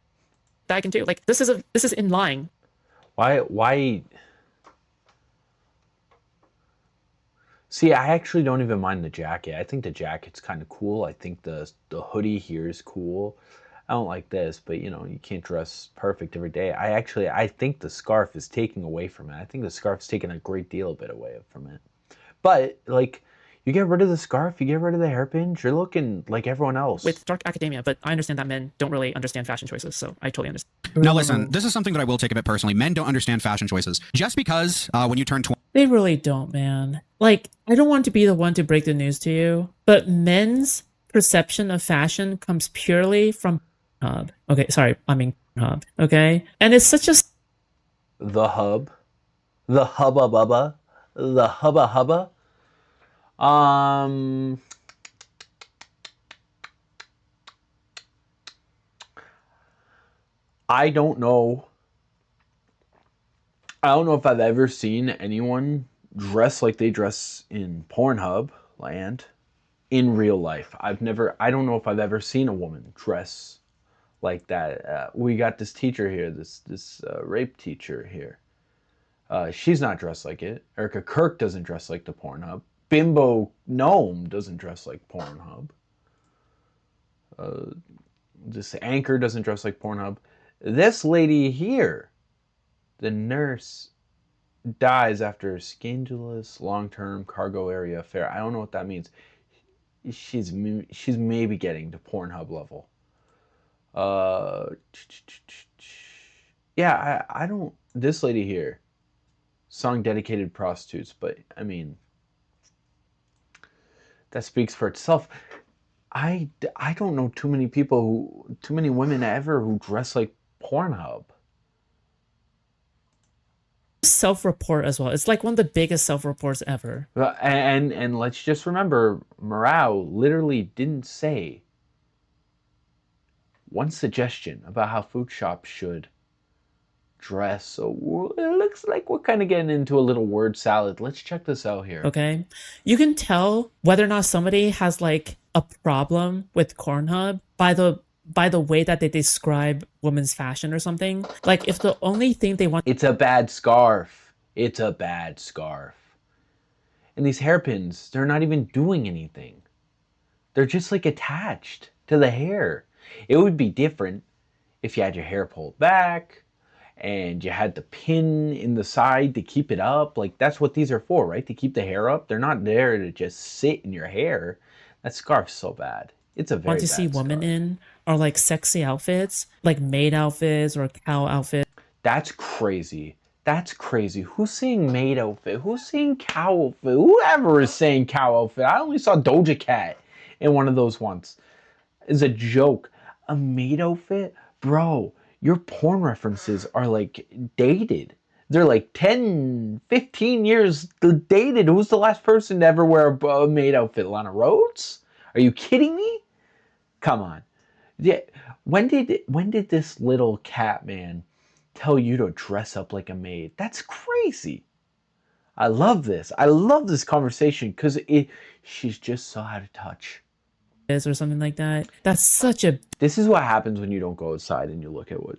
that I can do. Like this is in line. Why? See, I actually don't even mind the jacket. I think the jacket's kind of cool. I think the hoodie here is cool. I don't like this, but you know, you can't dress perfect every day. I think the scarf is taking away from it. I think the scarf's taking a great deal bit away from it. But like, you get rid of the scarf, you get rid of the hairpins, you're looking like everyone else. With dark academia, but I understand that men don't really understand fashion choices, so I totally understand. Now listen, this is something that I will take a bit personally. Men don't understand fashion choices. Just because when you turn 20... They really don't, man. Like, I don't want to be the one to break the news to you, but men's perception of fashion comes purely from Hub. Okay, sorry, I mean Hub. Okay? And it's such a... The Hub? The Hubba Bubba? The Hubba Hubba? I don't know. I don't know if I've ever seen anyone dress like they dress in Pornhub land in real life. I don't know if I've ever seen a woman dress like that. We got this teacher here, this rape teacher here. She's not dressed like it. Erica Kirk doesn't dress like the Pornhub. Bimbo Gnome doesn't dress like Pornhub. This anchor doesn't dress like Pornhub. This lady here, the nurse, dies after a scandalous long-term cargo area affair. I don't know what that means. She's maybe getting to Pornhub level. Yeah, I don't... This lady here, song dedicated prostitutes, but I mean... That speaks for itself. I don't know too many women ever who dress like Pornhub. Self-report as well. It's like one of the biggest self-reports ever. And let's just remember, Morale literally didn't say one suggestion about how food shops should dress. So it looks like we're kind of getting into a little word salad. Let's check this out here. Okay. You can tell whether or not somebody has like a problem with Pornhub by the way that they describe women's fashion or something. Like if the only thing they want... It's a bad scarf. It's a bad scarf. And these hairpins, they're not even doing anything. They're just like attached to the hair. It would be different if you had your hair pulled back and you had the pin in the side to keep it up. Like, that's what these are for, right? To keep the hair up. They're not there to just sit in your hair. That scarf's so bad. It's a very bad want to see women in are like sexy outfits, like maid outfits or cow outfits. That's crazy. That's crazy. Who's saying maid outfit? Who's saying cow outfit? Whoever is saying cow outfit. I only saw Doja Cat in one of those once. It's a joke. A maid outfit? Bro, your porn references are like dated. They're like 10, 15 years dated. Who's the last person to ever wear a maid outfit? Lana Rhodes? Are you kidding me? Come on. Yeah. When did this little cat man tell you to dress up like a maid? That's crazy. I love this. I love this conversation because she's just so out of touch. Or something like that. That's such a... This is what happens when you don't go outside and you look at what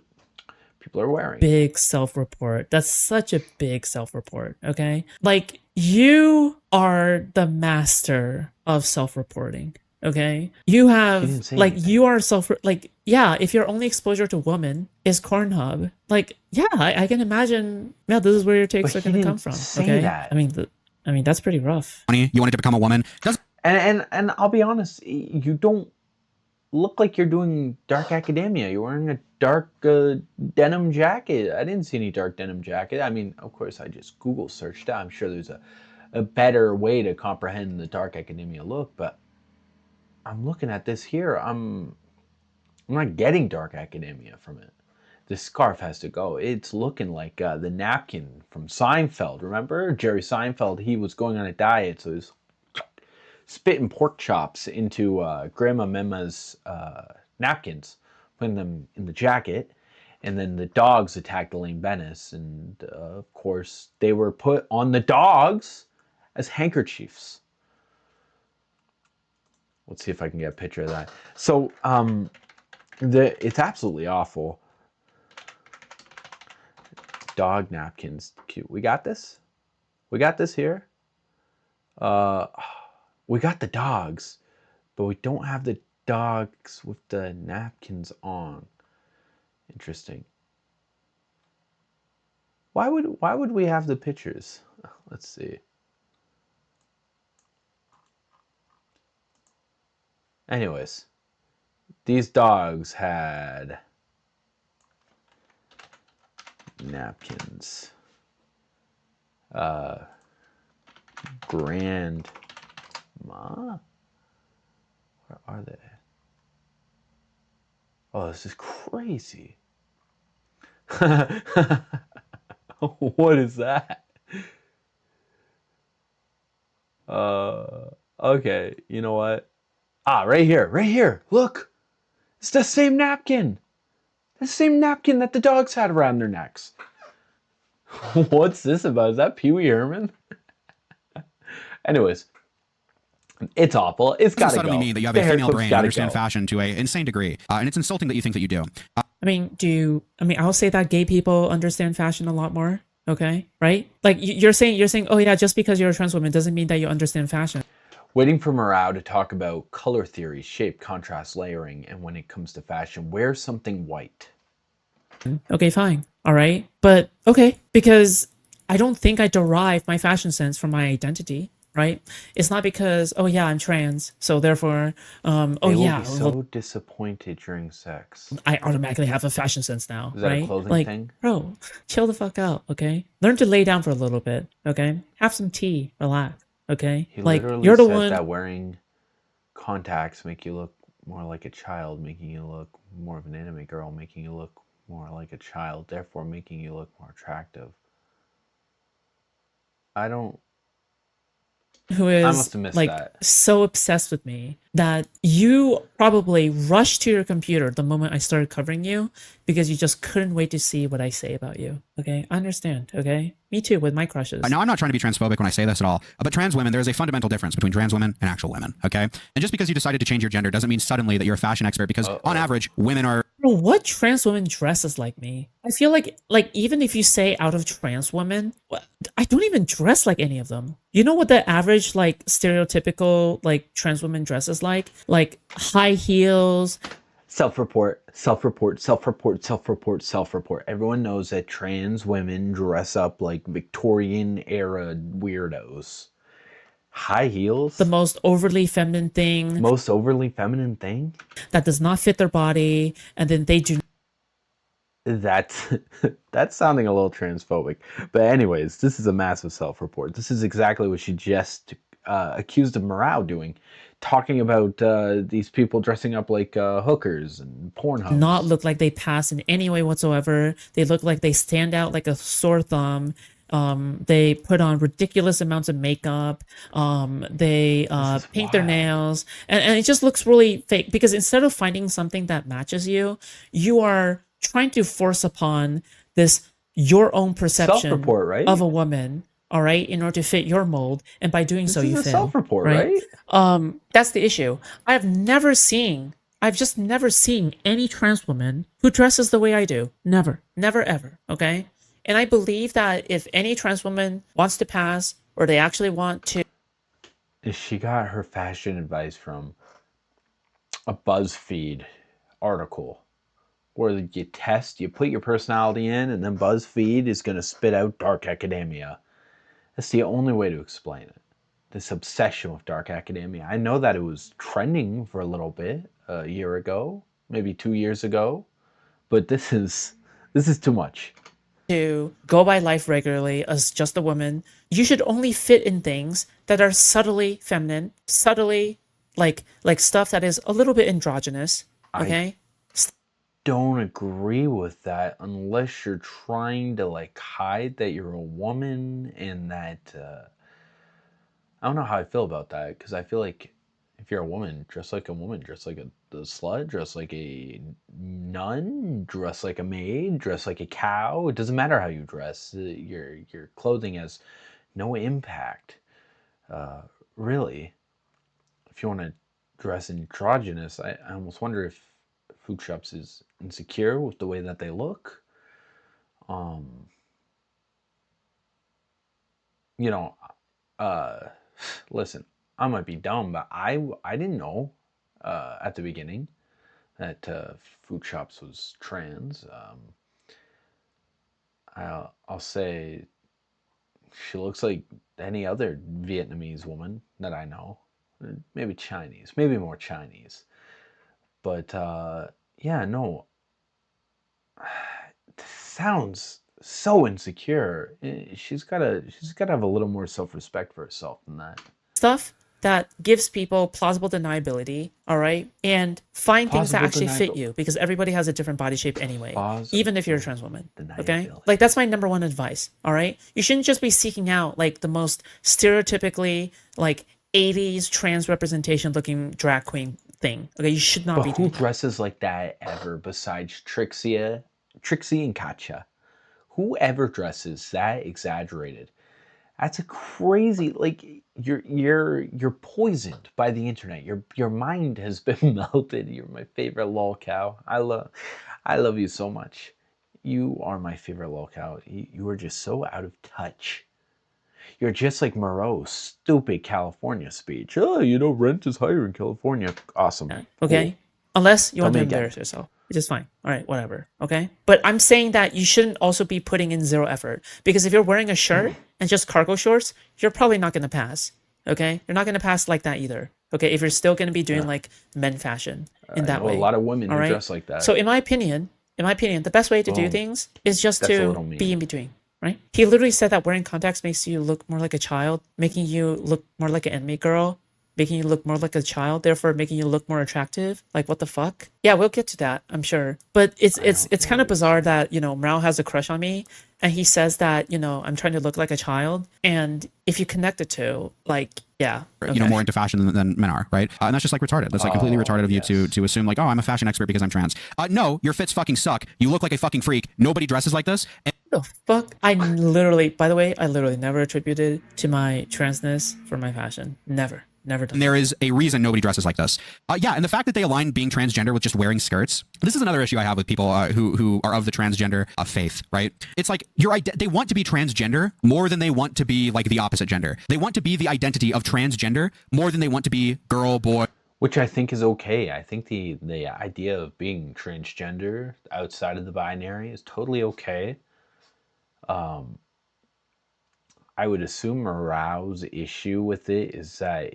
people are wearing. Big self-report. That's such a big self-report, okay? Like, you are the master of self-reporting, okay? You have, like, anything. You are like, yeah, if your only exposure to women is Pornhub, like, yeah, I can imagine, yeah, this is where your takes are going to come from, okay? That. I mean, that's pretty rough. You wanted to become a woman. And I'll be honest, you don't look like you're doing dark academia. You're wearing a dark denim jacket. I didn't see any dark denim jacket. I mean, of course, I just Google searched it. I'm sure there's a better way to comprehend the dark academia look, but I'm looking at this here. I'm not getting dark academia from it. This scarf has to go. It's looking like the napkin from Seinfeld. Remember? Jerry Seinfeld, he was going on a diet, so he's spitting pork chops into Grandma Memma's napkins, putting them in the jacket, and then the dogs attacked Elaine Bennis, and of course they were put on the dogs as handkerchiefs. Let's see if I can get a picture of that. So it's absolutely awful. Dog napkins, cute. We got this? We got this here? We got the dogs, but we don't have the dogs with the napkins on. Interesting. Why would we have the pictures? Let's see. Anyways, these dogs had napkins. Grandma? Where are they? Oh, this is crazy. What is that? Okay, you know what? Ah, right here. Look, it's the same napkin. The same napkin that the dogs had around their necks. What's this about? Is that Pee Wee Herman? Anyways, it's awful. It's got to go. Suddenly mean that you have a female brain and understand fashion to an insane degree, and it's insulting that you think that you do. I'll say that gay people understand fashion a lot more. Okay, right? Like you're saying, oh yeah, just because you're a trans woman doesn't mean that you understand fashion. Waiting for Morao to talk about color theory, shape, contrast, layering, and when it comes to fashion, wear something white. Okay, fine. All right. But okay, because I don't think I derive my fashion sense from my identity, right? It's not because, oh yeah, I'm trans, so therefore, they will be so disappointed during sex. I automatically have a fashion sense now, Is that right? a clothing thing? Bro, chill the fuck out, okay? Learn to lay down for a little bit, okay? Have some tea, relax, okay? He like literally you're the said one that wearing contacts make you look more like a child, making you look more of an anime girl, making you look more like a child, therefore making you look more attractive. Who is I must have missed like that. So obsessed with me that you probably rushed to your computer the moment I started covering you because you just couldn't wait to see what I say about you. Okay, I understand. Okay, me too with my crushes. Now I'm not trying to be transphobic when I say this at all, but trans women, there is a fundamental difference between trans women and actual women. Okay, and just because you decided to change your gender doesn't mean suddenly that you're a fashion expert, because on average, women are. Bro, what trans woman dresses like me? I feel like even if you say out of trans women, I don't even dress like any of them. You know what the average like stereotypical like trans woman dresses like? Like high heels. Self-report. Everyone knows that trans women dress up like Victorian era weirdos. High heels? The most overly feminine thing. Most overly feminine thing? That does not fit their body, and then they do. That's sounding a little transphobic. But anyways, this is a massive self-report. This is exactly what she just accused of Morao doing talking about these people dressing up like hookers and Pornhubs. Not look like they pass in any way whatsoever. They look like they stand out like a sore thumb. They put on ridiculous amounts of makeup. They paint their nails, and it just looks really fake. Because instead of finding something that matches you, you are trying to force upon this your own perception Self-report, right? of a woman. All right, in order to fit your mold, and by doing so, you fail. Self-report, right? That's the issue. I've just never seen any trans woman who dresses the way I do. Never. Never, ever. Okay? And I believe that if any trans woman wants to pass, or they actually want to... She got her fashion advice from a BuzzFeed article where you put your personality in, and then BuzzFeed is going to spit out dark academia. That's the only way to explain it. This obsession with dark academia. I know that it was trending for a little bit a year ago, maybe 2 years ago, but this is too much. To go by life regularly as just a woman, you should only fit in things that are subtly feminine, subtly like stuff that is a little bit androgynous. Okay. Don't agree with that unless you're trying to like hide that you're a woman, and that I don't know how I feel about that, because I feel like if you're a woman, dress like a woman, dress like a slut, dress like a nun, dress like a maid, dress like a cow. It doesn't matter how you dress. Your clothing has no impact, really. If you want to dress androgynous, I almost wonder if Food Shops is insecure with the way that they look. Listen, I might be dumb, but I didn't know at the beginning that Food Shops was trans. I'll say she looks like any other Vietnamese woman that I know. Maybe Chinese, maybe more Chinese. But yeah, no. Sounds so insecure. She's gotta have a little more self-respect for herself than that. Stuff that gives people plausible deniability, all right? And find things that actually fit you, because everybody has a different body shape anyway, even if you're a trans woman, okay? Like, that's my number one advice, all right? You shouldn't just be seeking out, like, the most stereotypically, like, 80s trans representation looking drag queen thing, okay? You should not be doing who dresses like that ever besides Trixie and Katya? Who ever dresses that exaggerated? That's a crazy, like, you're poisoned by the internet. Your mind has been melted. You're my favorite Lolcow. I love you so much. You are my favorite Lolcow. You are just so out of touch. You're just like Moreau's stupid California speech. Oh, rent is higher in California. Awesome. Okay. Cool. Unless you want to embarrass yourself, which is fine. All right, whatever. Okay. But I'm saying that you shouldn't also be putting in zero effort, because if you're wearing a shirt and just cargo shorts, you're probably not going to pass. Okay. You're not going to pass like that either. Okay. If you're still going to be doing like men fashion in that way. A lot of women who dress like that. So in my opinion, the best way to do things is just to be in between. Right? He literally said that wearing contacts makes you look more like a child, making you look more like an enemy girl, making you look more like a child, therefore making you look more attractive. Like, what the fuck? Yeah, we'll get to that, I'm sure. But it's kind of bizarre that, Mao has a crush on me, and he says that, I'm trying to look like a child. And if you connect the two, like, yeah. Okay. More into fashion than men are, right? And that's just like retarded. That's like completely retarded of you to assume like, oh, I'm a fashion expert because I'm trans. No, your fits fucking suck. You look like a fucking freak. Nobody dresses like this. The fuck? By the way, I literally never attributed to my transness for my fashion. Never done. And there is a reason nobody dresses like this. Yeah, and the fact that they align being transgender with just wearing skirts. This is another issue I have with people who are of the transgender faith, right? It's like they want to be transgender more than they want to be like the opposite gender. They want to be the identity of transgender more than they want to be girl, boy. Which I think is okay. I think the idea of being transgender outside of the binary is totally okay. I would assume Moreau's issue with it is that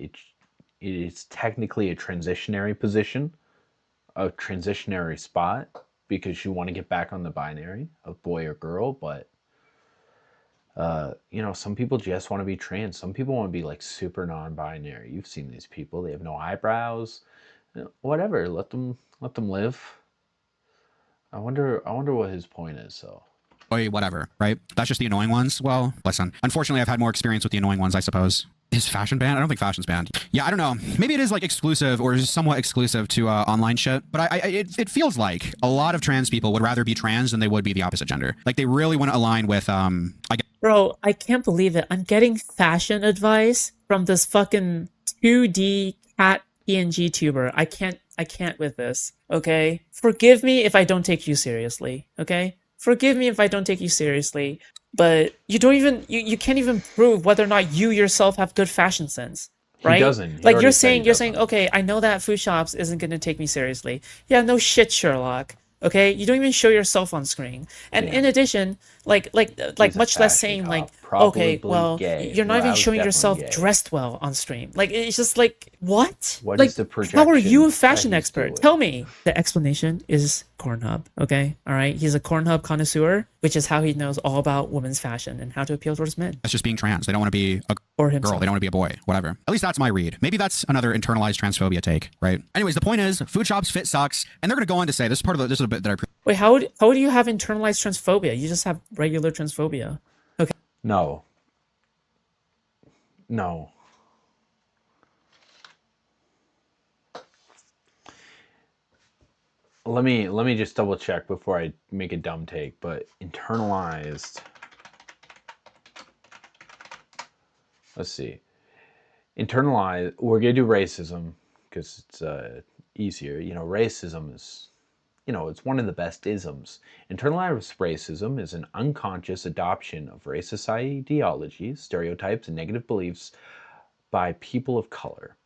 it's technically a transitionary position, a transitionary spot, because you want to get back on the binary of boy or girl, but You know, some people just want to be trans. Some people want to be like super non-binary. You've seen these people. They have no eyebrows. Whatever. Let them live. I wonder what his point is, so. Whatever, right? That's just the annoying ones. Well, listen, unfortunately, I've had more experience with the annoying ones, I suppose. Is fashion banned? I don't think fashion's banned. Yeah, I don't know. Maybe it is like exclusive or somewhat exclusive to online shit. But it feels like a lot of trans people would rather be trans than they would be the opposite gender. Like they really want to align with Bro, I can't believe it. I'm getting fashion advice from this fucking 2D cat PNG tuber. I can't with this. Okay? Forgive me if I don't take you seriously. Okay? Forgive me if I don't take you seriously. But you don't even you can't even prove whether or not you yourself have good fashion sense, right? He doesn't. Like you're saying, okay, I know that Food Shops isn't gonna take me seriously. Yeah, no shit, Sherlock. Okay, you don't even show yourself on screen, and in addition, like much less saying like, okay, well, you're not even showing yourself dressed well on stream. Like it's just like what? What like, is the projection? How are you a fashion expert? Tell me. The explanation is Cornhub. Okay, all right. He's a Cornhub connoisseur, which is how he knows all about women's fashion and how to appeal towards men. That's just being trans. They don't want to be a girl. They don't want to be a boy. Whatever. At least that's my read. Maybe that's another internalized transphobia take, right? Anyways, the point is, Food Shops fit sucks, and they're going to go on to say this is part of this is a bit that I. Wait, how do you have internalized transphobia? You just have regular transphobia. Okay. No. Let me just double check before I make a dumb take, but internalized. Let's see. Internalized, we're going to do racism because it's easier. You know, racism is, you know, it's one of the best isms. Internalized racism is an unconscious adoption of racist ideologies, stereotypes, and negative beliefs by people of color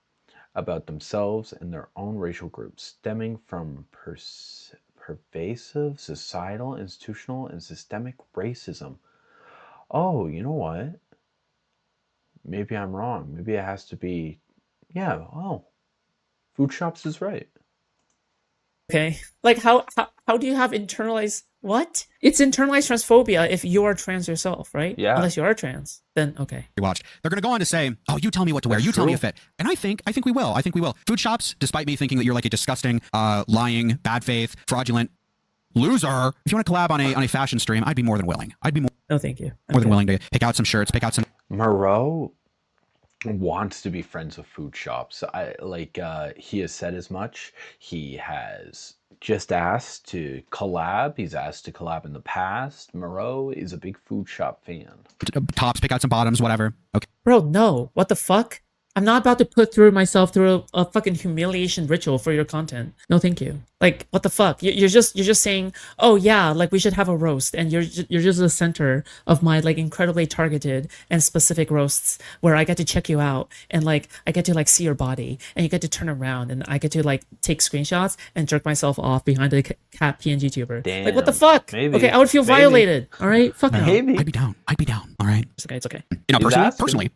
about themselves and their own racial groups, stemming from pervasive societal, institutional, and systemic racism. Oh, you know what? Maybe I'm wrong. Maybe it has to be, yeah, oh, Food Shops is right. Okay. Like how do you have internalized what? It's internalized transphobia if you are trans yourself, right? Yeah. Unless you are trans, then okay. Watch. They're going to go on to say, "Oh, you tell me what to wear. You tell me a fit." And I think we will. I think we will. Food Shops, despite me thinking that you're like a disgusting, lying, bad faith, fraudulent loser, if you want to collab on a fashion stream, I'd be more than willing. I'd be more. No, thank you. More than willing to pick out some shirts, pick out some. Moreau wants to be friends with Food Shops. He has said as much. He has just asked to collab. He's asked to collab in the past. Moreau is a big Food Shop fan. Tops, pick out some bottoms, whatever. Okay. Bro, no. What the fuck? I'm not about to put myself through a fucking humiliation ritual for your content. No, thank you. Like, what the fuck? You're just saying, oh yeah, like we should have a roast, and you're just the center of my like incredibly targeted and specific roasts where I get to check you out and like I get to like see your body and you get to turn around and I get to like take screenshots and jerk myself off behind a cat PNG tuber. Damn, like what the fuck? Maybe. Okay, I would feel violated. All right, fuck no. Maybe. I'd be down. All right. It's okay. It's okay. You know, personally,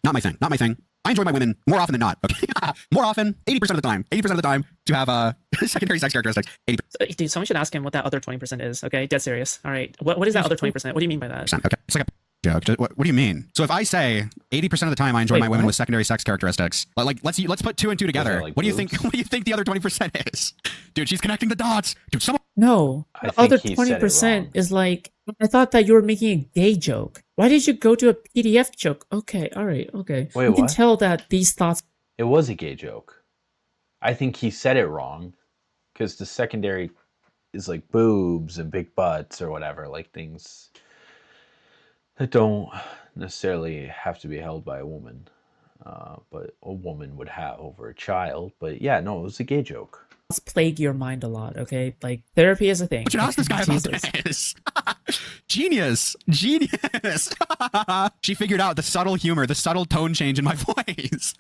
not my thing. I enjoy my women more often than not. Okay, more often, 80% of the time. 80% of the time to have secondary sex characteristics. 80%. Dude, someone should ask him what that other 20% is. Okay, dead serious. All right, what is that other 20%? What do you mean by that? Okay, it's like a joke. What do you mean? So if I say 80% of the time I enjoy my women with secondary sex characteristics, like let's put two and two together. Like what do you think? What do you think the other 20% is? Dude, she's connecting the dots. Dude, someone. No, the other 20% is like. I thought that you were making a gay joke. Why did you go to a PDF joke? Okay, all right, okay. Wait, you can tell that these thoughts. It was a gay joke. I think he said it wrong, because the secondary is like boobs and big butts or whatever, like things that don't necessarily have to be held by a woman, but a woman would have over a child. But yeah, no, it was a gay joke. Plague your mind a lot, okay? Like therapy is a thing. What should ask this guy about this? Genius. She figured out the subtle humor, the subtle tone change in my voice.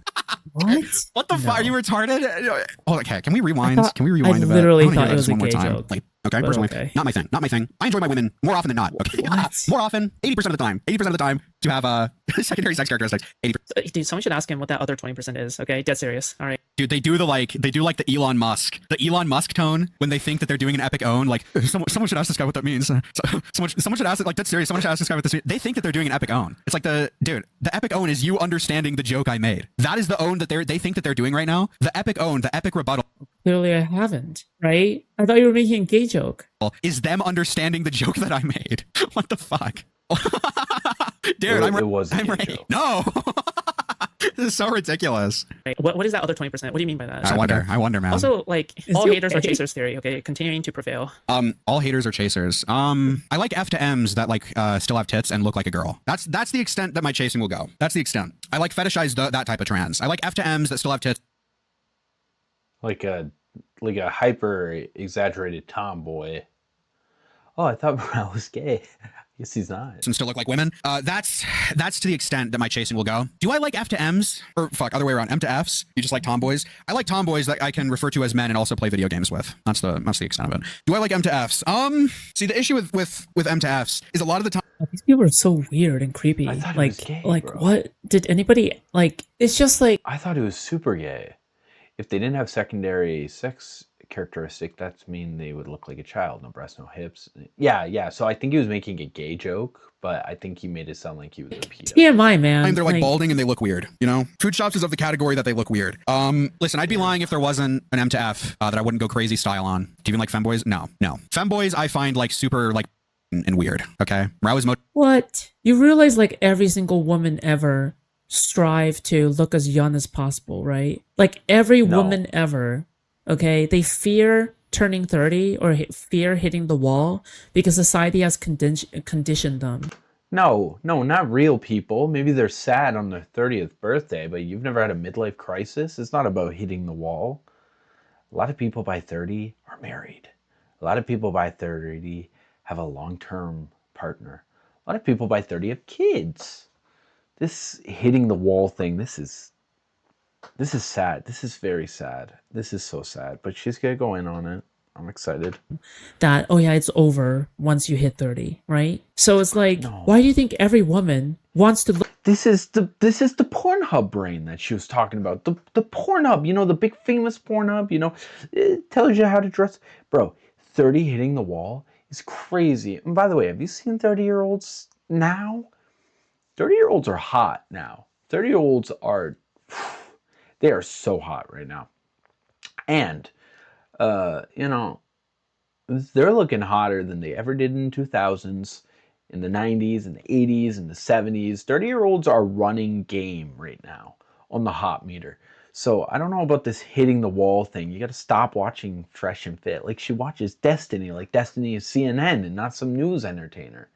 What? What the fuck? Are you retarded? Oh, okay. Can we rewind? I literally thought it was a gay joke. Okay, personally, not my thing. I enjoy my women more often than not. Okay, more often, 80% of the time. 80% of the time to have secondary sex characteristics. 80%. Dude, someone should ask him what that other 20% is. Okay, dead serious. All right. Dude, they do like the Elon Musk tone when they think that they're doing an epic own. Like someone should ask this guy what that means. Someone should ask it, like, that's serious. Someone should ask this guy what this means. They think that they're doing an epic own. It's like the epic own is you understanding the joke I made. That is the own that they think that they're doing right now. The epic own, the epic rebuttal. Clearly I haven't, right? I thought you were making a gay joke. Is them understanding the joke that I made. What the fuck? Dude, I'm right. No. This is so ridiculous. What is that other 20%? What do you mean by that? I wonder, man. Also, like, all haters are chasers theory, okay? Continuing to prevail. All haters are chasers. I like F to M's that like still have tits and look like a girl. That's the extent that my chasing will go. That's the extent. I like fetishize that type of trans. I like F to M's that still have tits. Like a hyper exaggerated tomboy. Oh, I thought Morale was gay. Yes, he's not. And still look like women. That's to the extent that my chasing will go. Do I like F to M's? Or fuck, other way around. M to F's? You just like tomboys? I like tomboys that I can refer to as men and also play video games with. That's the extent of it. Do I like M to F's? See, the issue with M to F's is a lot of the time. These people are so weird and creepy. I thought like, it was gay, like bro. What did anybody like? It's just like I thought it was super gay. If they didn't have secondary sex characteristic, that mean they would look like a child. No breasts, no hips. Yeah. So I think he was making a gay joke, but I think he made it sound like he was a pedo. TMI, man. They're like balding and they look weird, you know? Food shops is of the category that they look weird. Listen, I'd be lying if there wasn't an M to F that I wouldn't go crazy style on. Do you even like femboys? No. Femboys I find like super like and weird, okay? What? You realize like every single woman ever strive to look as young as possible, right? Like every woman ever, okay? They fear turning 30 or fear hitting the wall because society has conditioned them. No, not real people. Maybe they're sad on their 30th birthday, but you've never had a midlife crisis? It's not about hitting the wall. A lot of people by 30 are married. A lot of people by 30 have a long-term partner. A lot of people by 30 have kids. This hitting the wall thing, this is sad. This is very sad. This is so sad. But she's gonna go in on it. I'm excited. That, oh yeah, it's over once you hit 30, right? So it's like, why do you think every woman wants to look? This is the Pornhub brain that she was talking about. The Pornhub, you know, the big famous Pornhub, you know, it tells you how to dress. Bro, 30 hitting the wall is crazy. And by the way, have you seen 30-year-olds now? 30-year-olds are hot now. 30-year-olds are, they are so hot right now. And, you know, they're looking hotter than they ever did in the 2000s, in the 90s, in the 80s, in the 70s. 30-year-olds are running game right now on the hot meter. So I don't know about this hitting the wall thing. You got to stop watching Fresh and Fit. Like she watches Destiny, like Destiny is CNN and not some news entertainer.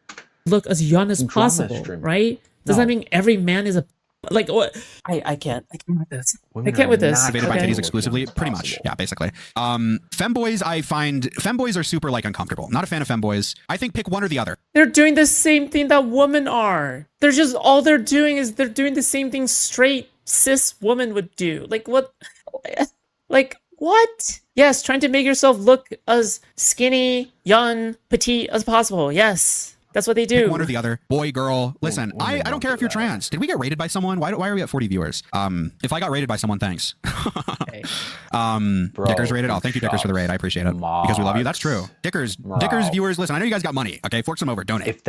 Look as young as possible, right? Does that mean every man is a like what? I can't with this. I can't with this. Activated by titties exclusively, pretty much. Yeah, basically. Femboys, I find femboys are super like uncomfortable. Not a fan of femboys. I think pick one or the other. They're doing the same thing that women are. They're just all they're doing is they're doing the same thing straight cis woman would do. Like what? Like what? Yes, trying to make yourself look as skinny, young, petite as possible. Yes. That's what they do. Pick one or the other. Boy, girl. Listen, I don't care if you're trans. Did we get rated by someone? Why are we at 40 viewers? If I got rated by someone, thanks. Dickers rated. Oh, thank you, Dickers, for the raid. I appreciate it. Because we love you. That's true. Dickers viewers, listen, I know you guys got money. Okay, fork some over. Donate.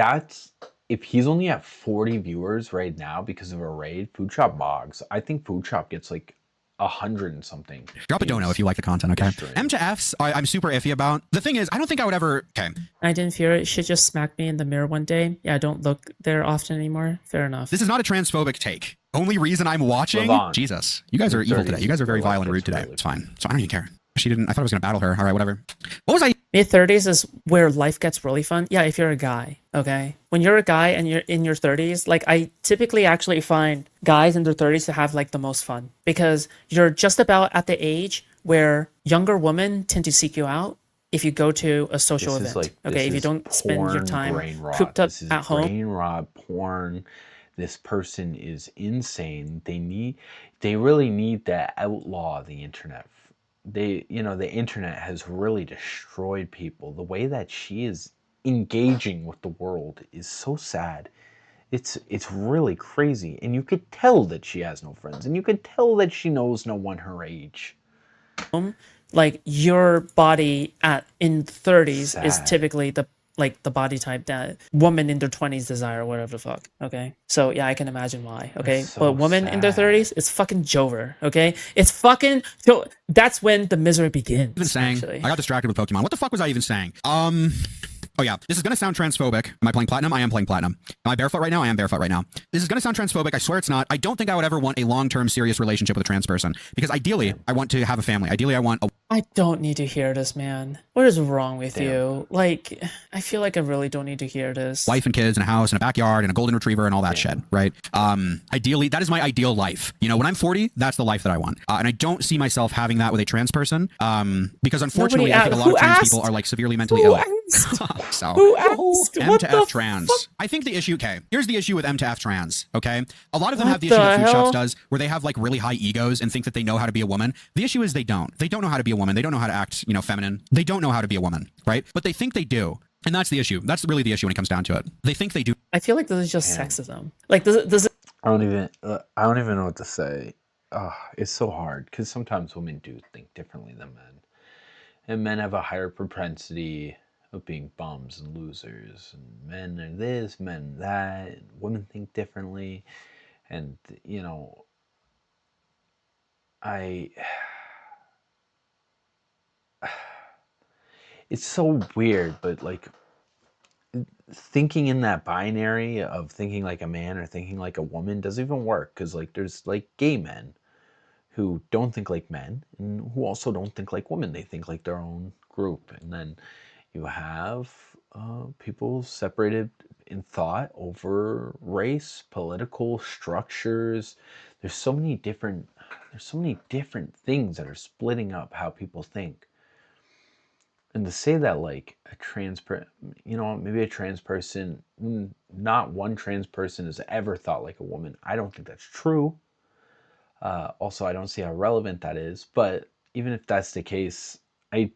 If he's only at 40 viewers right now because of a raid, Food Shop bogs. I think Food Shop gets like 100 and something. Drop a dono if you like the content, okay? M to F's, I'm super iffy about. The thing is, I don't think I would ever. Okay. I didn't fear it. She just smacked me in the mirror one day. Yeah, I don't look there often anymore. Fair enough. This is not a transphobic take. Only reason I'm watching. Jesus, you guys are evil today. You guys are very violent and rude today. It's fine. So I don't even care. She didn't. I thought I was gonna battle her. All right, whatever. What was I? Mid-30s is where life gets really fun. Yeah, if you're a guy, okay? When you're a guy and you're in your 30s, like I typically actually find guys in their 30s to have like the most fun because you're just about at the age where younger women tend to seek you out if you go to a social event. Like, okay, if you don't spend your time cooped up at home. Brain rot porn. This person is insane. They really need to outlaw the internet. The internet has really destroyed people. The way that she is engaging with the world is so sad. It's really crazy, and you could tell that she has no friends, and you could tell that she knows no one her age. Like your body in 30s is Sad. typically the body type that women in their 20s desire, or whatever the fuck. Okay, so yeah, I can imagine why. Okay, so but women in their 30s, it's fucking Jover. Okay, it's fucking so that's when the misery begins. Even saying, actually. I got distracted with Pokemon. What the fuck was I even saying? Oh yeah, this is gonna sound transphobic. Am I playing Platinum? I am playing Platinum. Am I barefoot right now? I am barefoot right now. This is gonna sound transphobic. I swear it's not. I don't think I would ever want a long-term serious relationship with a trans person because ideally I want to have a family. Ideally I want a... I don't need to hear this, man. What is wrong with you? Like, I feel like I really don't need to hear this. wife and kids and a house and a backyard and a golden retriever and all that shit, right? Ideally, that is my ideal life. You know, when I'm 40, that's the life that I want. And I don't see myself having that with a trans person because unfortunately, I think a lot of trans people are like severely mentally ill. So, Who asked? M What to the F trans. fuck? I think the issue, okay, here's the issue with M to F trans, okay? A lot of them What have the issue that the Food Shops hell? does where they have like really high egos and think that they know how to be a woman. The issue is they don't. They don't know how to be a woman. They don't know how to act, you know, feminine. They don't know how to be a woman, right? But they think they do. And that's the issue. That's really the issue when it comes down to it. They think they do. I feel like this is just sexism. Like, does it... I don't even know what to say. It's so hard because sometimes women do think differently than men, and men have a higher propensity of being bums and losers, and men are this, men that, and women think differently, and you know, it's so weird, but like thinking in that binary of thinking like a man or thinking like a woman doesn't even work because like there's like gay men who don't think like men and who also don't think like women. They think like their own group, and then you have people separated in thought over race, political structures. There's so many different things that are splitting up how people think. And to say that like a trans maybe a trans person, not one trans person has ever thought like a woman. I don't think that's true. Also, I don't see how relevant that is. But even if that's the case, I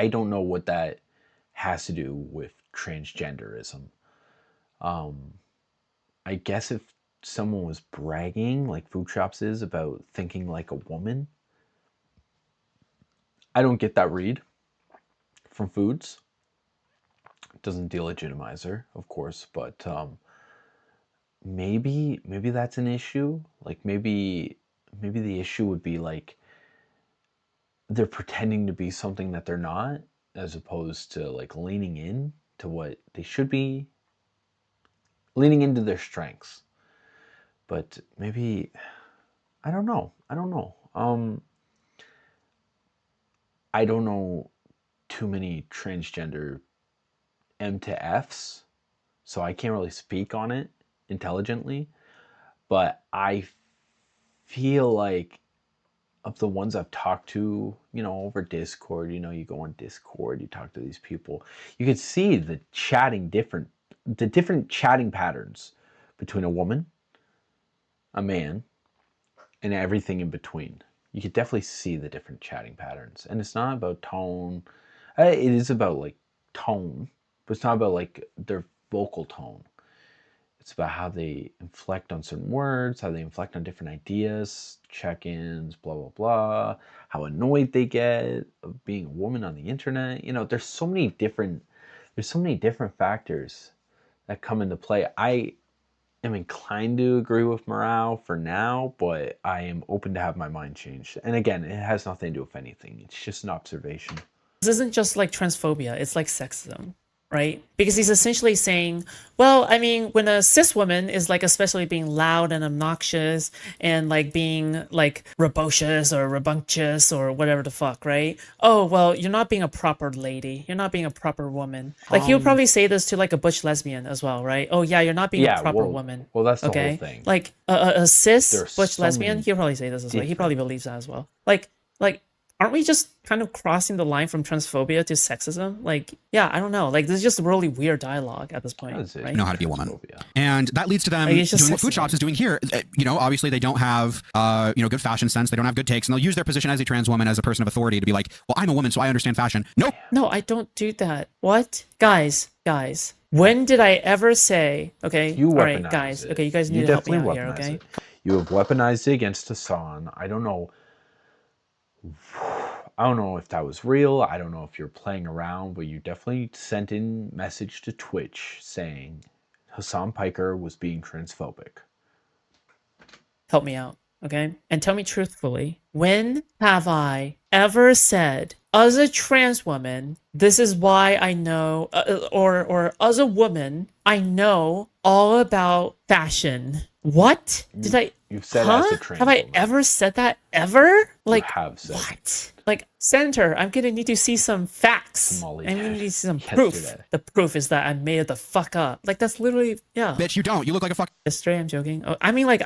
don't know what that has to do with transgenderism. I guess if someone was bragging, like Food Shops is, about thinking like a woman, I don't get that read from Foods. It doesn't delegitimize her, of course, but maybe that's an issue. Like maybe the issue would be like they're pretending to be something that they're not, as opposed to like leaning in to what they should be, leaning into their strengths. But maybe I don't know. I don't know too many transgender M to Fs, so I can't really speak on it intelligently, but I feel like of the ones I've talked to, you know, over Discord, you know, you go on Discord, you talk to these people, you can see the different chatting patterns between a woman, a man, and everything in between. You could definitely see the different chatting patterns. And it's not about tone. It is about like tone, but it's not about like their vocal tone. It's about how they inflect on certain words, how they inflect on different ideas, check-ins, blah, blah, blah, how annoyed they get of being a woman on the internet. You know, there's so many different factors that come into play. I am inclined to agree with Morale for now, but I am open to have my mind changed. And again, it has nothing to do with anything. It's just an observation. This isn't just like transphobia, it's like sexism, right? Because he's essentially saying, well, I mean, when a cis woman is like especially being loud and obnoxious and like being like rebocious or rambunctious or whatever the fuck, right? Oh, well, you're not being a proper lady. You're not being a proper woman. Like he would probably say this to like a butch lesbian as well, right? Oh yeah, you're not being a proper woman. Well, that's the whole thing. Like a cis butch lesbian, he'll probably say this as well. He probably believes that as well. Like aren't we just kind of crossing the line from transphobia to sexism? Like, yeah, I don't know. Like, this is just really weird dialogue at this point. Right? Know how to be a woman. And that leads to them doing what Food Shops is doing here. You know, obviously they don't have, you know, good fashion sense. They don't have good takes. And they'll use their position as a trans woman, as a person of authority to be like, well, I'm a woman, so I understand fashion. Nope. No, I don't do that. What? Guys, When did I ever say, okay, You all right, weaponize guys, it. okay, you guys need You to help me definitely out here, weaponize okay? it. You have weaponized it against Hassan. I don't know if that was real. I don't know if you're playing around, but you definitely sent in message to Twitch saying Hassan Piker was being transphobic. Help me out, okay? And tell me truthfully, when have I ever said, as a trans woman, this is why I know, or as a woman, I know all about fashion? What did I? You've said as a trans Have I woman. ever said that ever? Like, you have said what? Like, Senator, I'm gonna need to see some facts. Molly I'm gonna need to see some yesterday. proof. The proof is that I made it the fuck up. Like, that's literally, yeah. Bitch, you don't. You look like a fuck. Yesterday, I'm joking. Oh, I mean, like,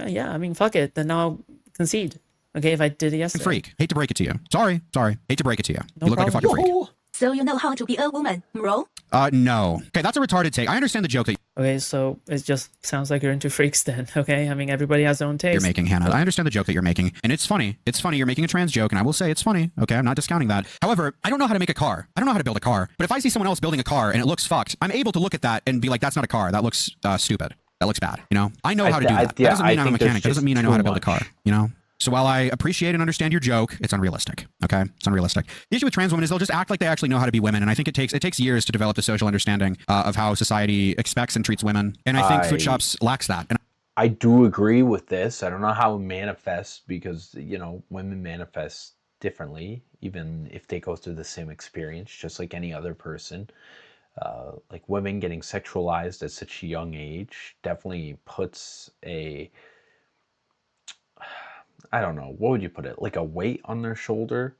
yeah, I mean, fuck it. Then I'll concede. Okay, if I did it yesterday. Freak. Hate to break it to you. Sorry. Hate to break it to you. No you look problem. like a fucking freak. So you know how to be a woman, bro? No. Okay, that's a retarded take. I understand the joke that Okay, so it just sounds like you're into freaks then, okay? I mean, everybody has their own taste. you're making, Hannah. I understand the joke that you're making, and it's funny. It's funny. You're making a trans joke, and I will say it's funny. Okay, I'm not discounting that. However, I don't know how to make a car. I don't know how to build a car. But if I see someone else building a car and it looks fucked, I'm able to look at that and be like, that's not a car. That looks stupid. That looks bad. You know? I know how to do that. That doesn't mean I'm a mechanic. That doesn't mean I know how to build a car. You know? So while I appreciate and understand your joke, it's unrealistic. Okay, it's unrealistic. The issue with trans women is they'll just act like they actually know how to be women, and I think it takes years to develop the social understanding of how society expects and treats women. And I think food shops lacks that. And I do agree with this. I don't know how it manifests because women manifest differently, even if they go through the same experience, just like any other person. Like women getting sexualized at such a young age definitely puts I don't know, what would you put it? Like a weight on their shoulder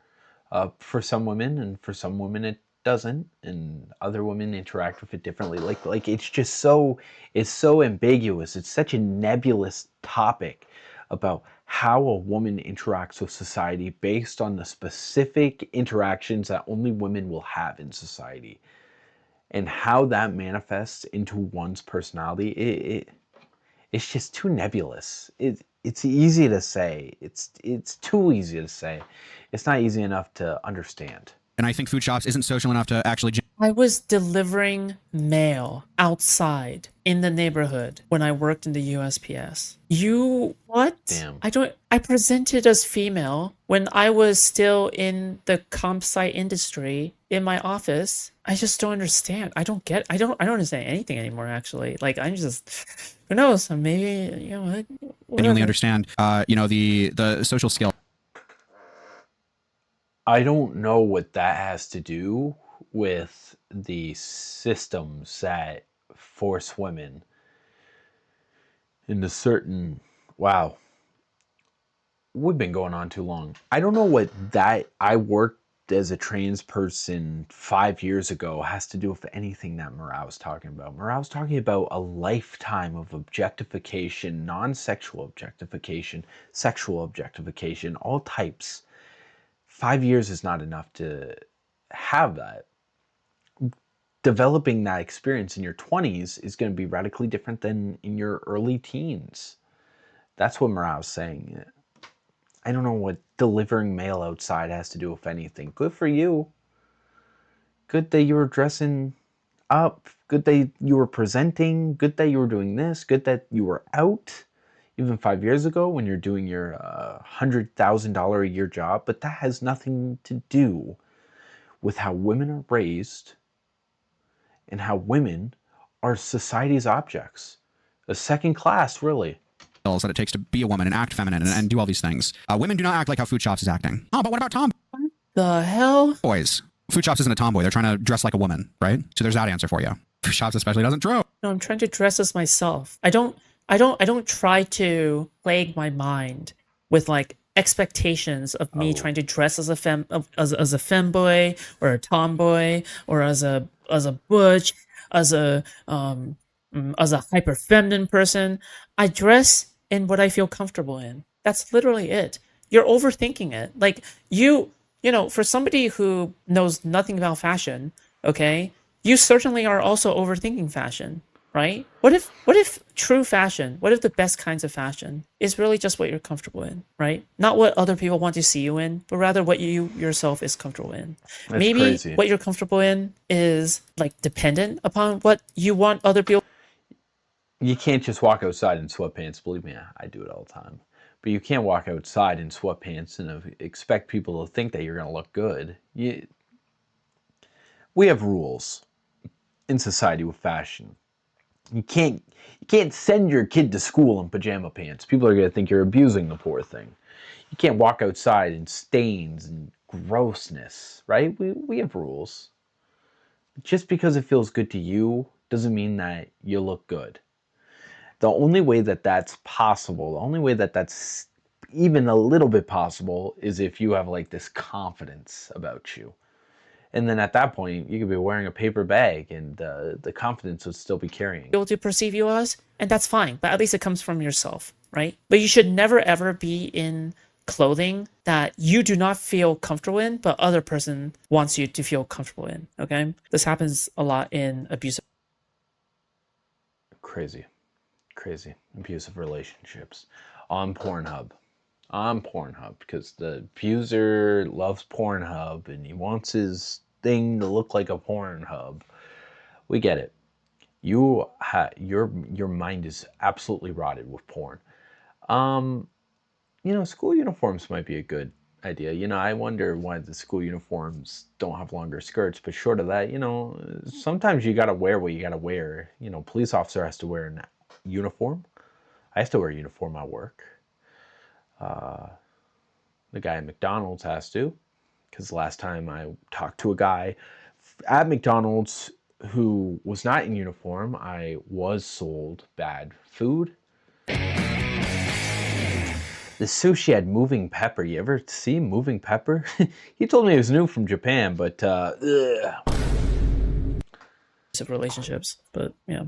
for some women, and for some women it doesn't, and other women interact with it differently. Like it's just it's so ambiguous. It's such a nebulous topic about how a woman interacts with society based on the specific interactions that only women will have in society, and how that manifests into one's personality. It's just too nebulous. It's easy to say. It's too easy to say. It's not easy enough to understand. And I think food shops isn't social enough to actually... I was delivering mail outside in the neighborhood when I worked in the USPS. What? Damn. I presented as female when I was still in the comp sci industry in my office. I just don't understand. I don't understand anything anymore, actually. Like, I'm just, who knows? Maybe, And you only understand, the social skill. I don't know what that has to do with the systems that force women into certain... Wow. We've been going on too long. I don't know what I worked as a trans person 5 years ago has to do with anything that Morale was talking about. Morale was talking about a lifetime of objectification, non-sexual objectification, sexual objectification, all types. 5 years is not enough to have that. Developing that experience in your 20s is going to be radically different than in your early teens. That's what Morale's saying. I don't know what delivering mail outside has to do with anything. Good for you. Good that you were dressing up. Good that you were presenting. Good that you were doing this. Good that you were out. Even 5 years ago when you're doing your $100,000 a year job. But that has nothing to do with how women are raised and how women are society's objects. A second class, really. That it takes to be a woman and act feminine and do all these things. Women do not act like how food shops is acting. Oh, but what about tom? The hell? Boys. Food shops isn't a tomboy. They're trying to dress like a woman, right? So there's that answer for you. Food shops especially doesn't true. No, I'm trying to dress as myself. I don't try to plague my mind with like expectations of me trying to dress as a femboy or a tomboy or as a butch, as a hyper feminine person. I dress in what I feel comfortable in. That's literally it. You're overthinking it. Like you know, for somebody who knows nothing about fashion, okay, you certainly are also overthinking fashion. right? What if true fashion, what if the best kinds of fashion is really just what you're comfortable in, right? Not what other people want to see you in, but rather what you yourself is comfortable in. That's Maybe crazy. what you're comfortable in is like dependent upon what you want other people. You can't just walk outside in sweatpants. Believe me, I do it all the time. But you can't walk outside in sweatpants and expect people to think that you're going to look good. We have rules in society with fashion. You can't send your kid to school in pajama pants. People are going to think you're abusing the poor thing. You can't walk outside in stains and grossness, right? We have rules. Just because it feels good to you doesn't mean that you look good. The only way that that's possible, the only way that that's even a little bit possible is if you have like this confidence about you. And then at that point, you could be wearing a paper bag and the confidence would still be carrying. Able to perceive you as, and that's fine, but at least it comes from yourself, right? But you should never ever be in clothing that you do not feel comfortable in, but other person wants you to feel comfortable in, okay? This happens a lot in abusive. Crazy abusive relationships on Pornhub, because the abuser loves Pornhub and he wants his thing to look like a Pornhub. We get it. Your mind is absolutely rotted with porn. School uniforms might be a good idea. I wonder why the school uniforms don't have longer skirts, but short of that, sometimes you gotta wear what you gotta wear. Police officer has to wear a uniform. I have to wear a uniform at work. The guy at McDonald's has to, because the last time I talked to a guy at McDonald's who was not in uniform, I was sold bad food. The sushi had moving pepper. You ever see moving pepper? He told me it was new from Japan, but relationships, but yeah,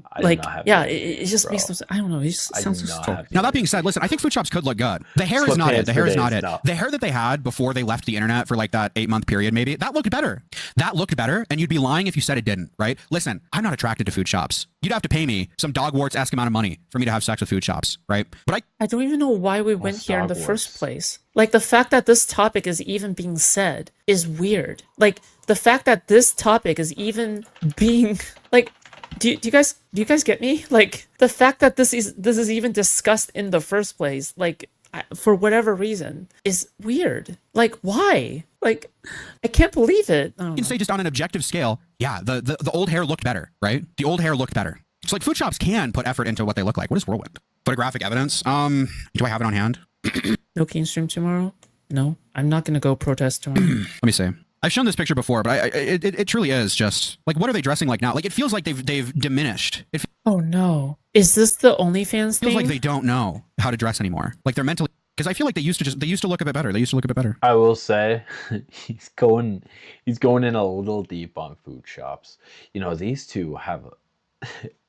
it just makes them. I don't know. It just sounds so. Now that being said, listen, I think food shops could look good. The hair is not it. The hair is not it. The hair that they had before they left the internet for like that 8-month period, maybe that looked better. That looked better, and you'd be lying if you said it didn't, right? Listen, I'm not attracted to food shops. You'd have to pay me some dog warts-esque amount of money for me to have sex with food shops, right? But I don't even know why we went here in the first place. Like, the fact that this topic is even being said is weird. Like, the fact that this topic is even being like, do you guys get me? Like, the fact that this is even discussed in the first place, like, for whatever reason, is weird. Like, why? Like, I can't believe it. You can say just on an objective scale, yeah, the old hair looked better, right? The old hair looked better. It's like food shops can put effort into what they look like. What is Whirlwind? Photographic evidence. Do I have it on hand? No Keen stream tomorrow? No, I'm not gonna go protest tomorrow. Let me see. I've shown this picture before, but it truly is just like, what are they dressing like now? Like, it feels like they've diminished. Oh no, is this the OnlyFans thing? Feels like they don't know how to dress anymore. Like, they're mentally, because I feel like they used to look a bit better. They used to look a bit better. I will say, he's going in a little deep on food shops. These two have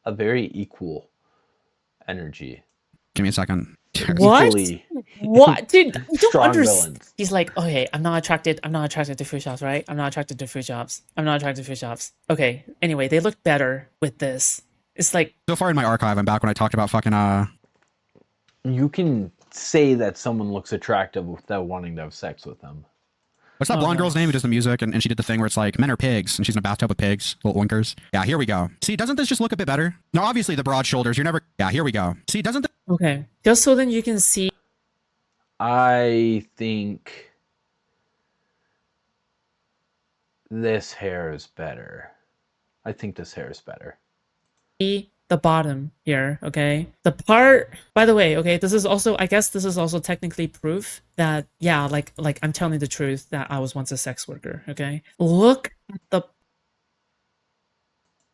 a very equal energy. Give me a second. What? What, dude? I don't understand. Villains. He's like, okay, I'm not attracted to food shops, right? I'm not attracted to food shops. Okay. Anyway, they look better with this. It's like, so far in my archive, I'm back when I talked about fucking You can say that someone looks attractive without wanting to have sex with them. What's that blonde girl's name who does the music and she did the thing where it's like men are pigs and she's in a bathtub with pigs, little winkers. Yeah, here we go. See, doesn't this just look a bit better? No, obviously the broad shoulders. You're never. Yeah, here we go. See, doesn't. Okay, just so then you can see. I think this hair is better. The bottom here, okay? The part, by the way, okay, this is also, I guess this is also technically proof that, yeah, like I'm telling the truth that I was once a sex worker, okay? Look at the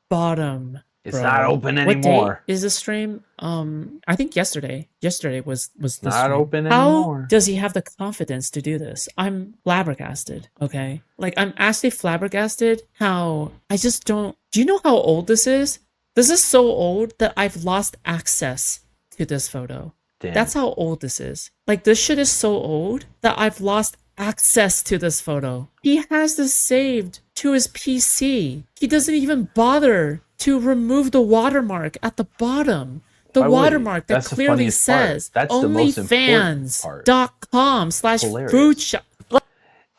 bottom. It's not open anymore. What day is the stream? I think yesterday. Yesterday was the not stream. open anymore. How does he have the confidence to do this? I'm flabbergasted, okay? Like, I'm actually flabbergasted how I just don't. Do you know how old this is? This is so old that I've lost access to this photo. Damn. That's how old this is. Like, this shit is so old that I've lost access to this photo. He has this saved to his PC. He doesn't even bother to remove the watermark at the bottom. The watermark that clearly says OnlyFans.com/food shop.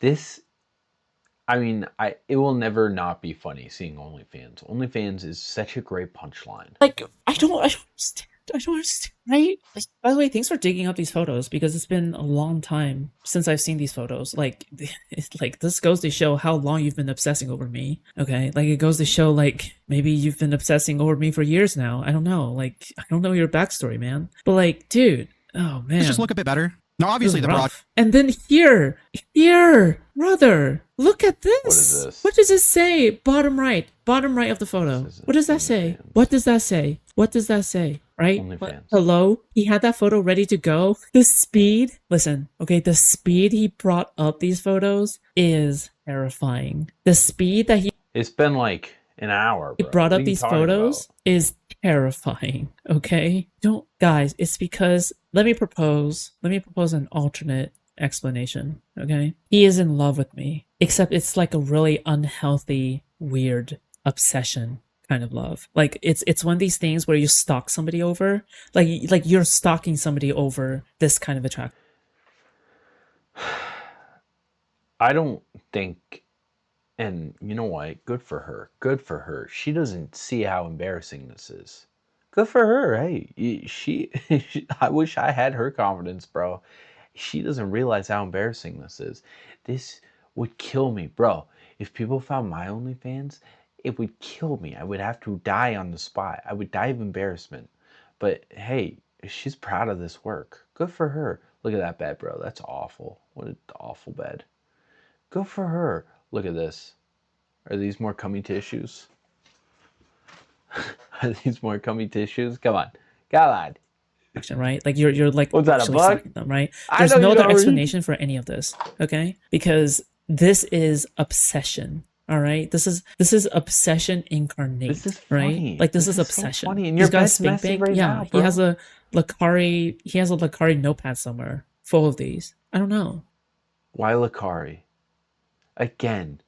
This, I mean, it will never not be funny seeing OnlyFans. OnlyFans is such a great punchline. Like, I don't understand. I don't understand, right? Like, by the way, thanks for digging up these photos because it's been a long time since I've seen these photos. Like, it's like this goes to show how long you've been obsessing over me. Okay, like it goes to show like maybe you've been obsessing over me for years now. I don't know. Like, I don't know your backstory, man. But like, dude, oh man, let's just look a bit better. No, obviously the broad. And then here, brother, look at this. What is this? What does it say? Bottom right of the photo. What does that say? What does that say? What does that say? Right? Hello? He had that photo ready to go. The speed, listen, okay, the speed he brought up these photos is terrifying. The speed that it's been like an hour, he brought up these photos is terrifying, okay? Guys, it's because, let me propose an alternate explanation, okay? He is in love with me, except it's like a really unhealthy, weird obsession kind of love. Like it's one of these things where you stalk somebody over, like you're stalking somebody over this kind of attraction. I don't think, and you know what? Good for her. Good for her. She doesn't see how embarrassing this is. Good for her. Hey, I wish I had her confidence, bro. She doesn't realize how embarrassing this is. This would kill me, bro. If people found my OnlyFans, it would kill me. I would have to die on the spot. I would die of embarrassment. But hey, she's proud of this work. Good for her. Look at that bed, bro. That's awful. What an awful bed. Good for her. Look at this. Are these more cummy tissues? Are these more cummy tissues? Come on. Come on. Right? Like you're like was that, a bug? Them, right? There's no other explanation for any of this. Okay? Because this is obsession. All right, this is obsession incarnate. This is funny. Right? Like this is obsession. So funny. And your bed's messy right now, bro. He has a Lacari notepad somewhere full of these. I don't know. Why Lacari? Again,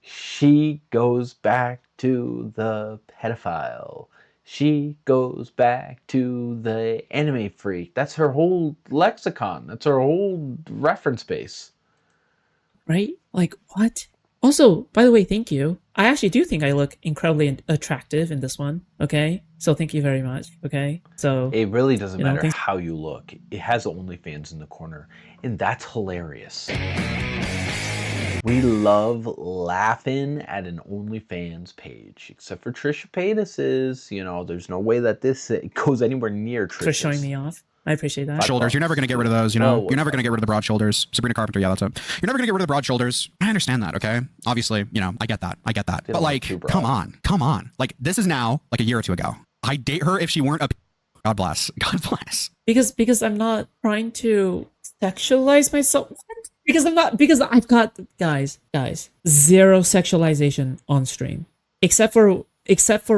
she goes back to the pedophile. She goes back to the anime freak. That's her whole lexicon. That's her whole reference base. Right? Like what? Also, by the way, thank you. I actually do think I look incredibly attractive in this one. Okay, so thank you very much. Okay, so it really doesn't matter how you look. It has OnlyFans in the corner, and that's hilarious. We love laughing at an OnlyFans page, except for Trisha Paytas's. You know, there's no way that this goes anywhere near Trisha's. For showing me off. I appreciate that. Shoulders. You're never going to get rid of those, you know? You're never going to get rid of the broad shoulders. Sabrina Carpenter, yeah, that's it. You're never going to get rid of the broad shoulders. I understand that, okay? Obviously, you know, I get that. But like, come on. Like, this is now like a year or two ago. I'd date her if she weren't a... God bless. Because I'm not trying to sexualize myself. Because I've got, guys, zero sexualization on stream. Except for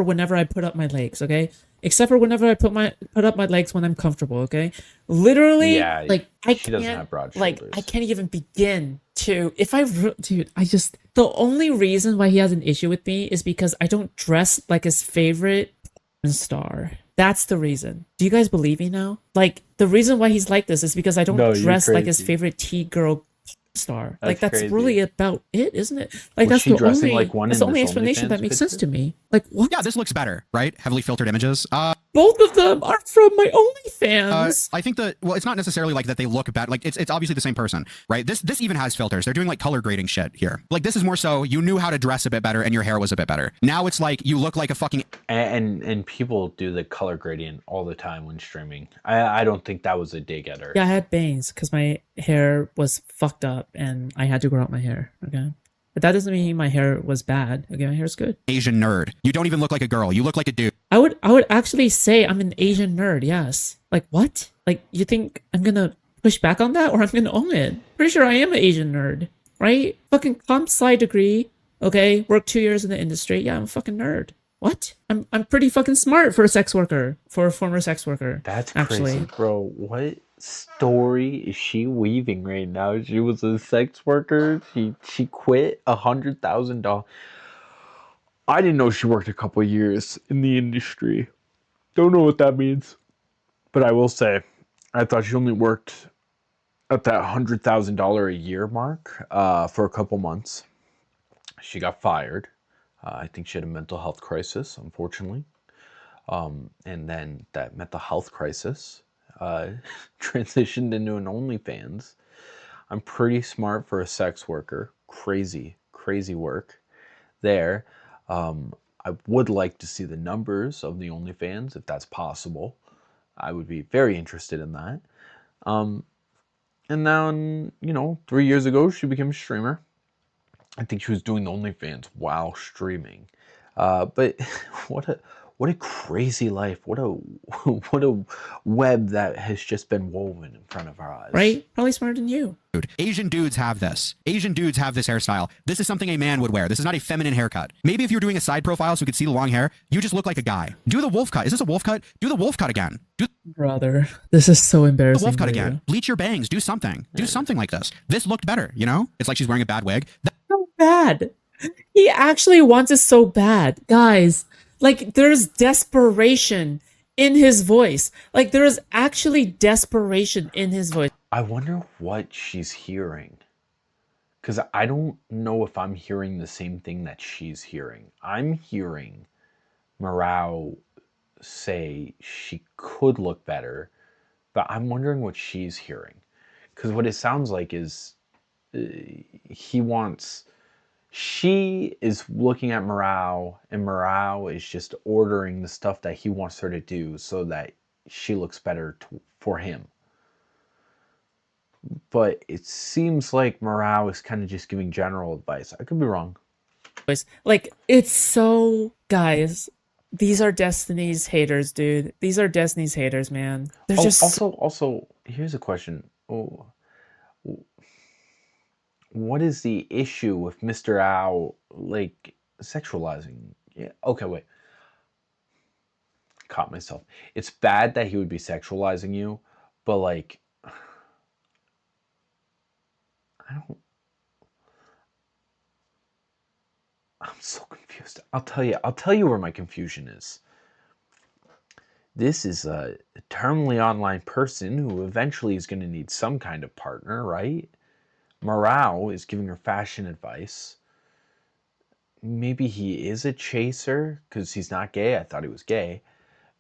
whenever I put up my legs, okay? Except for whenever I put up my legs when I'm comfortable, okay? Literally, yeah, like she doesn't have broad shoulders. Like I can't even begin to. The only reason why he has an issue with me is because I don't dress like his favorite porn star. That's the reason. Do you guys believe me now? Like the reason why he's like this is because I don't dress like his favorite T-girl star. That's crazy. Really about it, isn't it? Like that's the only explanation that makes sense to me. Like what? Yeah, this looks better, right? Heavily filtered images. Both of them are from my OnlyFans. I think it's not necessarily like that they look bad. Like it's obviously the same person, right? This even has filters. They're doing like color grading shit here. Like this is more so you knew how to dress a bit better and your hair was a bit better. Now it's like you look like a fucking and people do the color gradient all the time when streaming. I don't think that was a dig at her. Yeah, I had bangs because my hair was fucked up and I had to grow out my hair. Okay. But that doesn't mean my hair was bad. Okay, my hair's good. Asian nerd. You don't even look like a girl. You look like a dude. I would actually say I'm an Asian nerd, yes. Like what? Like you think I'm gonna push back on that or I'm gonna own it? Pretty sure I am an Asian nerd, right? Fucking comp sci degree. Okay, worked 2 years in the industry. Yeah, I'm a fucking nerd. What? I'm pretty fucking smart for a sex worker, for a former sex worker. That's crazy, bro. What story is she weaving right now? She was a sex worker. She quit $100,000. I didn't know she worked a couple years in the industry. Don't know what that means. But I will say, I thought she only worked at that $100,000 a year mark for a couple months. She got fired. I think she had a mental health crisis, unfortunately. And then that mental health crisis transitioned into an OnlyFans. I'm pretty smart for a sex worker. Crazy, crazy work there. I would like to see the numbers of the OnlyFans if that's possible. I would be very interested in that. And then, 3 years ago, she became a streamer. I think she was doing the OnlyFans while streaming. But what a crazy life. What a web that has just been woven in front of our eyes. Right? Probably smarter than you. Asian dudes have this. Asian dudes have this hairstyle. This is something a man would wear. This is not a feminine haircut. Maybe if you're doing a side profile so we could see the long hair, you just look like a guy. Do the wolf cut. Is this a wolf cut? Do the wolf cut again. Brother, this is so embarrassing. The wolf cut again. Bleach your bangs. Do something. Do something like this. This looked better, you know? It's like she's wearing a bad wig. So bad. He actually wants it so bad. Guys, like there's desperation in his voice. Like there is actually desperation in his voice. I wonder what she's hearing. Because I don't know if I'm hearing the same thing that she's hearing. I'm hearing Morale say she could look better, but I'm wondering what she's hearing. Because what it sounds like is she is looking at Morale, and Morale is just ordering the stuff that he wants her to do so that she looks better for him. But it seems like Morale is kind of just giving general advice. I could be wrong. Like, it's so... Guys, these are Destiny's haters, dude. These are Destiny's haters, man. They're just... Also, here's a question. Oh, what is the issue with Mr. Owl, like, sexualizing? Yeah, okay, wait. Caught myself. It's bad that he would be sexualizing you, but, like... I'm so confused. I'll tell you where my confusion is. This is a terminally online person who eventually is going to need some kind of partner, right? Morale is giving her fashion advice. Maybe he is a chaser because he's not gay. I thought he was gay.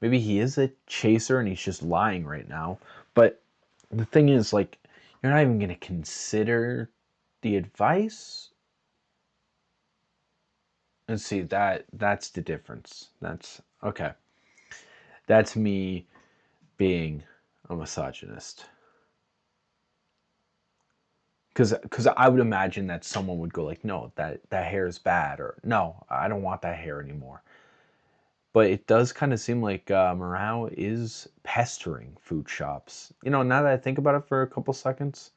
Maybe he is a chaser and he's just lying right now. But the thing is, like, you're not even going to consider the advice. Let's see, that's the difference. That's okay. That's me being a misogynist. Because I would imagine that someone would go like, no, that hair is bad, or no, I don't want that hair anymore. But it does kind of seem like Morale is pestering food shops. Now that I think about it for a couple seconds,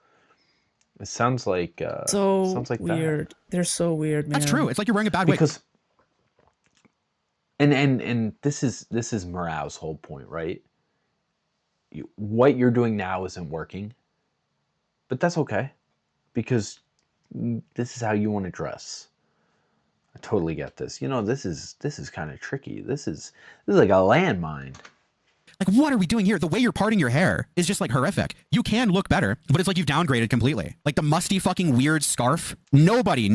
it sounds like so weird. That. They're so weird, man. That's true. It's like you're wearing a bad wig. Because and this is Morale's whole point, right? What you're doing now isn't working, but that's okay, because this is how you want to dress. I totally get this. This is kind of tricky. This is like a landmine. Like, what are we doing here? The way you're parting your hair is just like horrific. You can look better, but it's like you've downgraded completely. Like the musty fucking weird scarf. Nobody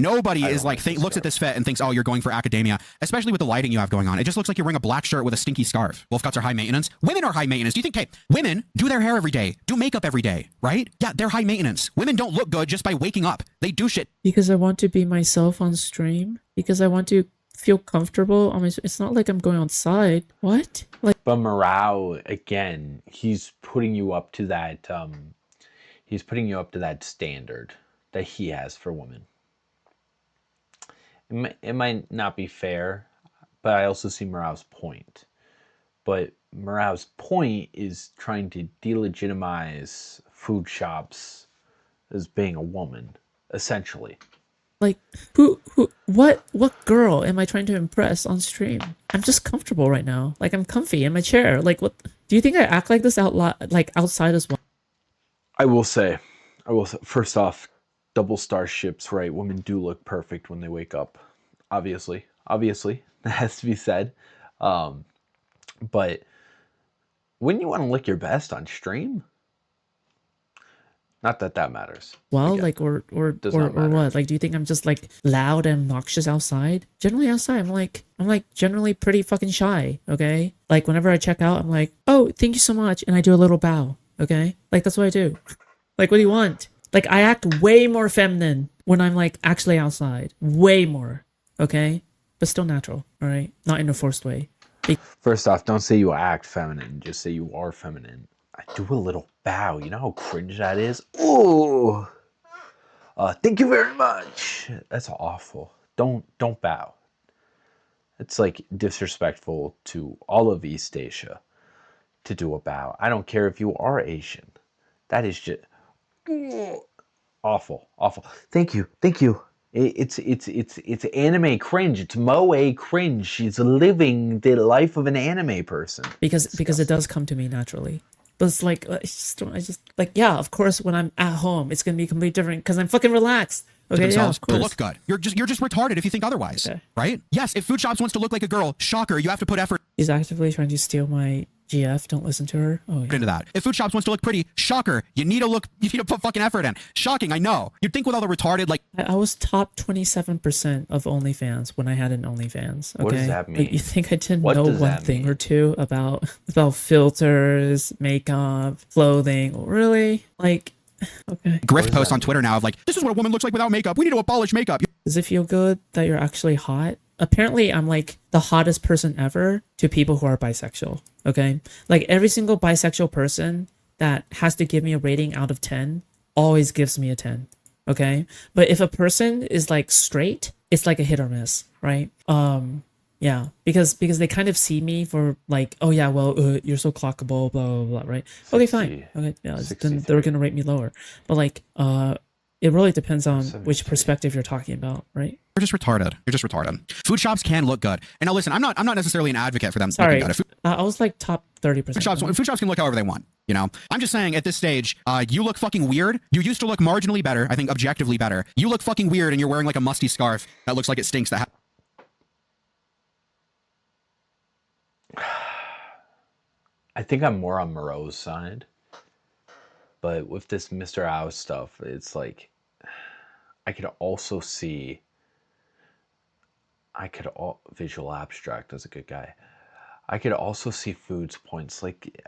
is like, looks at this fit and thinks, oh, you're going for academia, especially with the lighting you have going on. It just looks like you're wearing a black shirt with a stinky scarf. Wolf cuts are high maintenance. Women are high maintenance. Do you think, hey, women do their hair every day, do makeup every day, right? Yeah, they're high maintenance. Women don't look good just by waking up. They do shit. Because I want to be myself on stream. Because I want to feel comfortable. It's not like I'm going outside. What? But Morale, again, he's putting you up to that. He's putting you up to that standard that he has for women. It might not be fair, but I also see Morale's point. But Morale's point is trying to delegitimize food shops as being a woman, essentially. Like, what girl am I trying to impress on stream? I'm just comfortable right now. Like, I'm comfy in my chair. Like, what? Do you think I act like this outside as well? I will say, first off, double starships, right? Women do look perfect when they wake up. Obviously. obviously. That has to be said. But wouldn't you want to look your best on stream? Not that that matters. Well, Again, like, or what? Like, do you think I'm just like loud and obnoxious outside? Generally outside, I'm like generally pretty fucking shy. Okay, like whenever I check out, I'm like, oh, thank you so much, and I do a little bow. Okay, like that's what I do. Like, what do you want? Like, I act way more feminine when I'm like actually outside, way more. Okay, but still natural. All right, not in a forced way. First off, don't say you act feminine. Just say you are feminine. I do a little bow. You know how cringe that is? Ooh. Thank you very much. That's awful. Don't bow. It's like disrespectful to all of East Asia to do a bow. I don't care if you are Asian. That is just awful. Thank you. It's anime cringe. It's moe cringe. She's living the life of an anime person. Because it does come to me naturally. But it's like, I just like, yeah, of course, when I'm at home, it's going to be completely different because I'm fucking relaxed. Okay, yeah, of course. To look good. You're just retarded if you think otherwise, right? Yes, if Food Shops wants to look like a girl, shocker, you have to put effort. He's actively trying to steal my GF. Don't listen to her. Oh, yeah. Into that. If Food Shops wants to look pretty, shocker, you need to put fucking effort in. Shocking, I know. You'd think with all the retarded, like... I was top 27% of OnlyFans when I had an OnlyFans. Okay? What does that mean? Like, you think I didn't know one thing or two about filters, makeup, clothing? Really? Like, okay. Grift post on Twitter now of like, this is what a woman looks like without makeup. We need to abolish makeup. Does it feel good that you're actually hot? Apparently, I'm like the hottest person ever to people who are bisexual. Okay? Like, every single bisexual person that has to give me a rating out of 10 always gives me a 10. Okay? But if a person is like straight, it's like a hit or miss, right? Yeah, because they kind of see me for like, oh yeah, well, you're so clockable, blah blah blah, right? 60, okay, fine. Okay, yeah, then they're gonna rate me lower. But like, it really depends on which perspective you're talking about, right? You're just retarded. Food shops can look good. And now listen, I'm not necessarily an advocate for them. Sorry, I was like top 30%. Food shops can look however they want. You know, I'm just saying at this stage, you look fucking weird. You used to look marginally better. I think objectively better. You look fucking weird, and you're wearing like a musty scarf that looks like it stinks. I think I'm more on Moreau's side. But with this Mr. Ow stuff, it's like I could also see Visual Abstract as a good guy. I could also see Foods' points. Like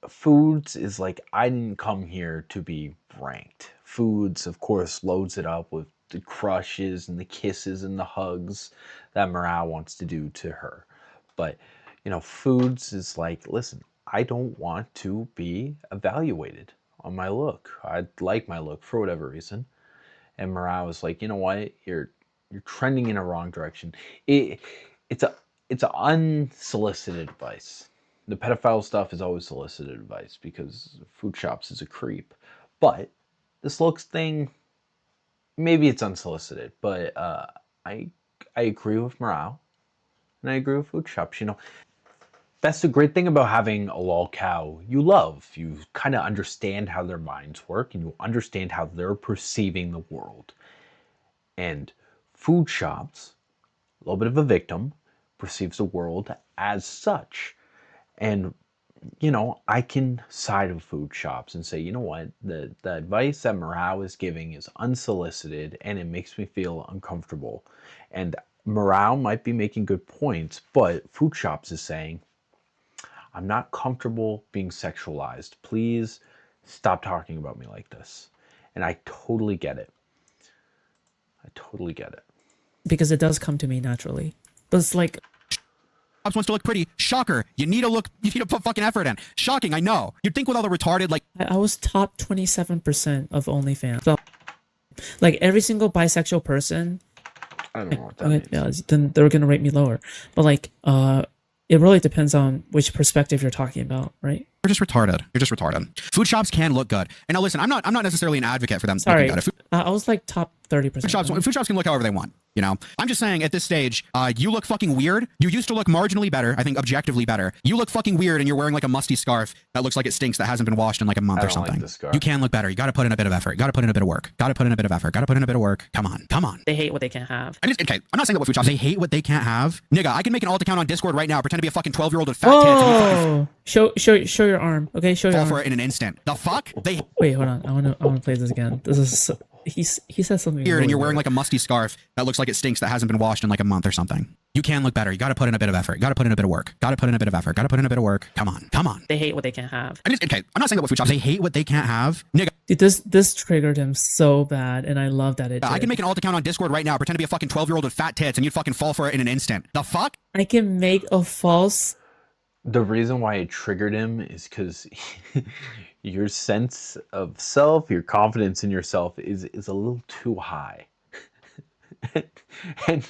Foods is like, I didn't come here to be ranked. Foods, of course, loads it up with the crushes and the kisses and the hugs that Morale wants to do to her. But, you know, Foods is like, listen, I don't want to be evaluated on my look. I like my look for whatever reason. And Morale is like, you know what? You're trending in a wrong direction. It's unsolicited advice. The pedophile stuff is always solicited advice because Food Shops is a creep. But this looks thing, maybe it's unsolicited. But I agree with Morale, and I agree with Food Shops. You know, that's the great thing about having a Lolcow you love. You kind of understand how their minds work, and you understand how they're perceiving the world. And Food Shops, a little bit of a victim, perceives the world as such. And, you know, I can side with Food Shops and say, you know what, the advice that Morale is giving is unsolicited and it makes me feel uncomfortable. And Morale might be making good points, but Food Shops is saying, I'm not comfortable being sexualized. Please stop talking about me like this. And I totally get it. Because it does come to me naturally. But it's like, wants to look pretty. Shocker. You need to put fucking effort in. Shocking, I know. You'd think with all the retarded, like... I was top 27% of OnlyFans. So, like, every single bisexual person... I don't know what that means. Yeah, then they're going to rate me lower. But, like, it really depends on which perspective you're talking about, right? You're just retarded. Food shops can look good. And now listen, I'm not necessarily an advocate for them. Sorry, I was like top 30%. Food shops can look however they want. You know, I'm just saying at this stage, you look fucking weird. You used to look marginally better. I think objectively better. You look fucking weird and you're wearing like a musty scarf that looks like it stinks that hasn't been washed in like a month or something. Like you can look better. You got to put in a bit of effort. You got to put in a bit of work. Got to put in a bit of effort. Got to put in a bit of work. Come on. Come on. They hate what they can't have. Okay, I'm not saying that with food shops. They hate what they can't have. Nigga, I can make an alt account on Discord right now, pretend to be a fucking 12-year-old with fat tits. And Show your arm. Okay, show your arm. Fall for it in an instant. The fuck? They wait, hold on. I wanna play this again. This is so, he says something weird, and you're wearing like a musty scarf that looks like it stinks that hasn't been washed in like a month or something. You can look better. You got to put in a bit of effort. You got to put in a bit of work. Got to put in a bit of effort. Got to put in a bit of work. Come on. Come on. They hate what they can't have. Okay, I'm not saying that with food shops. They hate what they can't have. Nigga. Dude, this triggered him so bad, and I love that it did. I can make an alt account on Discord right now, pretend to be a fucking 12-year-old with fat tits, and you'd fucking fall for it in an instant. The fuck? I can make a false... The reason why it triggered him is because your sense of self, your confidence in yourself is a little too high. and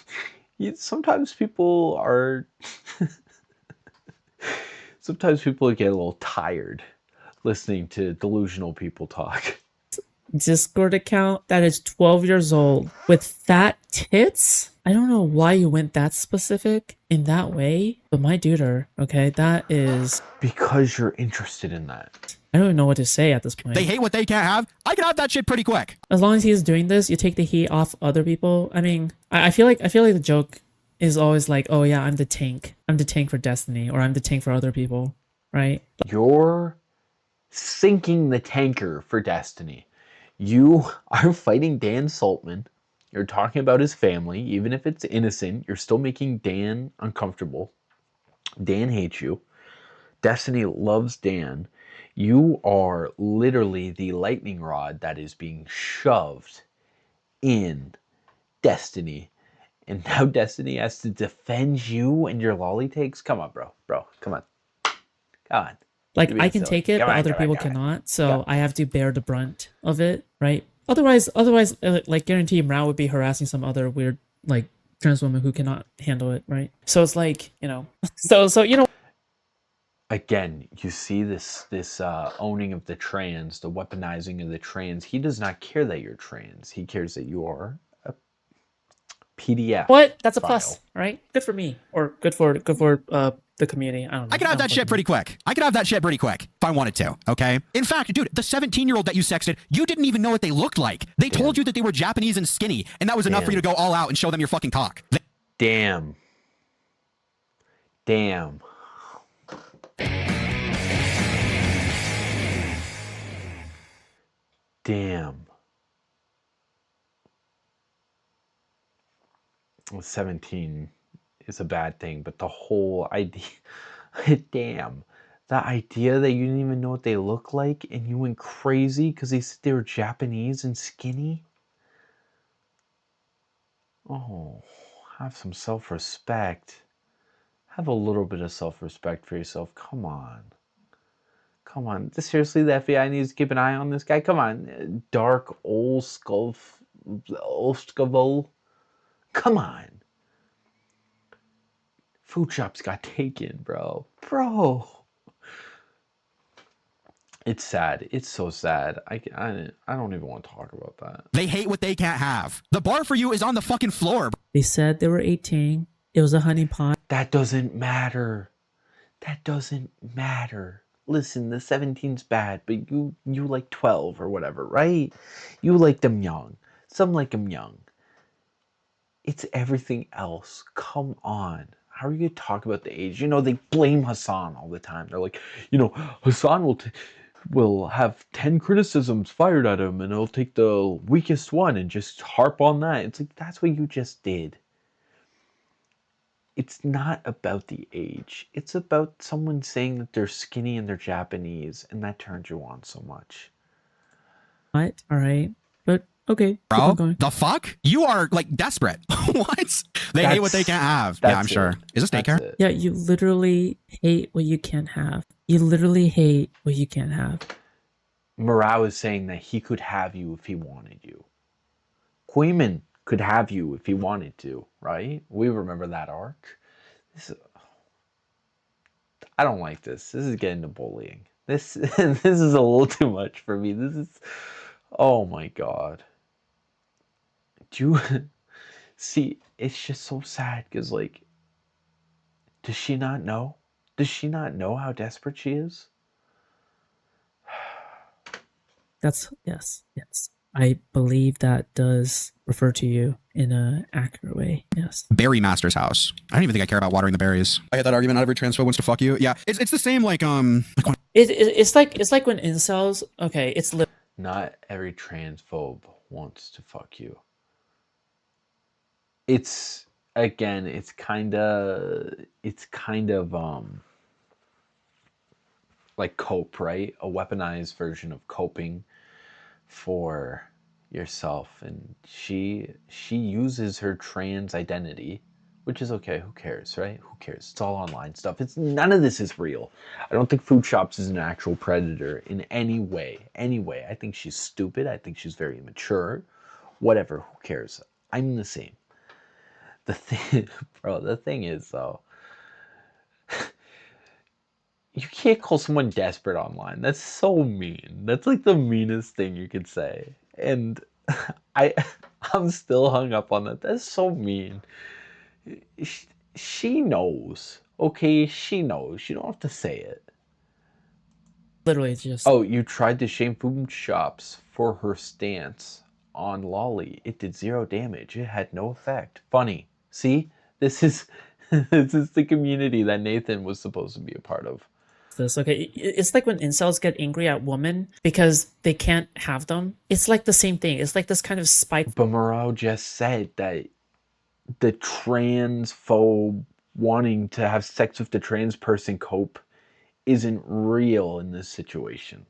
sometimes people are... sometimes people get a little tired listening to delusional people talk. Discord account that is 12 years old with fat tits? I don't know why you went that specific in that way, but my duder, okay, that is... Because you're interested in that. I don't even know what to say at this point. They hate what they can't have. I can have that shit pretty quick. As long as he's doing this, you take the heat off other people. I mean, I feel like the joke is always like, oh yeah, I'm the tank. I'm the tank for Destiny, or I'm the tank for other people, right? You're sinking the tanker for Destiny. You are fighting Dan Saltman. You're talking about his family. Even if it's innocent, you're still making Dan uncomfortable. Dan hates you. Destiny loves Dan. You are literally the lightning rod that is being shoved in Destiny. And now Destiny has to defend you and your lolly takes? Come on, bro. Bro, come on. Come on. Like, I can take it, but other people cannot. So I have to bear the brunt of it, right? Otherwise, like, guarantee Mrao would be harassing some other weird, like, trans woman who cannot handle it, right? So it's like, you know, so you know. Again, you see this owning of the trans, the weaponizing of the trans. He does not care that you're trans. He cares that you are a PDF. What? That's a plus, right? Good for me, or good for the community. I don't know. I could have that shit pretty quick. I could have that shit pretty quick if I wanted to, okay? In fact, dude, the 17-year-old that you sexted, you didn't even know what they looked like. They told you that they were Japanese and skinny, and that was enough for you to go all out and show them your fucking cock. Damn. Damn. Damn. 17 is a bad thing, but the whole idea, damn, the idea that you didn't even know what they look like and you went crazy because they said they were Japanese and skinny. Oh, have some self-respect. Have a little bit of self-respect for yourself. Come on. Come on. Seriously, the FBI needs to keep an eye on this guy? Come on. Dark Olskov. Come on. Food shops got taken, bro. Bro. It's sad. It's so sad. I don't even want to talk about that. They hate what they can't have. The bar for you is on the fucking floor. They said they were 18. It was a honeypot. That doesn't matter. That doesn't matter. Listen, the 17's bad, but you like 12 or whatever, right? You like them young. Some like them young. It's everything else. Come on. How are you going to talk about the age? You know, they blame Hassan all the time. They're like, you know, Hassan will have 10 criticisms fired at him and he'll take the weakest one and just harp on that. It's like, that's what you just did. It's not about the age. It's about someone saying that they're skinny and they're Japanese, and that turns you on so much. What? All right. But, okay. Bro, the fuck? You are, like, desperate. What? They hate what they can't have. Yeah, I'm sure. Is this daycare? Yeah, you literally hate what you can't have. You literally hate what you can't have. Mrao is saying that he could have you if he wanted you. Queeman could have you if he wanted to, right? We remember that arc. I don't like this. This is getting to bullying. This is a little too much for me. This is, oh my god. Do See, it's just so sad because, like, does she not know? Does she not know how desperate she is? That's yes. I believe that does refer to you in an accurate way. Yes. Berry Master's house. I don't even think I care about watering the berries. I had that argument. Not every transphobe wants to fuck you. Yeah, it's the same. Like it's like when incels. Okay, it's not every transphobe wants to fuck you. It's again, it's kind of like cope, right? A weaponized version of coping for yourself, and she uses her trans identity, which is okay. Who cares, right? Who cares? It's all online stuff. It's none of this is real. I don't think Food Shops is an actual predator in any way. I think she's stupid. I think she's very immature. Whatever. Who cares? I'm the same. The thing is though, you can't call someone desperate online. That's so mean. That's like the meanest thing you could say. And I'm still hung up on that. That's so mean. She knows. Okay, she knows. You don't have to say it. Literally just... Oh, you tried to shame Food Shops for her stance on Lolly. It did 0 damage. It had no effect. Funny. See? This is the community that Nathan was supposed to be a part of. This okay, it's like when incels get angry at women because they can't have them. It's like the same thing. It's like this kind of spike. But Morale just said that the transphobe wanting to have sex with the trans person cope isn't real in this situation.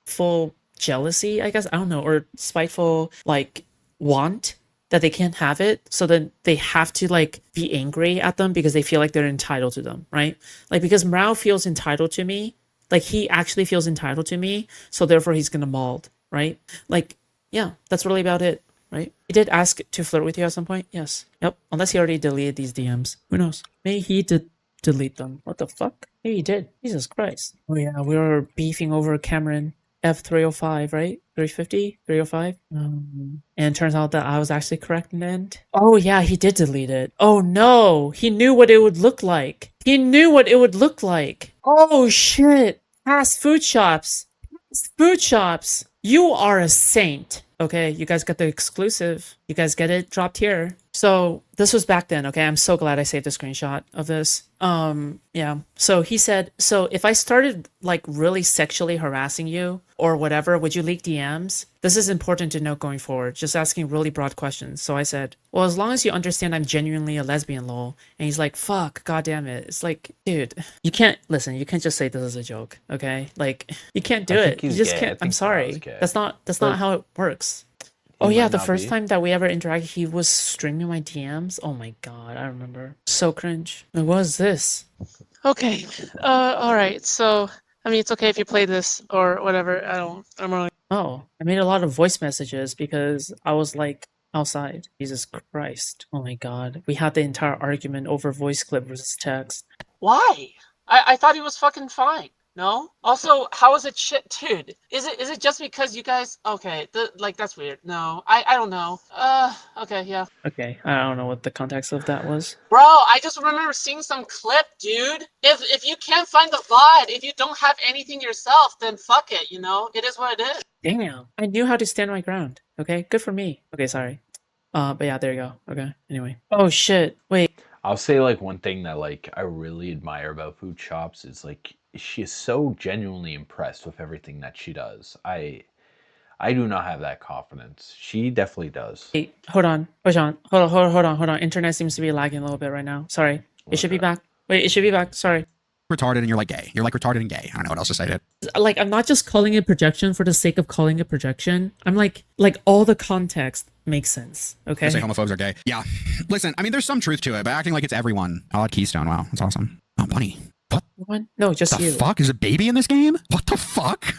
Full jealousy, I guess, I don't know, or spiteful like want that they can't have it, so then they have to like be angry at them because they feel like they're entitled to them, right? Like because Mrao feels entitled to me, like he actually feels entitled to me, so therefore he's gonna mauled, right? Like, yeah, that's really about it, right? He did ask to flirt with you at some point, yes. Yep, unless he already deleted these DMs. Who knows? Maybe he did delete them. What the fuck? Maybe he did. Jesus Christ. Oh yeah, we were beefing over Cameron. F305, right? 350? 305? And it turns out that I was actually correct in the end. Oh yeah, he did delete it. Oh no! He knew what it would look like. He knew what it would look like. Oh shit! Past Food Shops. Past Food Shops. You are a saint. Okay, you guys got the exclusive. You guys get it dropped here. So this was back then, okay? I'm so glad I saved a screenshot of this. Yeah. So he said, so if I started like really sexually harassing you or whatever, would you leak DMs? This is important to note going forward. Just asking really broad questions. So I said, well, as long as you understand I'm genuinely a lesbian, lol. And he's like, fuck, god damn it. It's like, dude, you can't, listen, you can't just say this is a joke, okay? Like, you can't do it. You just can't. I'm sorry. That's not how it works. Oh yeah, the first time that we ever interacted, he was streaming my DMs. Oh my god, I remember. So cringe. What was this? Okay. All right. So, I mean, it's okay if you play this or whatever. I'm really... Oh, I made a lot of voice messages because I was like outside. Jesus Christ. Oh my god. We had the entire argument over voice clip versus text. Why? I thought he was fucking fine. No? Also, how is it shit, dude? Is it just because you guys... Okay, like, that's weird. No, I don't know. Okay, yeah. Okay, I don't know what the context of that was. Bro, I just remember seeing some clip, dude. If you can't find the VOD, if you don't have anything yourself, then fuck it, you know? It is what it is. Damn. I knew how to stand my ground. Okay, good for me. Okay, sorry. But yeah, there you go. Okay, anyway. Oh shit, wait. I'll say like one thing that like I really admire about Food Shops is like she is so genuinely impressed with everything that she does. I do not have that confidence. She definitely does. Hey, hold on. Hold on. Internet seems to be lagging a little bit right now. Sorry. It should be back. Wait, it should be back. Sorry. Retarded and you're like gay. You're like retarded and gay. I don't know what else to say to it. Like, I'm not just calling it projection for the sake of calling it projection. I'm like all the context makes sense. Okay. I say homophobes are gay. Yeah. Listen, I mean, there's some truth to it, but acting like it's everyone. I like Keystone. Wow. That's awesome. Oh, bunny. What? No, just the you. Fuck? Is a baby in this game? What the fuck?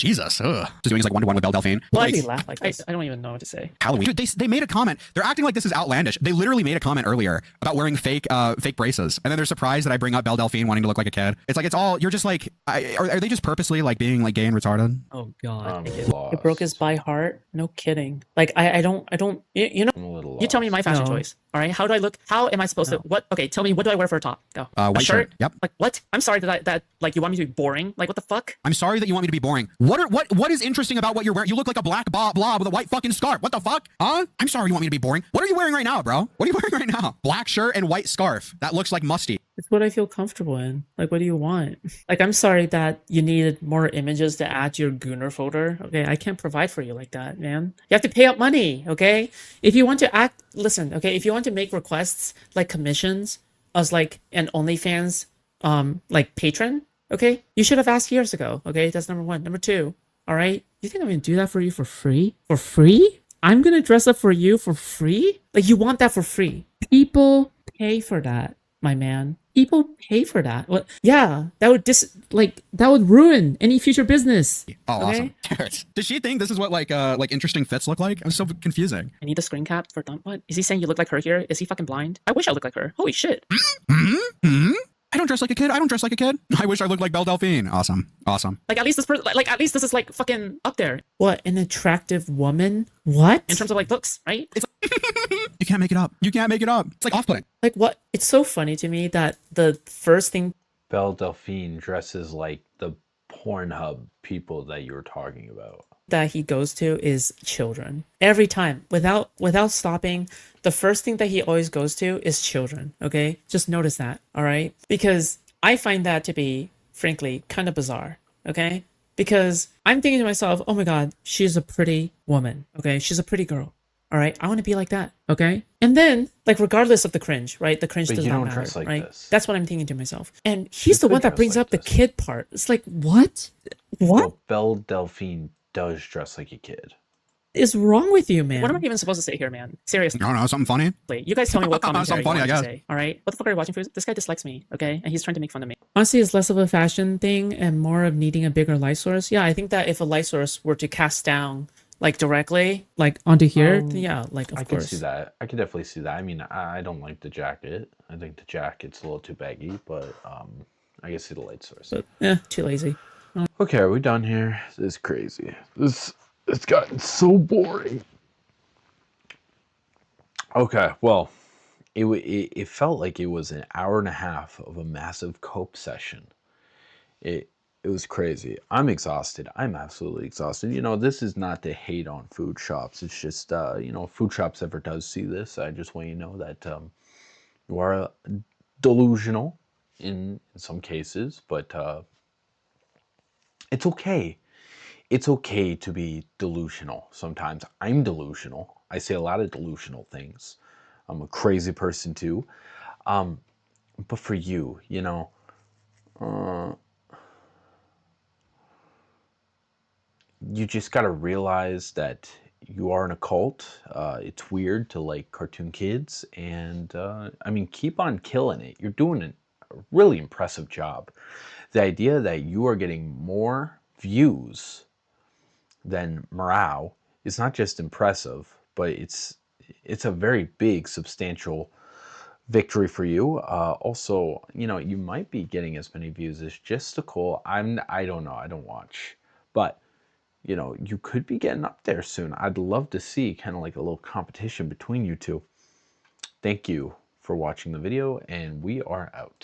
Jesus. Ugh. Just doing his like 1-to-1 with Belle Delphine. Why do you laugh like this? I don't even know what to say. Halloween. Dude, they made a comment. They're acting like this is outlandish. They literally made a comment earlier about wearing fake braces, and then they're surprised that I bring up Belle Delphine wanting to look like a kid. It's like it's all you're just like. Are they just purposely like being like gay and retarded? Oh God, it broke his by heart. No kidding. Like I don't. You know. You tell me my fashion choice. All right. How do I look? How am I supposed to? What? Okay. Tell me. What do I wear for a top? Go. White shirt. Yep. Like what? I'm sorry that like you want me to be boring. Like what the fuck? I'm sorry that you want me to be boring. What is interesting about what you're wearing? You look like a black blob with a white fucking scarf. What the fuck? Huh? I'm sorry you want me to be boring. What are you wearing right now, bro? What are you wearing right now? Black shirt and white scarf. That looks like musty. It's what I feel comfortable in. Like, what do you want? Like, I'm sorry that you needed more images to add to your Gooner folder. Okay, I can't provide for you like that, man. You have to pay up money, okay? If you want to listen, okay? If you want to make requests, like commissions, as like an OnlyFans, like patron, okay? You should have asked years ago, okay? That's number one. Number two, all right? You think I'm gonna do that for you for free? For free? I'm gonna dress up for you for free? Like, you want that for free. People pay for that, my man. People pay for that. Well, yeah, that would ruin any future business. Oh, okay? Awesome. Does she think this is what like interesting fits look like? I'm so confusing. I need a screen cap for what? Is he saying you look like her here? Is he fucking blind? I wish I looked like her. Holy shit. I don't dress like a kid. I don't dress like a kid. I wish I looked like Belle Delphine. Awesome. Like at least this person, like at least this is like fucking up there. What? An attractive woman? What? In terms of like looks, right? It's you can't make it up. You can't make it up. It's like off-putting. Like what? It's so funny to me that the first thing Belle Delphine dresses like the Pornhub people that you were talking about. That he goes to is children. Every time, without stopping, the first thing that he always goes to is children, okay? Just notice that, all right? Because I find that to be, frankly, kind of bizarre, okay? Because I'm thinking to myself, oh my God, she's a pretty woman, okay? She's a pretty girl, all right? I want to be like that, okay? And then, like, regardless of the cringe, right? The cringe does not matter, like right? This. That's what I'm thinking to myself. And he's the one that brings up the kid part. It's like, what? What? Well, Belle Delphine does dress like a kid. Is wrong with you, man? What am I even supposed to say here, man? Seriously. I don't know, something funny? You guys tell me what commentary funny, you want to say, all right? What the fuck are you watching for? This guy dislikes me, okay? And he's trying to make fun of me. Honestly, it's less of a fashion thing and more of needing a bigger light source. Yeah, I think that if a light source were to cast down, like, directly, like, onto here, yeah, like, of course. I can see that. I can definitely see that. I mean, I don't like the jacket. I think the jacket's a little too baggy, but I can see the light source. But, yeah, too lazy. Okay, are we done here? This is crazy. It's gotten so boring. Okay, well, it felt like it was an hour and a half of a massive cope session. It was crazy. I'm exhausted. I'm absolutely exhausted. You know, this is not to hate on food shops. It's just, you know, if food shops ever does see this, I just want you to know that you are delusional in some cases, but it's okay. It's okay to be delusional sometimes. I'm delusional. I say a lot of delusional things. I'm a crazy person too. But for you, you know, you just gotta realize that you are in a cult. It's weird to like cartoon kids. And I mean, keep on killing it. You're doing a really impressive job. The idea that you are getting more views than Morale is not just impressive, but it's a very big, substantial victory for you. Also, you know, you might be getting as many views as Justical. I don't know. I don't watch, but you know, you could be getting up there soon. I'd love to see kind of like a little competition between you two. Thank you for watching the video, and we are out.